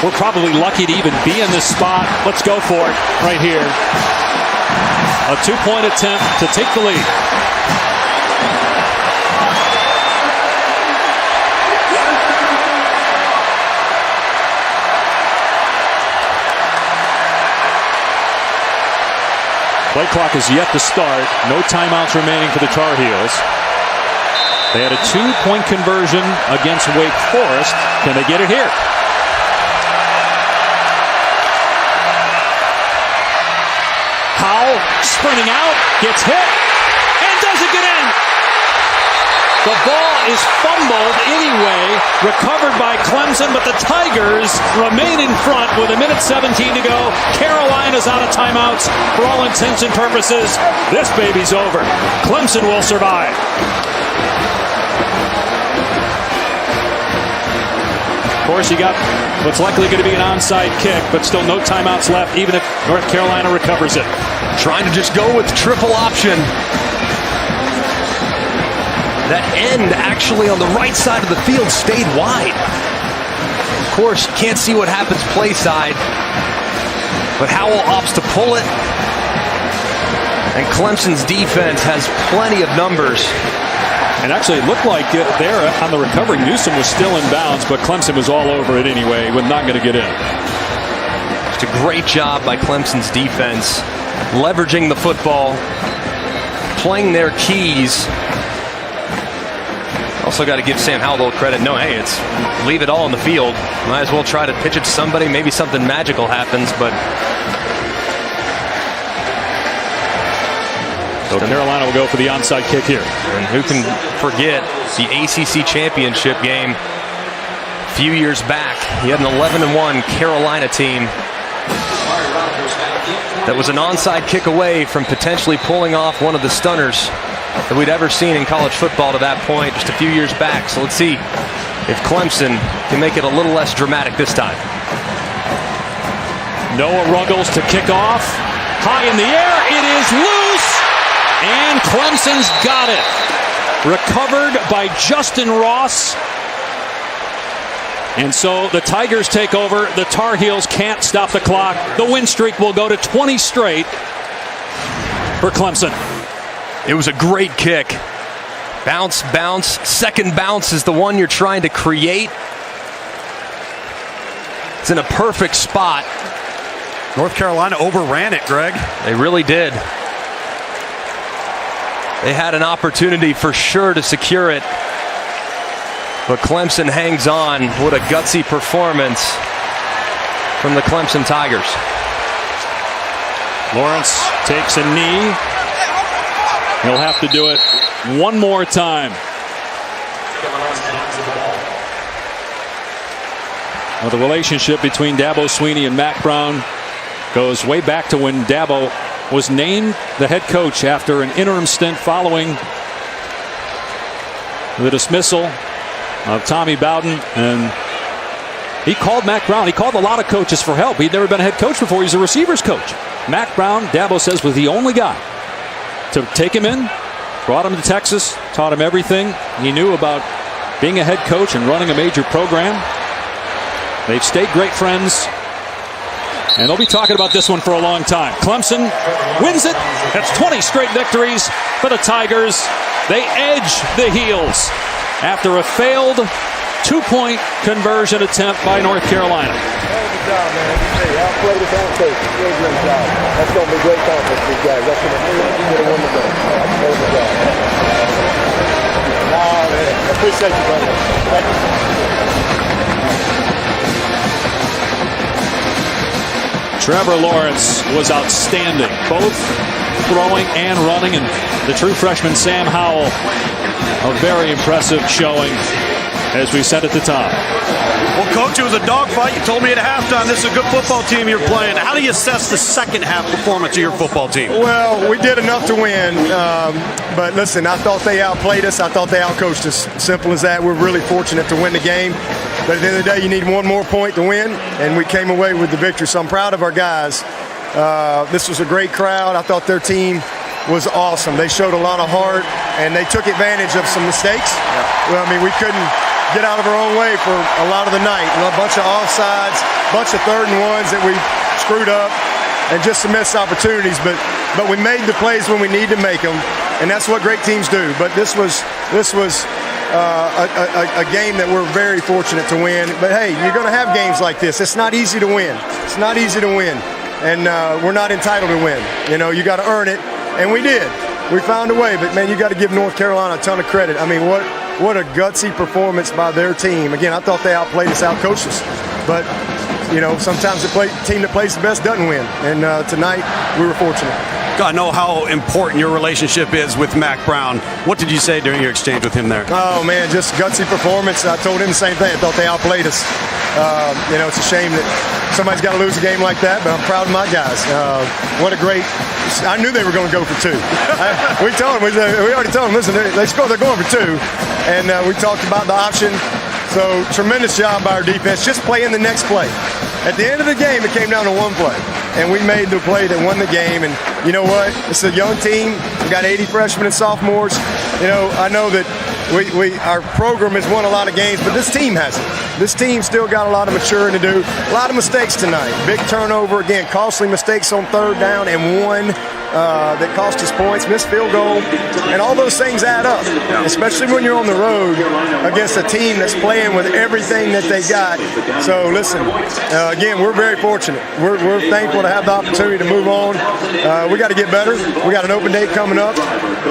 We're probably lucky to even be in this spot. Let's go for it right here. A 2-point attempt to take the lead. Play clock is yet to start. No timeouts remaining for the Tar Heels. They had a 2-point conversion against Wake Forest. Can they get it here? Howell sprinting out, gets hit, and doesn't get in. The ball is fumbled anyway, recovered by Clemson, but the Tigers remain in front with 1:17 to go. Carolina's out of timeouts for all intents and purposes. This baby's over. Clemson will survive. Of course, you got what's likely going to be an onside kick, but still no timeouts left, even if North Carolina recovers it.
Trying to just go with triple option. That end actually on the right side of the field stayed wide. Of course, you can't see what happens play side, but Howell opts to pull it. And Clemson's defense has plenty of numbers.
And actually, it looked like there on the recovery, Newsom was still in bounds, but Clemson was all over it anyway, was not going to get in.
Just a great job by Clemson's defense, leveraging the football, playing their keys. Also got to give Sam Howell a little credit. No, hey, it's leave it all on the field. Might as well try to pitch it to somebody. Maybe something magical happens, but...
So Carolina will go for the onside kick here.
And who can forget the ACC championship game a few years back? You had an 11-1 Carolina team that was an onside kick away from potentially pulling off one of the stunners that we'd ever seen in college football to that point just a few years back. So let's see if Clemson can make it a little less dramatic this time.
Noah Ruggles to kick off. High in the air. It is loose. And Clemson's got it. Recovered by Justin Ross. And so the Tigers take over. The Tar Heels can't stop the clock. The win streak will go to 20 straight for Clemson.
It was a great kick. Bounce, bounce. Second bounce is the one you're trying to create. It's in a perfect spot.
North Carolina overran it, Greg.
They really did. They had an opportunity for sure to secure it. But Clemson hangs on. What a gutsy performance from the Clemson Tigers.
Lawrence takes a knee. He'll have to do it one more time. Well, the relationship between Dabo Swinney and Mack Brown goes way back to when Dabo was named the head coach after an interim stint following the dismissal of Tommy Bowden. And he called Mack Brown. He called a lot of coaches for help. He'd never been a head coach before. He's a receivers coach. Mack Brown, Dabo says, was the only guy to take him in, brought him to Texas, taught him everything he knew about being a head coach and running a major program. They've stayed great friends, and they'll be talking about this one for a long time. Clemson wins it. That's 20 straight victories for the Tigers. They edge the Heels after a failed two-point conversion attempt by North Carolina.
Good job, man. I'll play this out, coach. Great job. That's going to be great conference for these guys. That's going to be win the game. Very good job. Nah, man. I appreciate you, brother. Thank you.
Trevor Lawrence was outstanding, both throwing and running, and the true freshman Sam Howell, a very impressive showing, as we said at the top.
Well, Coach, it was a dogfight. You told me at halftime this is a good football team you're playing. How do you assess the second half performance of your football team?
Well, we did enough to win, but listen, I thought they outplayed us. I thought they outcoached us. Simple as that. We're really fortunate to win the game. But at the end of the day, you need one more point to win, and we came away with the victory. So I'm proud of our guys. This was a great crowd. I thought their team was awesome. They showed a lot of heart, and they took advantage of some mistakes. Well, I mean, we couldn't get out of our own way for a lot of the night. A bunch of offsides, a bunch of 3rd and 1s that we screwed up, and just some missed opportunities. But we made the plays when we need to make them, and that's what great teams do. But this was a game that we're very fortunate to win. But hey, you're going to have games like this. It's not easy to win. It's not easy to win, and we're not entitled to win. You know, you got to earn it, and we did. We found a way. But man, you got to give North Carolina a ton of credit. I mean, what a gutsy performance by their team. Again, I thought they outplayed us, outcoached us. But, you know, sometimes the team that plays the best doesn't win. And tonight, we were fortunate.
I know how important your relationship is with Mack Brown. What did you say during your exchange with him there?
Oh, man, just gutsy performance. I told him the same thing. I thought they outplayed us. You know, it's a shame that somebody's got to lose a game like that, but I'm proud of my guys. What a great – I knew they were going to go for 2. We told them. We already told them, listen, they scored, they're going for 2. And we talked about the option. So, tremendous job by our defense. Just playing the next play. At the end of the game, it came down to one play. And we made the play that won the game. And you know what? It's a young team. We got 80 freshmen and sophomores. You know, I know that our program has won a lot of games, but this team hasn't. This team still got a lot of maturing to do. A lot of mistakes tonight. Big turnover, again, costly mistakes on 3rd down, and one that cost us points, missed field goal, and all those things add up, especially when you're on the road against a team that's playing with everything that they got. So listen, again, we're very fortunate. We're thankful to have the opportunity to move on. We got to get better. We got an open date coming up,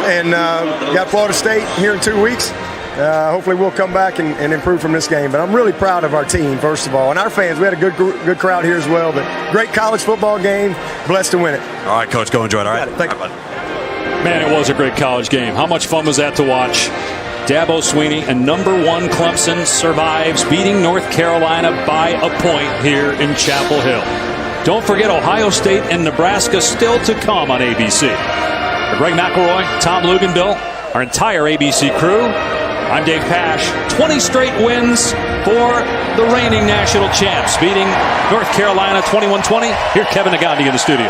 and we got Florida State here in 2 weeks. Hopefully we'll come back and improve from this game. But I'm really proud of our team, first of all. And our fans, we had a good crowd here as well. But great college football game. Blessed to win it.
All right, Coach, go enjoy it. All right.
Thank you.
Man, it was a great college game. How much fun was that to watch? Dabo Swinney and #1 Clemson survives beating North Carolina by a point here in Chapel Hill. Don't forget Ohio State and Nebraska still to come on ABC. For Greg McElroy, Tom Luganville, our entire ABC crew, I'm Dave Pash. 20 straight wins for the reigning national champs, beating North Carolina 21-20. Here's Kevin Nagandi in the studio.